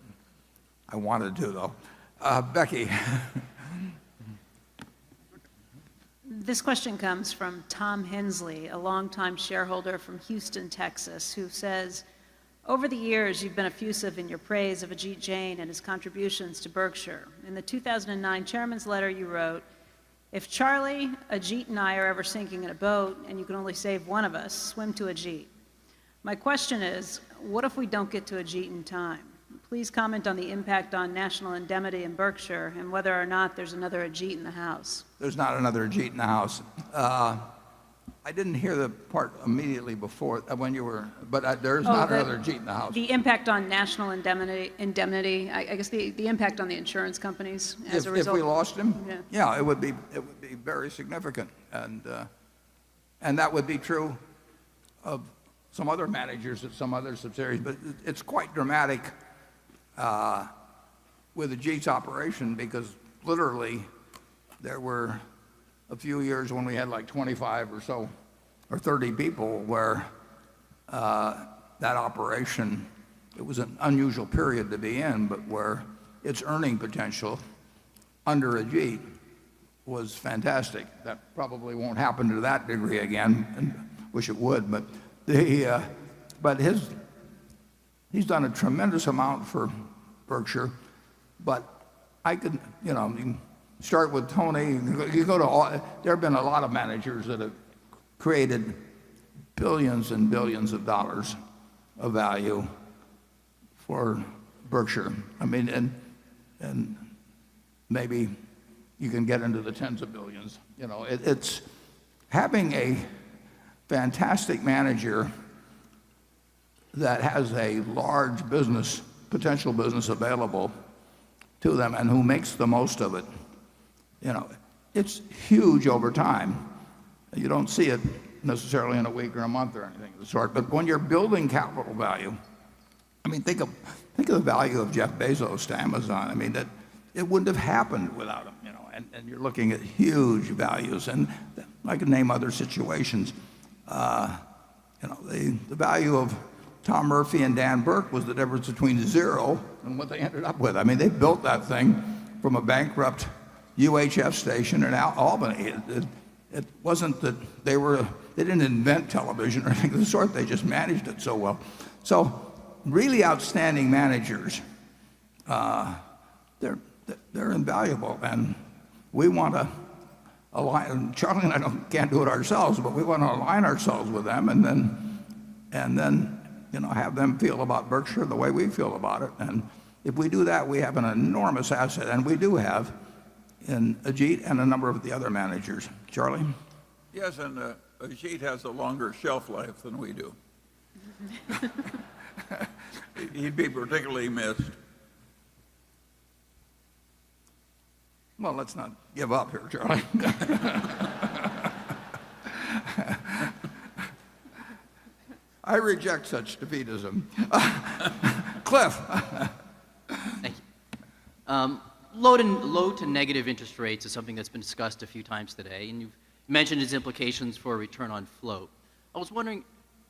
I wanted to, though. Becky. This question comes from Tom Hensley, a longtime shareholder from Houston, Texas, who says, over the years, you've been effusive in your praise of Ajit Jain and his contributions to Berkshire. In the 2009 chairman's letter, you wrote, if Charlie, Ajit, and I are ever sinking in a boat and you can only save one of us, swim to Ajit. My question is, what if we don't get to Ajit in time? Please comment on the impact on national indemnity in Berkshire and whether or not there's another Ajit in the House. There's not another Ajit in the House. I didn't hear the part immediately before when you were, but there's not another Ajit in the House. The impact on national indemnity, I guess the impact on the insurance companies as a result. If we lost him, yeah, it would be very significant, and that would be true of some other managers at some other subsidiaries. But it's quite dramatic with Ajit's operation, because literally there were a few years when we had like 25 or so, or 30 people, where that operation, it was an unusual period to be in, but where its earning potential under Ajit was fantastic. That probably won't happen to that degree again, and wish it would, but he's done a tremendous amount for Berkshire. But I could, you can start with Tony. You go to there have been a lot of managers that have created billions and billions of dollars of value for Berkshire. I mean, and maybe you can get into the tens of billions. It's having a fantastic manager that has a large potential business available to them, and who makes the most of it. It's huge over time. You don't see it necessarily in a week or a month or anything of the sort. But when you're building capital value, I mean, think of the value of Jeff Bezos to Amazon. I mean, that it wouldn't have happened without him, you know. And you're looking at huge values, and I could name other situations. You know, the value of Tom Murphy and Dan Burke was the difference between 0 and what they ended up with. I mean, they built that thing from a bankrupt UHF station in Albany. It wasn't that they didn't invent television or anything of the sort. They just managed it so well. So really outstanding managers, they're invaluable, and we want to align. Charlie and I can't do it ourselves, but we want to align ourselves with them, and then have them feel about Berkshire the way we feel about it. And if we do that, we have an enormous asset, and we do have in Ajit and a number of the other managers. Charlie? Yes, and Ajit has a longer shelf life than we do. He'd be particularly missed. Well, let's not give up here, Charlie. I reject such defeatism. Cliff. Thank you. Low to negative interest rates is something that's been discussed a few times today, and you've mentioned its implications for a return on float. I was wondering,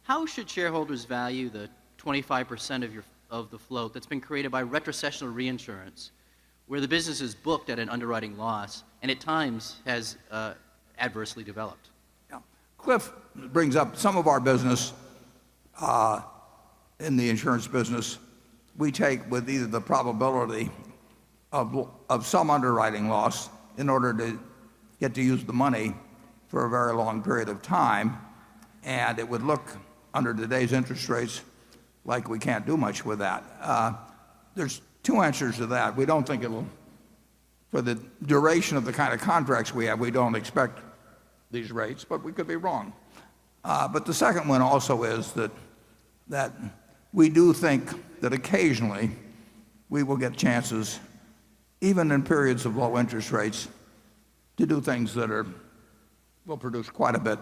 how should shareholders value the 25% of the float that's been created by retrocessional reinsurance, where the business is booked at an underwriting loss and at times has adversely developed? Yeah. Cliff brings up some of our business in the insurance business. We take with either the probability of some underwriting loss in order to get to use the money for a very long period of time, and it would look under today's interest rates like we can't do much with that. There's two answers to that. We don't think it'll, for the duration of the kind of contracts we have, we don't expect these rates, but we could be wrong. But the second one also is that we do think that occasionally we will get chances, even in periods of low interest rates, to do things that will produce quite a bit,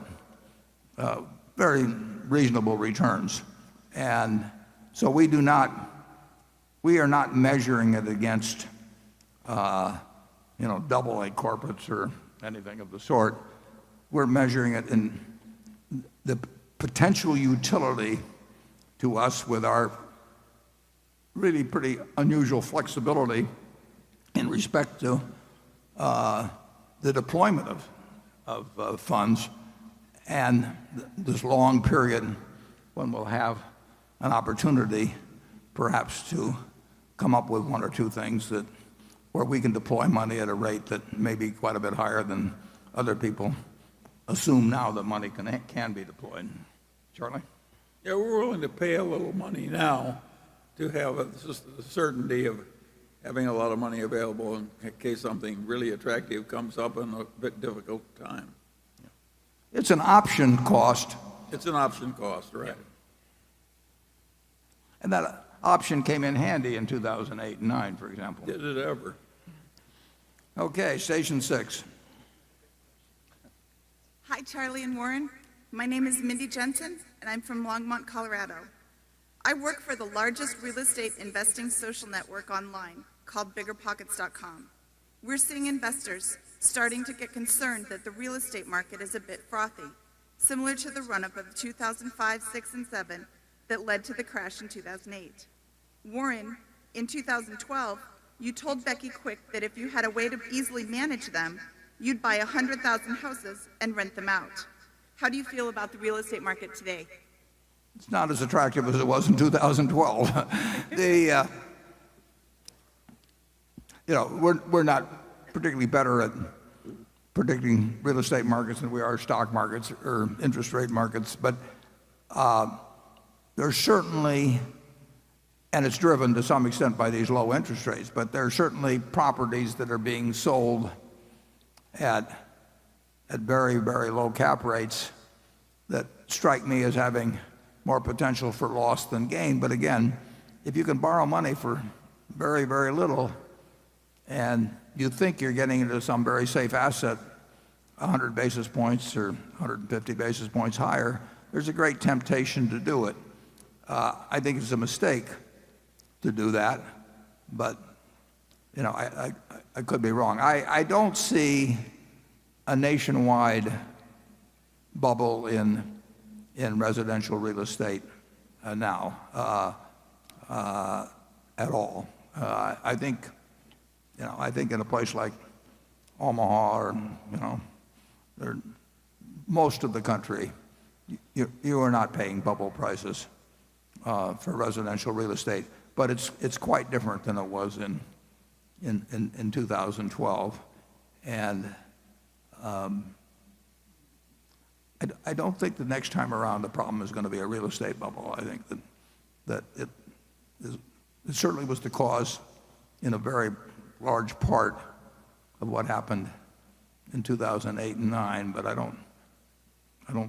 very reasonable returns. And so we are not measuring it against AA corporates or anything of the sort. We're measuring it in the potential utility to us with our really pretty unusual flexibility in respect to the deployment of funds, and this long period when we'll have an opportunity perhaps to come up with one or two things where we can deploy money at a rate that may be quite a bit higher than other people assume now that money can be deployed. Charlie? Yeah, we're willing to pay a little money now to have the certainty of having a lot of money available in case something really attractive comes up in a bit difficult time. It's an option cost. It's an option cost, right. Yeah. And that option came in handy in 2008 and 9, for example. Did it ever? Okay, station 6. Hi, Charlie and Warren. My name is Mindy Jensen, and I'm from Longmont, Colorado. I work for the largest real estate investing social network online called BiggerPockets.com. We're seeing investors starting to get concerned that the real estate market is a bit frothy, similar to the run-up of 2005, 6, and 7 that led to the crash in 2008. Warren, in 2012, you told Becky Quick that if you had a way to easily manage them, you'd buy 100,000 houses and rent them out. How do you feel about the real estate market today? It's not as attractive as it was in 2012. We're not particularly better at predicting real estate markets than we are stock markets or interest rate markets, but there's certainly, and it's driven to some extent by these low interest rates, but there are certainly properties that are being sold at very, very low cap rates that strike me as having more potential for loss than gain. But again, if you can borrow money for very, very little and you think you're getting into some very safe asset, 100 basis points or 150 basis points higher, there's a great temptation to do it. I think it's a mistake to do that, but I could be wrong. I don't see a nationwide bubble in residential real estate now at all. I think in a place like Omaha or most of the country, you are not paying bubble prices for residential real estate, but it's quite different than it was in 2012, and I don't think the next time around the problem is going to be a real estate bubble. I think that it certainly was the cause in a very large part of what happened in 2008 and 9, but I don't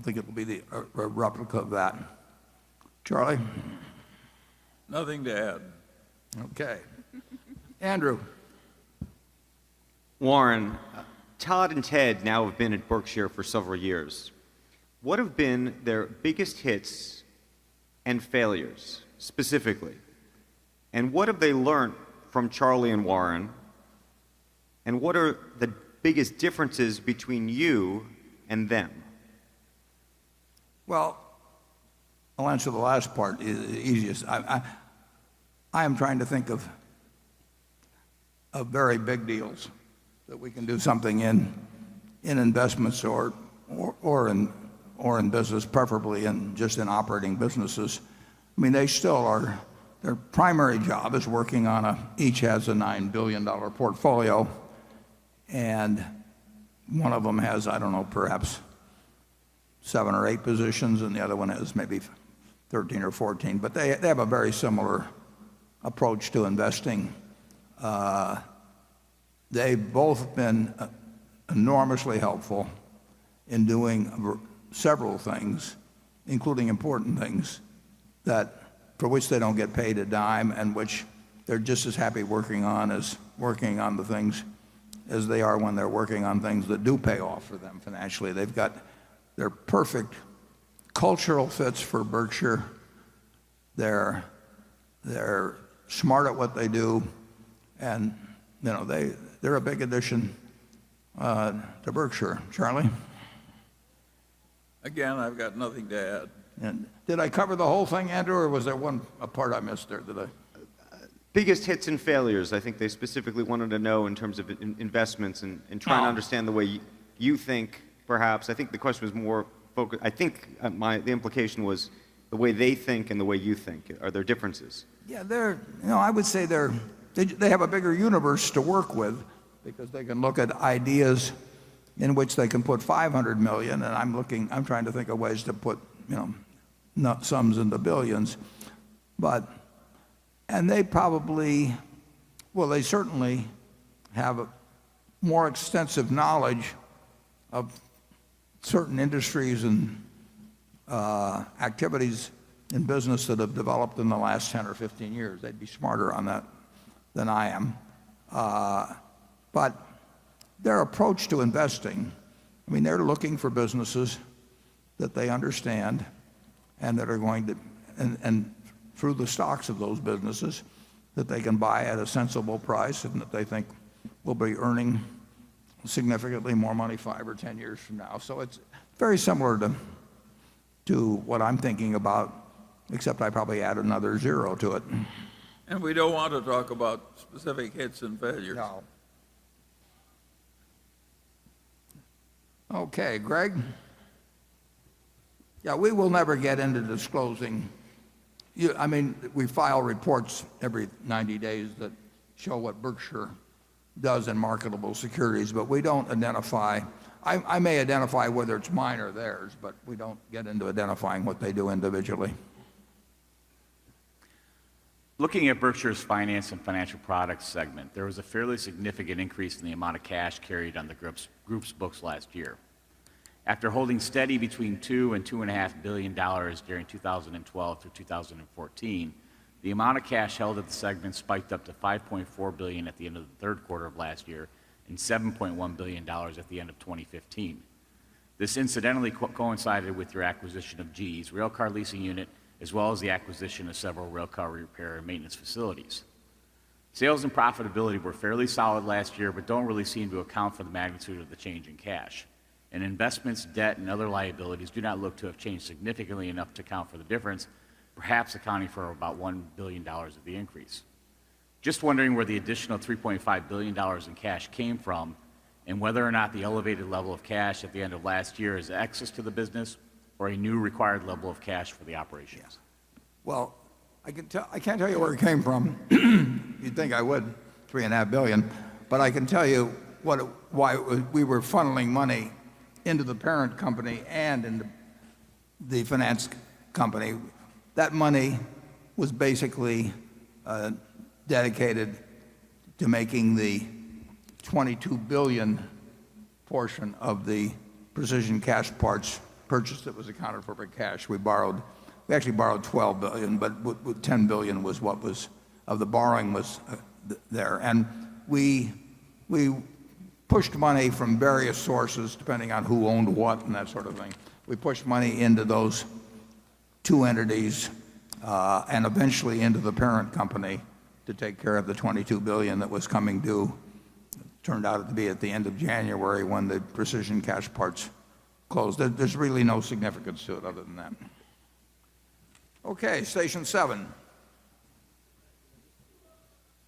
think it will be a replica of that. Charlie? Nothing to add. Okay. Andrew? Warren, Todd and Ted now have been at Berkshire for several years. What have been their biggest hits and failures, specifically? And what have they learned from Charlie and Warren? And what are the biggest differences between you and them? Well, I'll answer the last part, easiest. I am trying to think of very big deals that we can do something in investments or in business, preferably just in operating businesses. I mean, they still are. Their primary job is working on each has a $9 billion portfolio, and one of them has, I don't know, perhaps 7 or 8 positions, and the other one has maybe 13 or 14. But they have a very similar approach to investing. They've both been enormously helpful in doing several things, including important things, for which they don't get paid a dime and which they're just as happy working on the things as they are when they're working on things that do pay off for them financially. They're perfect cultural fits for Berkshire. They're smart at what they do, and they're a big addition to Berkshire. Charlie? Again, I've got nothing to add. And did I cover the whole thing, Andrew, or was there a part I missed there? Biggest hits and failures, I think they specifically wanted to know in terms of investments and trying to understand the way you think, perhaps. I think the question was more focused. I think the implication was the way they think and the way you think. Are there differences? Yeah, I would say they have a bigger universe to work with because they can look at ideas in which they can put 500 million, and I'm trying to think of ways to put, not sums in the billions. And they certainly have a more extensive knowledge of certain industries and activities in business that have developed in the last 10 or 15 years. They'd be smarter on that than I am. But their approach to investing, they're looking for businesses that they understand and that are going to, and through the stocks of those businesses, that they can buy at a sensible price and that they think will be earning significantly more money 5 or 10 years from now. So it's very similar to what I'm thinking about, except I probably add another 0 to it. And we don't want to talk about specific hits and failures. No. Okay, Greg? Yeah, we will never get into disclosing. We file reports every 90 days that show what Berkshire does in marketable securities, but we don't identify. I may identify whether it's mine or theirs, but we don't get into identifying what they do individually. Looking at Berkshire's finance and financial products segment, there was a fairly significant increase in the amount of cash carried on the group's books last year. After holding steady between $2 and $2.5 billion during 2012 through 2014, the amount of cash held at the segment spiked up to $5.4 billion at the end of the third quarter of last year and $7.1 billion at the end of 2015. This incidentally coincided with your acquisition of GE's railcar leasing unit, as well as the acquisition of several railcar repair and maintenance facilities. Sales and profitability were fairly solid last year, but don't really seem to account for the magnitude of the change in cash. And investments, debt, and other liabilities do not look to have changed significantly enough to account for the difference, perhaps accounting for about $1 billion of the increase. Just wondering where the additional $3.5 billion in cash came from, and whether or not the elevated level of cash at the end of last year is excess to the business or a new required level of cash for the operations. Well, I can't tell you where it came from. You'd think I would, $3.5 billion, but I can tell you why we were funneling money into the parent company and into the finance company. That money was basically dedicated to making the $22 billion portion of the precision cash parts purchase that was accounted for by cash. We actually borrowed $12 billion, but $10 billion was what was of the borrowing was there. And we pushed money from various sources, depending on who owned what and that sort of thing. We pushed money into those two entities and eventually into the parent company to take care of the $22 billion that was coming due. It turned out to be at the end of January when the precision cash parts closed. There's really no significance to it other than that. Okay, station 7.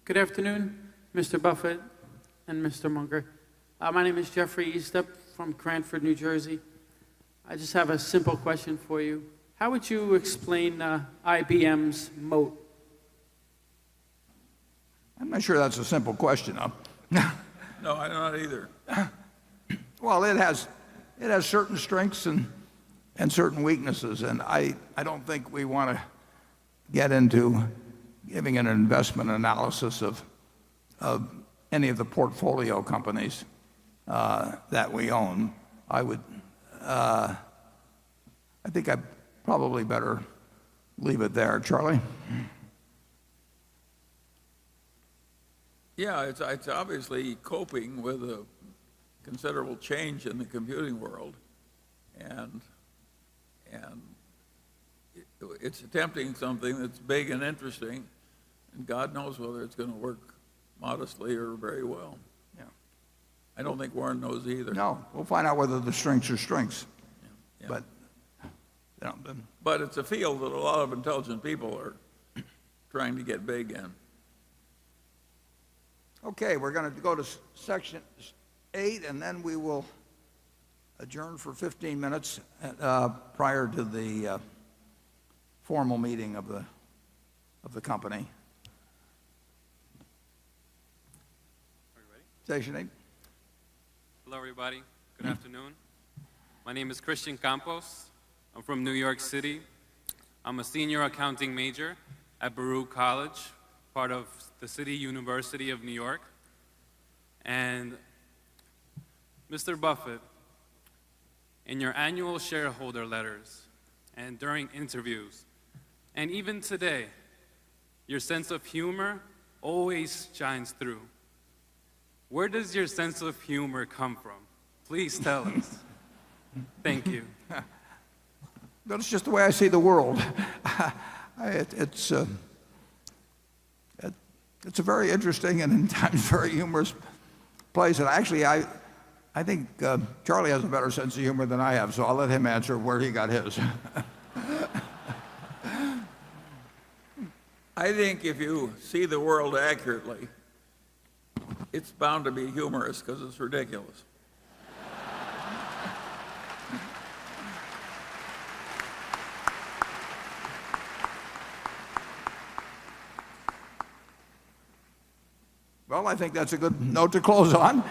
Good afternoon, Mr. Buffett and Mr. Munger. My name is Jeffrey Eastup from Cranford, New Jersey. I just have a simple question for you. How would you explain IBM's moat? I'm not sure that's a simple question. No, I'm not either. Well, it has certain strengths and certain weaknesses, and I don't think we want to get into giving an investment analysis of any of the portfolio companies that we own. I think I probably better leave it there. Charlie? Yeah, it's obviously coping with a considerable change in the computing world, and it's attempting something that's big and interesting, and God knows whether it's going to work modestly or very well. Yeah. I don't think Warren knows either. No, we'll find out whether the strengths are strengths. Yeah. But, but it's a field that a lot of intelligent people are trying to get big in. Okay, we're going to go to section 8, and then we will adjourn for 15 minutes prior to the formal meeting of the company. Are you ready? Station 8. Hello, everybody. Good afternoon. My name is Christian Campos. I'm from New York City. I'm a senior accounting major at Baruch College, part of the City University of New York. And Mr. Buffett, in your annual shareholder letters and during interviews, and even today, your sense of humor always shines through. Where does your sense of humor come from? Please tell us. Thank you. That's just the way I see the world. It's a very interesting and in times very humorous place. And actually, I think Charlie has a better sense of humor than I have, so I'll let him answer where he got his. I think if you see the world accurately, it's bound to be humorous because it's ridiculous. Well, I think that's a good note to close on.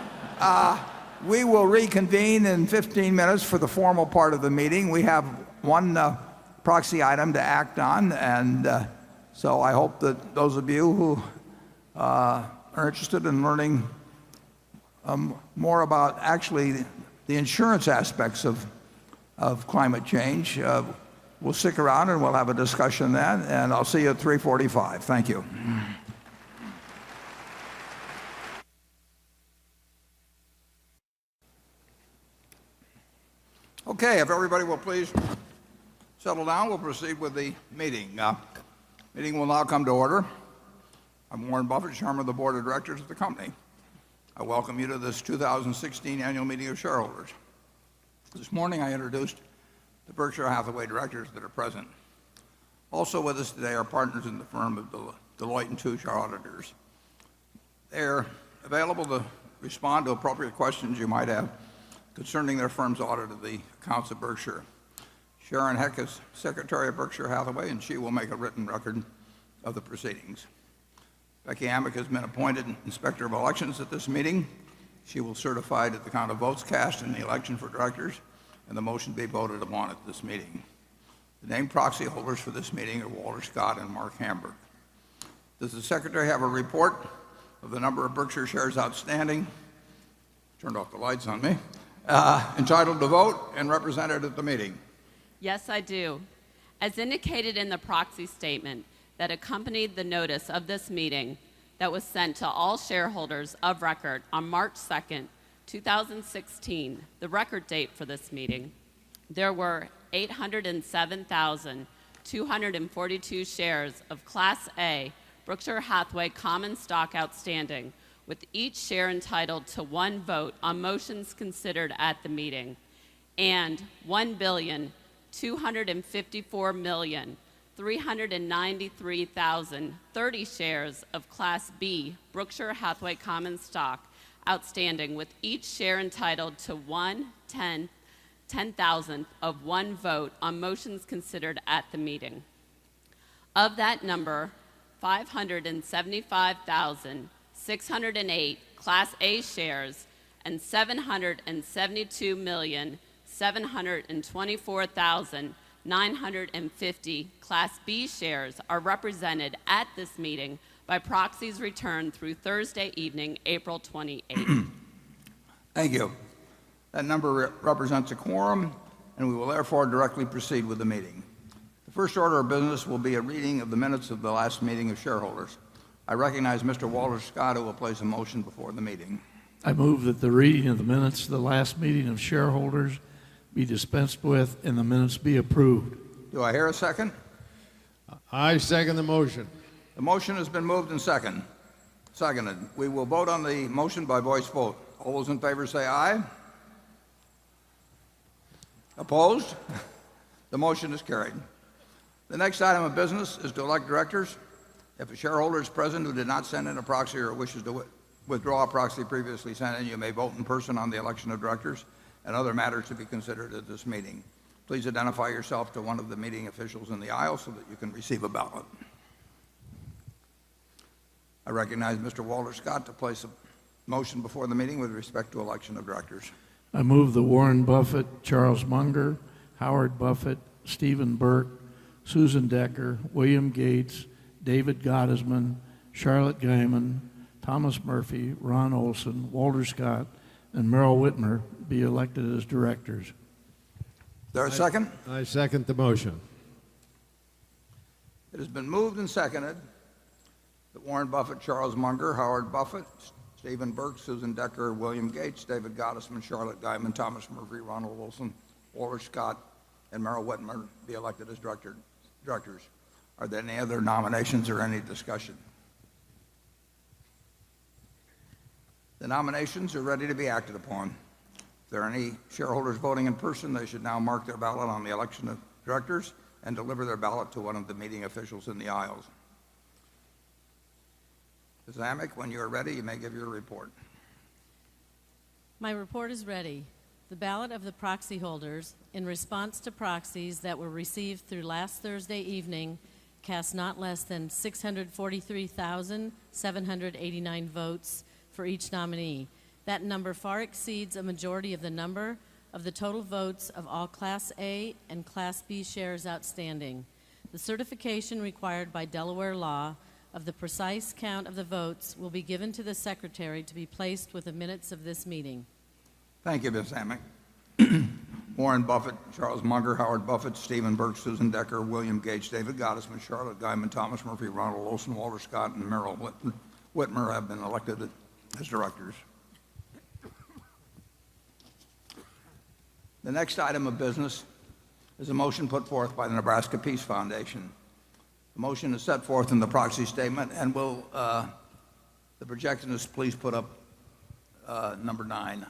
We will reconvene in 15 minutes for the formal part of the meeting. We have one proxy item to act on, and so I hope that those of you who are interested in learning more about actually the insurance aspects of climate change will stick around and we'll have a discussion then, and I'll see you at 3:45. Thank you. Okay, if everybody will please settle down, we'll proceed with the meeting. Meeting will now come to order. I'm Warren Buffett, Chairman of the Board of Directors of the company. I welcome you to this 2016 annual meeting of shareholders. This morning I introduced the Berkshire Hathaway directors that are present. Also with us today are partners in the firm of Deloitte & Touche, our auditors. They're available to respond to appropriate questions you might have concerning their firm's audit of the accounts of Berkshire. Sharon Heck is Secretary of Berkshire Hathaway, and she will make a written record of the proceedings. Becky Amick has been appointed Inspector of Elections at this meeting. She will certify to the count of votes cast in the election for directors and the motion be voted upon at this meeting. The named proxy holders for this meeting are Walter Scott and Mark Hamburg. Does the Secretary have a report of the number of Berkshire shares outstanding? Turned off the lights on me. Entitled to vote and represented at the meeting? Yes, I do. As indicated in the proxy statement that accompanied the notice of this meeting that was sent to all shareholders of record on March 2nd, 2016, the record date for this meeting, there were 807,242 shares of Class A Berkshire Hathaway common stock outstanding, with each share entitled to one vote on motions considered at the meeting, and 1,254,393,030 shares of Class B Berkshire Hathaway common stock outstanding, with each share entitled to 1/10,000th of one vote on motions considered at the meeting. Of that number, 575,608 Class A shares and 772,724,950 Class B shares are represented at this meeting by proxies returned through Thursday evening, April 28th. Thank you. That number represents a quorum, and we will therefore directly proceed with the meeting. The first order of business will be a reading of the minutes of the last meeting of shareholders. I recognize Mr. Walter Scott, who will place a motion before the meeting. I move that the reading of the minutes of the last meeting of shareholders be dispensed with and the minutes be approved. Do I hear a second? I second the motion. The motion has been moved and seconded. We will vote on the motion by voice vote. All those in favor say aye. Opposed? The motion is carried. The next item of business is to elect directors. If a shareholder is present who did not send in a proxy or wishes to withdraw a proxy previously sent in, you may vote in person on the election of directors and other matters to be considered at this meeting. Please identify yourself to one of the meeting officials in the aisle so that you can receive a ballot. I recognize Mr. Walter Scott to place a motion before the meeting with respect to election of directors. I move that Warren Buffett, Charles Munger, Howard Buffett, Stephen Burke, Susan Decker, William Gates, David Gottesman, Charlotte Guyman, Thomas Murphy, Ron Olson, Walter Scott, and Merrill Whitmer be elected as directors. Is there a second? I second the motion. It has been moved and seconded that Warren Buffett, Charles Munger, Howard Buffett, Stephen Burke, Susan Decker, William Gates, David Gottesman, Charlotte Guyman, Thomas Murphy, Ronald Wilson, Walter Scott, and Merrill Whitmer be elected as directors. Are there any other nominations or any discussion? The nominations are ready to be acted upon. If there are any shareholders voting in person, they should now mark their ballot on the election of directors and deliver their ballot to one of the meeting officials in the aisles. Ms. Amick, when you are ready, you may give your report. My report is ready. The ballot of the proxy holders, in response to proxies that were received through last Thursday evening, cast not less than 643,789 votes for each nominee. That number far exceeds a majority of the number of the total votes of all Class A and Class B shares outstanding. The certification required by Delaware law of the precise count of the votes will be given to the Secretary to be placed with the minutes of this meeting. Thank you, Ms. Amick. Warren Buffett, Charles Munger, Howard Buffett, Stephen Burke, Susan Decker, William Gates, David Gottesman, Charlotte Guyman, Thomas Murphy, Ronald Olson, Walter Scott, and Merrill Whitmer have been elected as directors. The next item of business is a motion put forth by the Nebraska Peace Foundation. The motion is set forth in the proxy statement, and will the projectionist please put up number 9.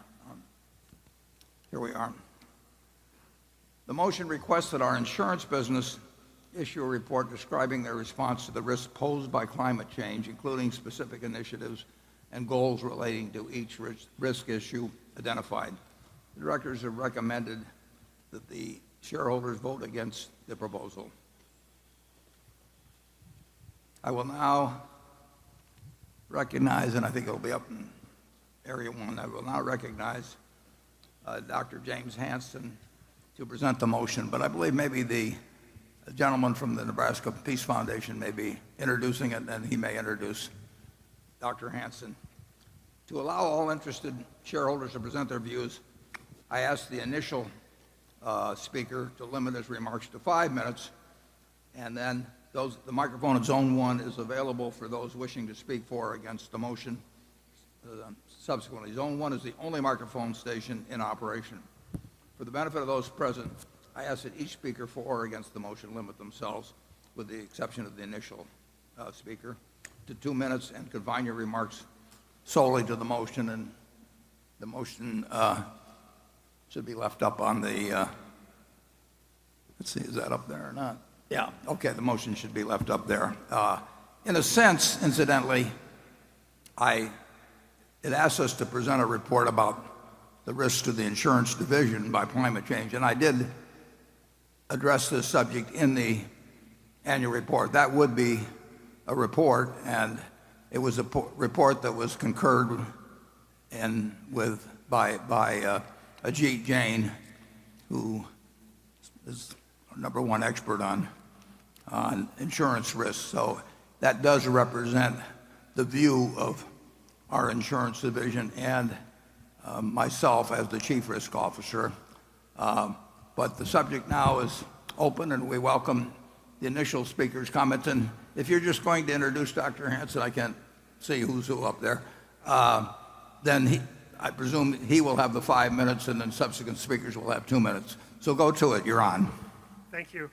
Here we are. The motion requests that our insurance business issue a report describing their response to the risks posed by climate change, including specific initiatives and goals relating to each risk issue identified. The directors have recommended that the shareholders vote against the proposal. I will now recognize, and I think it'll be up in area 1, I will now recognize Dr. James Hansen to present the motion, but I believe maybe the gentleman from the Nebraska Peace Foundation may be introducing it, and he may introduce Dr. Hansen. To allow all interested shareholders to present their views, I asked the initial speaker to limit his remarks to 5 minutes, and then the microphone in Zone 1 is available for those wishing to speak for or against the motion. Subsequently, Zone 1 is the only microphone station in operation. For the benefit of those present, I ask that each speaker for or against the motion limit themselves, with the exception of the initial speaker, to 2 minutes, and confine your remarks solely to the motion. And the motion should be left up on the, let's see, is that up there or not? Yeah, okay, the motion should be left up there. In a sense, incidentally, it asks us to present a report about the risks to the insurance division by climate change, and I did address this subject in the annual report. That would be a report, and it was a report that was concurred in with by Ajit Jain, who is our #1 expert on insurance risks. So that does represent the view of our insurance division and myself as the chief risk officer. But the subject now is open, and we welcome the initial speaker's comments. And if you're just going to introduce Dr. Hansen, I can't see who's who up there, then I presume he will have the 5 minutes, and then subsequent speakers will have 2 minutes. So go to it. You're on. Thank you.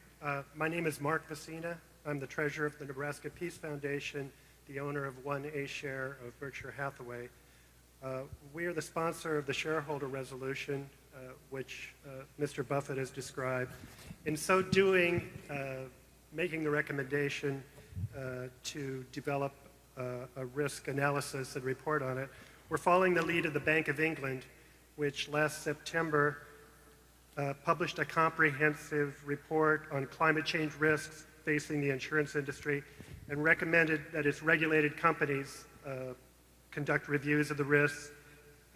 My name is Mark Vecina. I'm the treasurer of the Nebraska Peace Foundation, the owner of 1A share of Berkshire Hathaway. We are the sponsor of the shareholder resolution, which Mr. Buffett has described. In so doing, making the recommendation to develop a risk analysis and report on it, we're following the lead of the Bank of England, which last September published a comprehensive report on climate change risks facing the insurance industry, and recommended that its regulated companies conduct reviews of the risks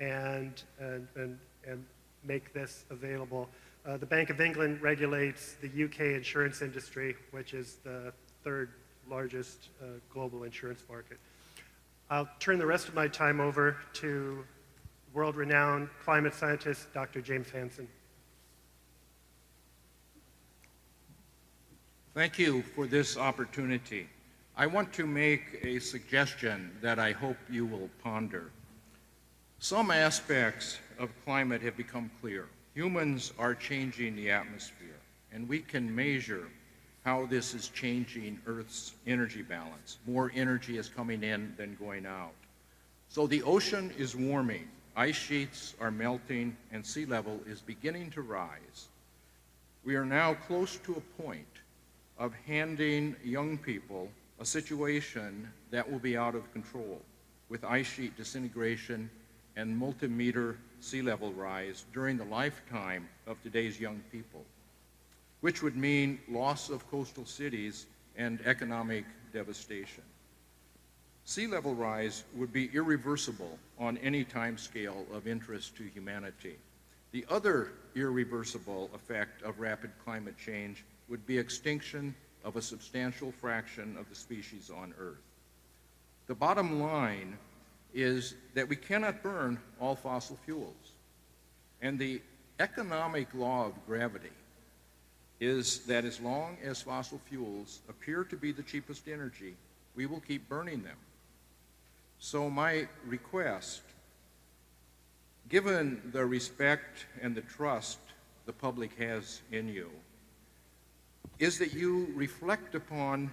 and make this available. The Bank of England regulates the UK insurance industry, which is the 3rd largest global insurance market. I'll turn the rest of my time over to world-renowned climate scientist, Dr. James Hansen. Thank you for this opportunity. I want to make a suggestion that I hope you will ponder. Some aspects of climate have become clear. Humans are changing the atmosphere, and we can measure how this is changing Earth's energy balance. More energy is coming in than going out. So the ocean is warming, ice sheets are melting, and sea level is beginning to rise. We are now close to a point of handing young people a situation that will be out of control, with ice sheet disintegration and multi-meter sea level rise during the lifetime of today's young people, which would mean loss of coastal cities and economic devastation. Sea level rise would be irreversible on any time scale of interest to humanity. The other irreversible effect of rapid climate change would be extinction of a substantial fraction of the species on Earth. The bottom line is that we cannot burn all fossil fuels. And the economic law of gravity is that as long as fossil fuels appear to be the cheapest energy, we will keep burning them. So my request, given the respect and the trust the public has in you is that you reflect upon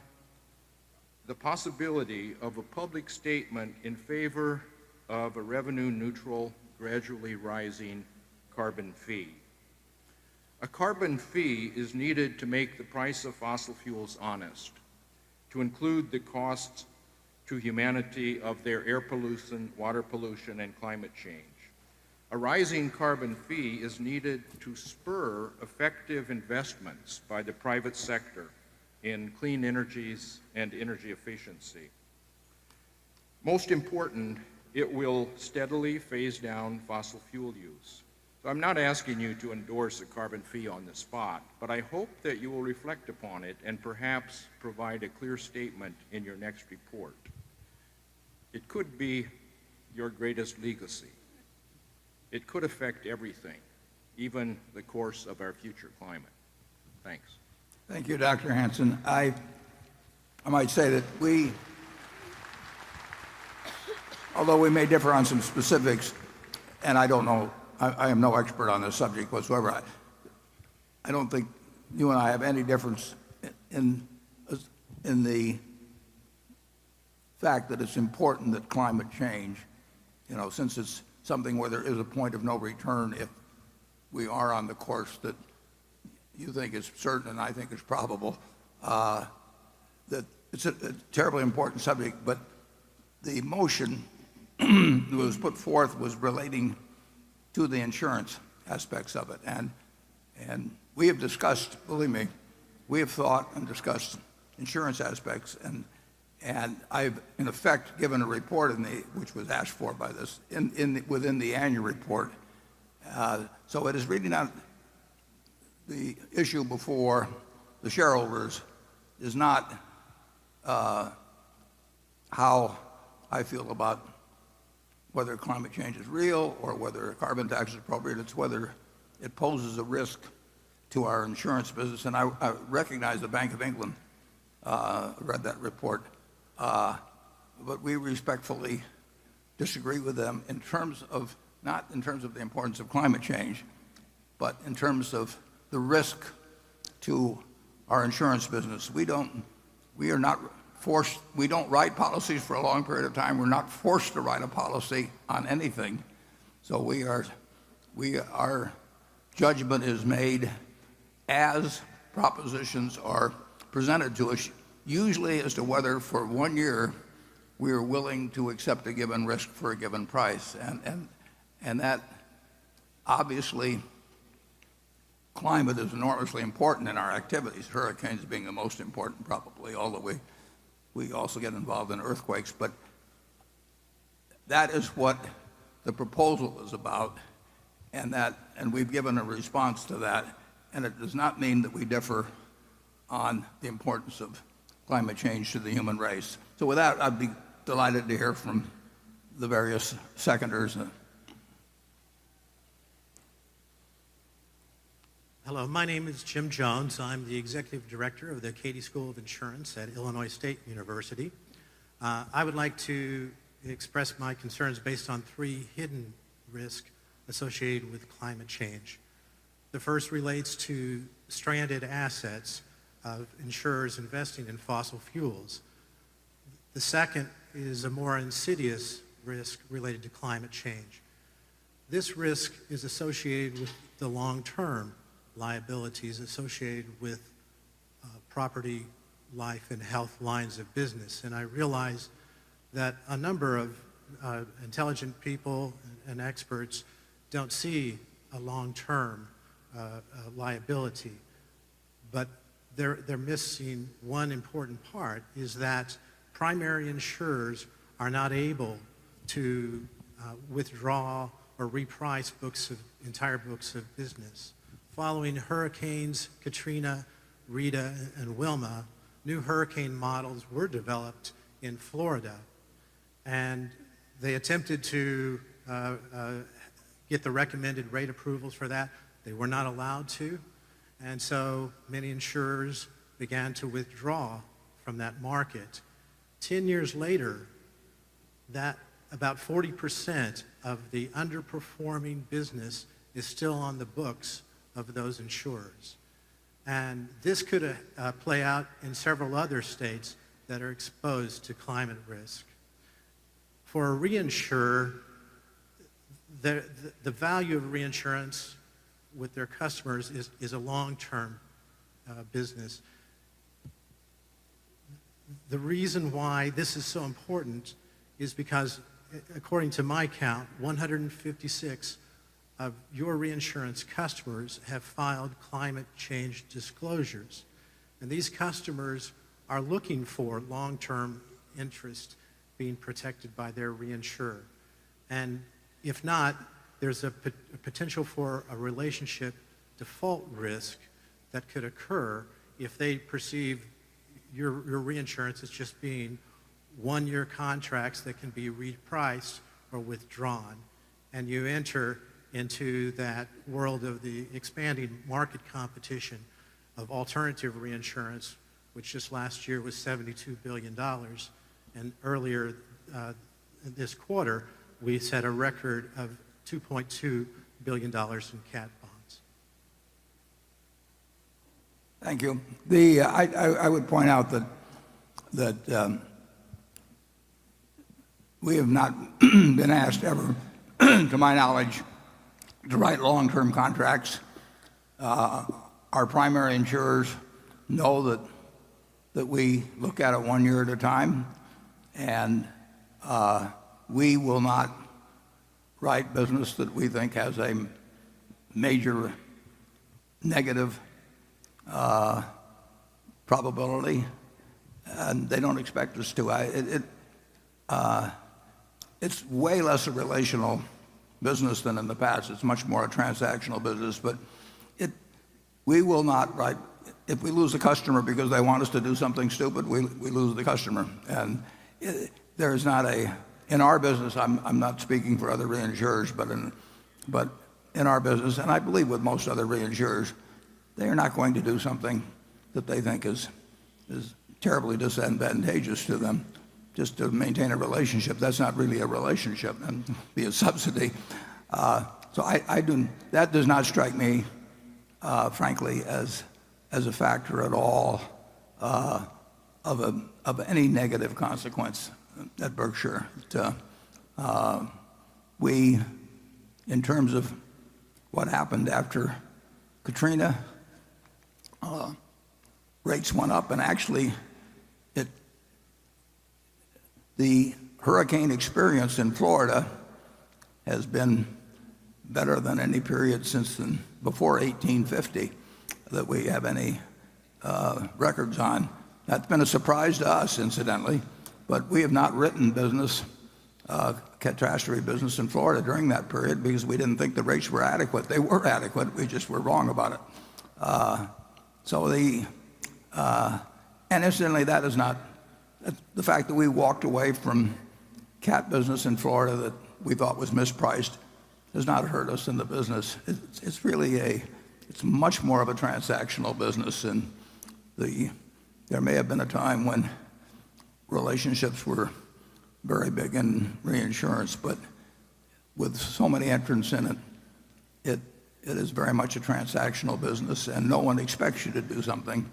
the possibility of a public statement in favor of a revenue-neutral, gradually rising carbon fee. A carbon fee is needed to make the price of fossil fuels honest, to include the costs to humanity of their air pollution, water pollution, and climate change. A rising carbon fee is needed to spur effective investments by the private sector in clean energies and energy efficiency. Most important, it will steadily phase down fossil fuel use. So I'm not asking you to endorse a carbon fee on the spot, but I hope that you will reflect upon it and perhaps provide a clear statement in your next report. It could be your greatest legacy. It could affect everything, even the course of our future climate. Thanks. Thank you, Dr. Hansen. I might say that although we may differ on some specifics, and I don't know, I am no expert on this subject whatsoever, I don't think you and I have any difference in the fact that it's important that climate change, since it's something where there is a point of no return if we are on the course that you think is certain and I think is probable, that it's a terribly important subject. But the motion that was put forth was relating to the insurance aspects of it. And we have discussed, believe me, we have thought and discussed insurance aspects, and I've in effect given a report which was asked for by this within the annual report. So it is really not the issue before the shareholders is not how I feel about whether climate change is real or whether a carbon tax is appropriate. It's whether it poses a risk to our insurance business. And I recognize the Bank of England read that report, but we respectfully disagree with them in terms of, not in terms of the importance of climate change, but in terms of the risk to our insurance business. We don't write policies for a long period of time. We're not forced to write a policy on anything. So our judgment is made as propositions are presented to us, usually as to whether for 1 year we are willing to accept a given risk for a given price. And that obviously, climate is enormously important in our activities, hurricanes being the most important probably, although we also get involved in earthquakes. But that is what the proposal is about, and we've given a response to that. And it does not mean that we differ on the importance of climate change to the human race. So with that, I'd be delighted to hear from the various seconders. Hello, my name is Jim Jones. I'm the Executive Director of the Cady School of Insurance at Illinois State University. I would like to express my concerns based on 3 hidden risks associated with climate change. The first relates to stranded assets of insurers investing in fossil fuels. The second is a more insidious risk related to climate change. This risk is associated with the long-term liabilities associated with property, life, and health lines of business. And I realize that a number of intelligent people and experts don't see a long-term liability, but they're missing one important part, is that primary insurers are not able to withdraw or reprice entire books of business. Following hurricanes Katrina, Rita, and Wilma, new hurricane models were developed in Florida, and they attempted to get the recommended rate approvals for that. They were not allowed to, and so many insurers began to withdraw from that market. 10 years later, that about 40% of the underperforming business is still on the books of those insurers. And this could play out in several other states that are exposed to climate risk. For a reinsurer, the value of reinsurance with their customers is a long-term business. The reason why this is so important is because, according to my count, 156 of your reinsurance customers have filed climate change disclosures. And these customers are looking for long-term interest being protected by their reinsurer. And if not, there's a potential for a relationship default risk that could occur if they perceive your reinsurance as just being one-year contracts that can be repriced or withdrawn. And you enter into that world of the expanding market competition of alternative reinsurance, which just last year was $72 billion. And earlier this quarter, we set a record of $2.2 billion in cat bonds. Thank you. I would point out that we have not been asked ever, to my knowledge, to write long-term contracts. Our primary insurers know that we look at it 1 year at a time, and we will not write business that we think has a major negative probability, and they don't expect us to. It's way less a relational business than in the past. It's much more a transactional business, but we will not write. If we lose a customer because they want us to do something stupid, we lose the customer. And there's not in our business, I'm not speaking for other reinsurers, but in our business, and I believe with most other reinsurers, they are not going to do something that they think is terribly disadvantageous to them just to maintain a relationship. That's not really a relationship, and be a subsidy. So that does not strike me, frankly, as a factor at all of any negative consequence at Berkshire. We, in terms of what happened after Katrina, rates went up, and actually the hurricane experience in Florida has been better than any period since before 1850 that we have any records on. That's been a surprise to us, incidentally, but we have not written business, catastrophe business in Florida during that period because we didn't think the rates were adequate. They were adequate, we just were wrong about it. And incidentally, that is not, the fact that we walked away from cat business in Florida that we thought was mispriced does not hurt us in the business. It's really it's much more of a transactional business, and there may have been a time when relationships were very big in reinsurance, but with so many entrants in it is very much a transactional business, and no one expects you to do something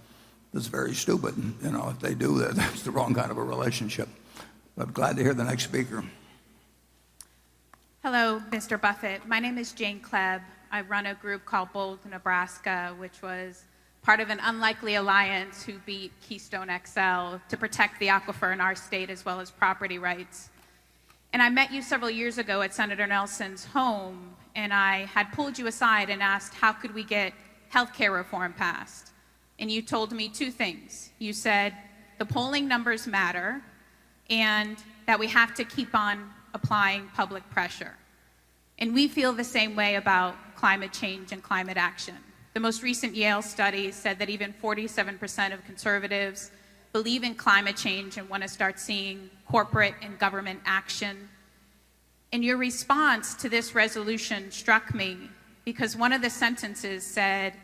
that's very stupid. If they do that, that's the wrong kind of a relationship. But I'm glad to hear the next speaker. Hello, Mr. Buffett. My name is Jane Klebb. I run a group called Bold, Nebraska, which was part of an unlikely alliance who beat Keystone XL to protect the aquifer in our state as well as property rights. And I met you several years ago at Senator Nelson's home, and I had pulled you aside and asked, how could we get health care reform passed? And you told me two things. You said the polling numbers matter and that we have to keep on applying public pressure. And we feel the same way about climate change and climate action. The most recent Yale study said that even 47% of conservatives believe in climate change and want to start seeing corporate and government action. And your response to this resolution struck me because one of the sentences said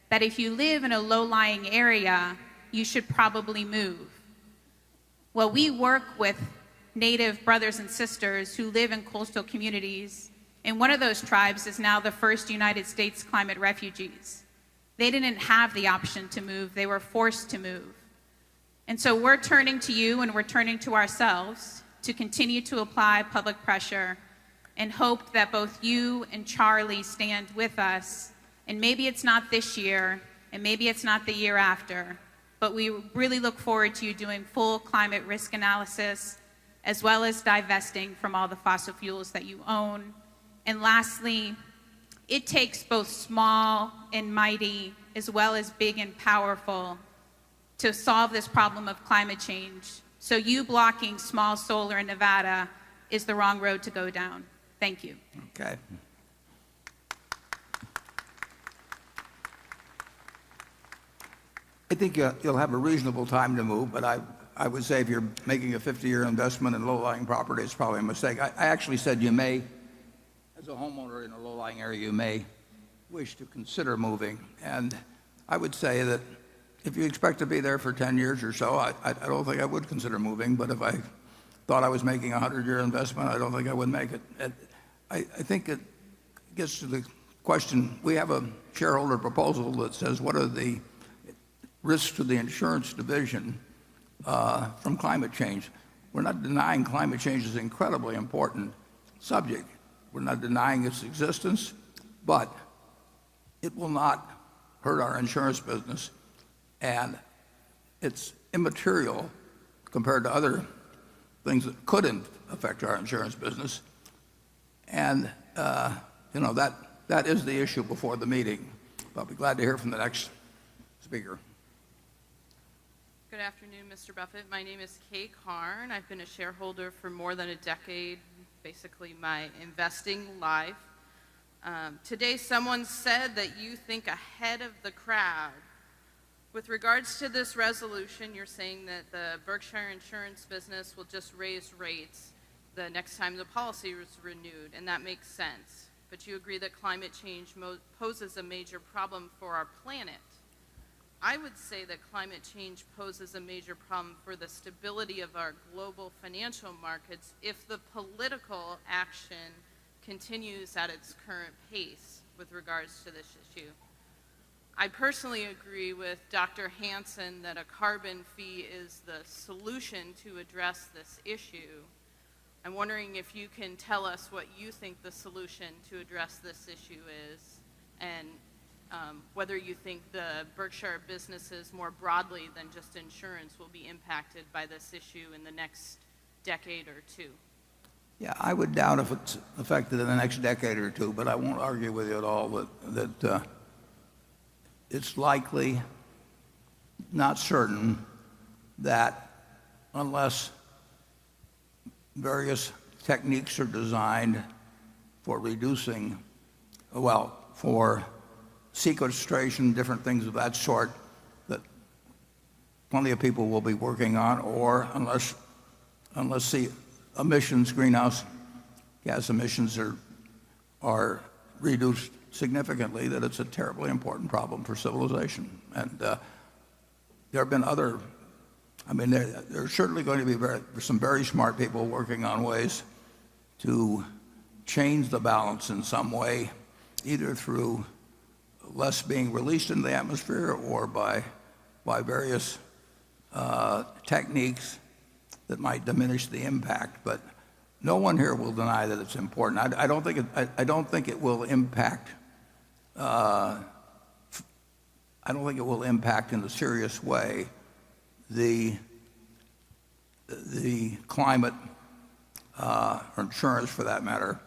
that if you live in a low-lying area, you should probably move. Well, we work with Native brothers and sisters who live in coastal communities And one of those tribes is now the first United States climate refugees. They didn't have the option to move, they were forced to move. And so we're turning to you and we're turning to ourselves to continue to apply public pressure and hope that both you and Charlie stand with us. And maybe it's not this year, and maybe it's not the year after, but we really look forward to you doing full climate risk analysis, as well as divesting from all the fossil fuels that you own. And lastly, it takes both small and mighty, as well as big and powerful, to solve this problem of climate change. So you blocking small solar in Nevada is the wrong road to go down. Thank you. Okay. I think you'll have a reasonable time to move, but I would say if you're making a 50-year investment in low-lying property, it's probably a mistake. I actually said you may, as a homeowner in a low-lying area, you may wish to consider moving. And I would say that if you expect to be there for 10 years or so, I don't think I would consider moving. But if I thought I was making a 100-year investment, I don't think I would make it. I think it gets to the question, we have a shareholder proposal that says what are the risks to the insurance division from climate change. We're not denying climate change is an incredibly important subject. We're not denying its existence, but it will not hurt our insurance business, and it's immaterial compared to other things that couldn't affect our insurance business. And that is the issue before the meeting. I'll be glad to hear from the next speaker. Good afternoon, Mr. Buffett. My name is Kay Karn. I've been a shareholder for more than a decade, basically my investing life. Today someone said that you think ahead of the crowd. With regards to this resolution, you're saying that the Berkshire insurance business will just raise rates the next time the policy is renewed, and that makes sense. But you agree that climate change poses a major problem for our planet. I would say that climate change poses a major problem for the stability of our global financial markets if the political action continues at its current pace with regards to this issue. I personally agree with Dr. Hansen that a carbon fee is the solution to address this issue. I'm wondering if you can tell us what you think the solution to address this issue is, and whether you think the Berkshire businesses more broadly than just insurance will be impacted by this issue in the next decade or two. Yeah, I would doubt if it's affected in the next decade or two, but I won't argue with you at all that it's likely, not certain, that unless various techniques are designed for reducing, for sequestration, different things of that sort, that plenty of people will be working on, or unless the emissions, greenhouse gas emissions are reduced significantly, that it's a terribly important problem for civilization. And there have been other, there's certainly going to be some very smart people working on ways to change the balance in some way, either through less being released into the atmosphere or by various techniques that might diminish the impact. But no one here will deny that it's important. I don't think it will impact. I don't think it will impact in a serious way the climate or insurance, for that matter,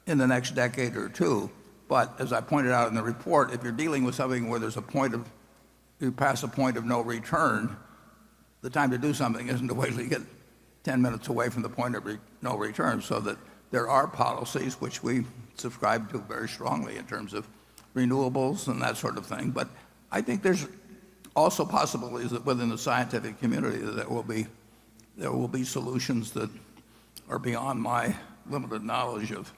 in the next decade or two. But as I pointed out in the report, if you're dealing with something where you pass a point of no return, the time to do something isn't to wait till you get 10 minutes away from the point of no return. So that there are policies which we subscribe to very strongly in terms of renewables and that sort of thing. But I think there's also possibilities that within the scientific community that there will be solutions that are beyond my limited knowledge of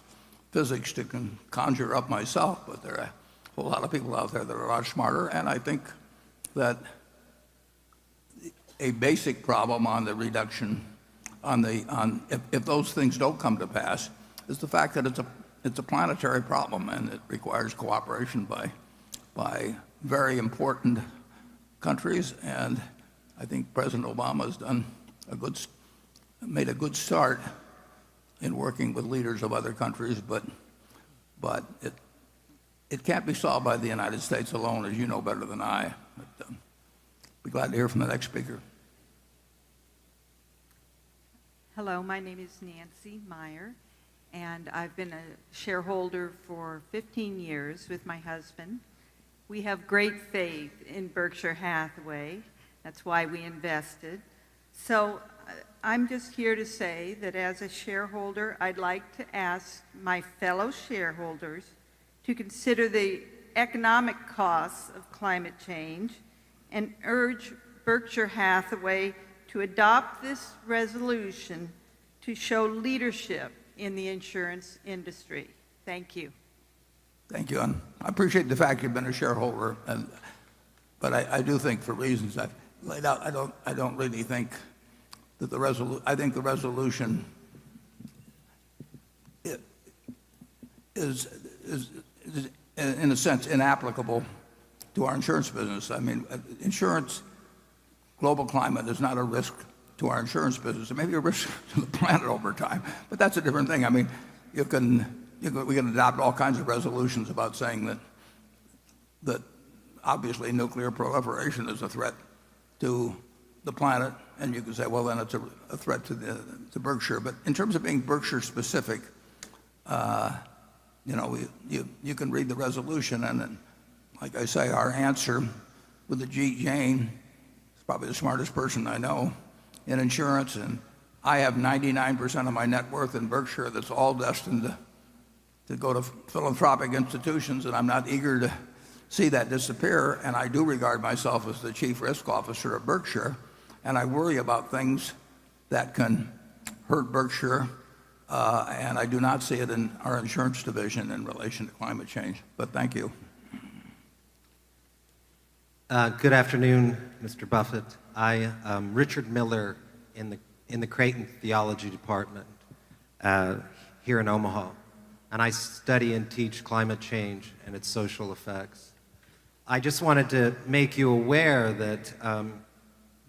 physics to conjure up myself. But there are a whole lot of people out there that are a lot smarter, and I think that a basic problem on the reduction, if those things don't come to pass, is the fact that it's a planetary problem, and it requires cooperation by very important countries. And I think President Obama has made a good start in working with leaders of other countries, but it can't be solved by the United States alone, as you know better than I. But, be glad to hear from the next speaker. Hello, my name is Nancy Meyer, and I've been a shareholder for 15 years with my husband. We have great faith in Berkshire Hathaway. That's why we invested. So I'm just here to say that as a shareholder, I'd like to ask my fellow shareholders to consider the economic costs of climate change and urge Berkshire Hathaway to adopt this resolution to show leadership in the insurance industry. Thank you. Thank you. And I appreciate the fact you've been a shareholder, but I do think, for reasons I've laid out, I don't really think that I think the resolution is in a sense inapplicable to our insurance business. I mean, insurance, global climate is not a risk to our insurance business. It may be a risk to the planet over time, but that's a different thing. I mean, we can adopt all kinds of resolutions about saying that obviously nuclear proliferation is a threat to the planet, and you can say, well, then it's a threat to Berkshire. But in terms of being Berkshire specific, you can read the resolution, and then, like I say, our answer with Ajit Jain is probably the smartest person I know in insurance, and I have 99% of my net worth in Berkshire that's all destined to go to philanthropic institutions, and I'm not eager to see that disappear. And I do regard myself as the chief risk officer of Berkshire, and I worry about things that can hurt Berkshire, and I do not see it in our insurance division in relation to climate change. But thank you. Good afternoon, Mr. Buffett. I am Richard Miller in the Creighton Theology Department here in Omaha, and I study and teach climate change and its social effects. I just wanted to make you aware that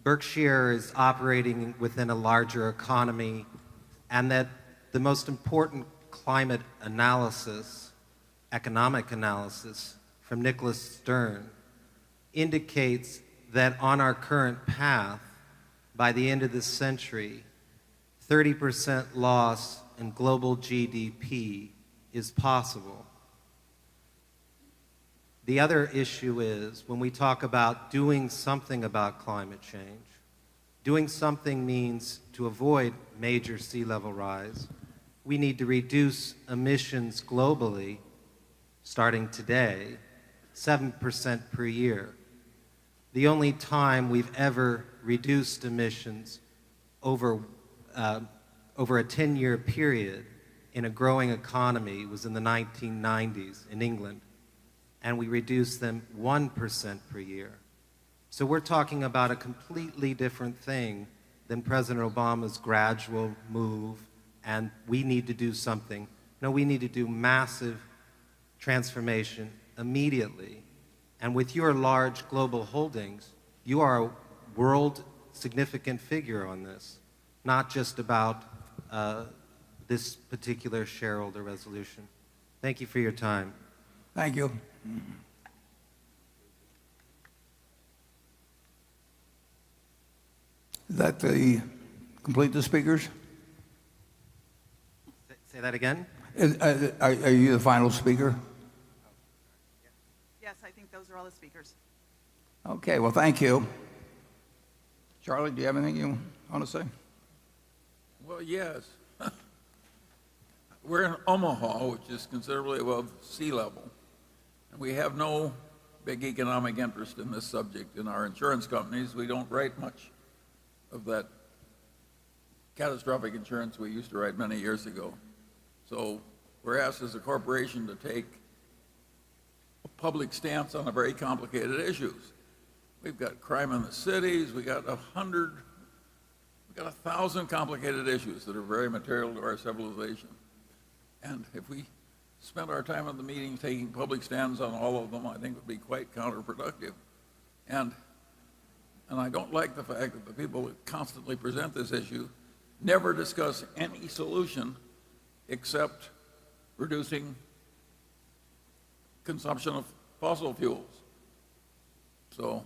Berkshire is operating within a larger economy, and that the most important climate analysis, economic analysis from Nicholas Stern indicates that on our current path, by the end of this century, 30% loss in global GDP is possible. The other issue is, when we talk about doing something about climate change, doing something means to avoid major sea level rise, we need to reduce emissions globally, starting today, 7% per year. The only time we've ever reduced emissions over a 10-year period in a growing economy was in the 1990s in England, and we reduced them 1% per year. So we're talking about a completely different thing than President Obama's gradual move, and we need to do something. No, we need to do massive transformation immediately. And with your large global holdings, you are a world significant figure on this, not just about this particular shareholder resolution. Thank you for your time. Thank you. Is that complete the speakers? Say that again? Are you the final speaker? Yes, I think those are all the speakers. Okay, well, thank you. Charlie, do you have anything you want to say? Well, yes. We're in Omaha, which is considerably above sea level, and we have no big economic interest in this subject. In our insurance companies, we don't write much of that catastrophic insurance we used to write many years ago. So we're asked as a corporation to take a public stance on a very complicated issues. We've got crime in the cities, we got 1,000 complicated issues that are very material to our civilization. And if we spent our time at the meeting taking public stands on all of them, I think would be quite counterproductive. And I don't like the fact that the people that constantly present this issue never discuss any solution except reducing consumption of fossil fuels. So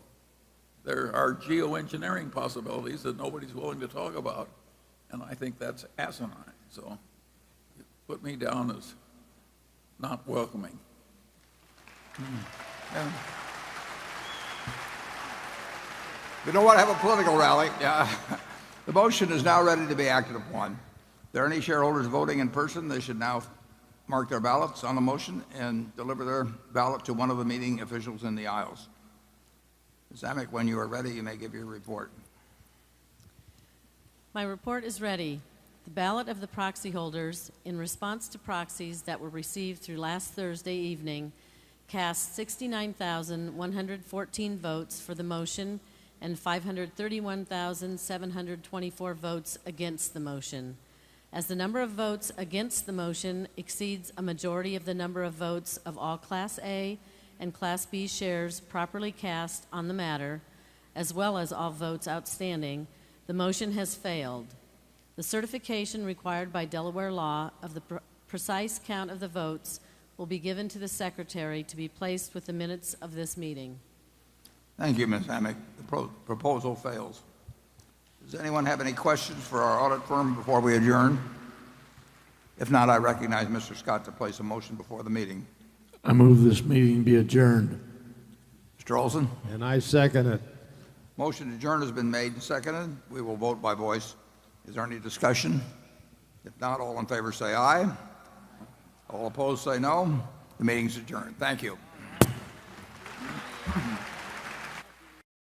there are geoengineering possibilities that nobody's willing to talk about, and I think that's asinine. So you put me down as not welcoming. Yeah. You know what? I have a political rally. The motion is now ready to be acted upon. If there are any shareholders voting in person, they should now mark their ballots on the motion and deliver their ballot to one of the meeting officials in the aisles. Ms. Amick, when you are ready, you may give your report. My report is ready. The ballot of the proxy holders, in response to proxies that were received through last Thursday evening, cast 69,114 votes for the motion and 531,724 votes against the motion. As the number of votes against the motion exceeds a majority of the number of votes of all Class A and Class B shares properly cast on the matter, as well as all votes outstanding, the motion has failed. The certification required by Delaware law of the precise count of the votes will be given to the Secretary to be placed with the minutes of this meeting. Thank you, Ms. Amick. The proposal fails. Does anyone have any questions for our audit firm before we adjourn? If not, I recognize Mr. Scott to place a motion before the meeting. I move this meeting be adjourned. Mr. Olson? And I second it. Motion to adjourn has been made and seconded. We will vote by voice. Is there any discussion? If not, all in favor say aye. All opposed say no. The meeting is adjourned. Thank you.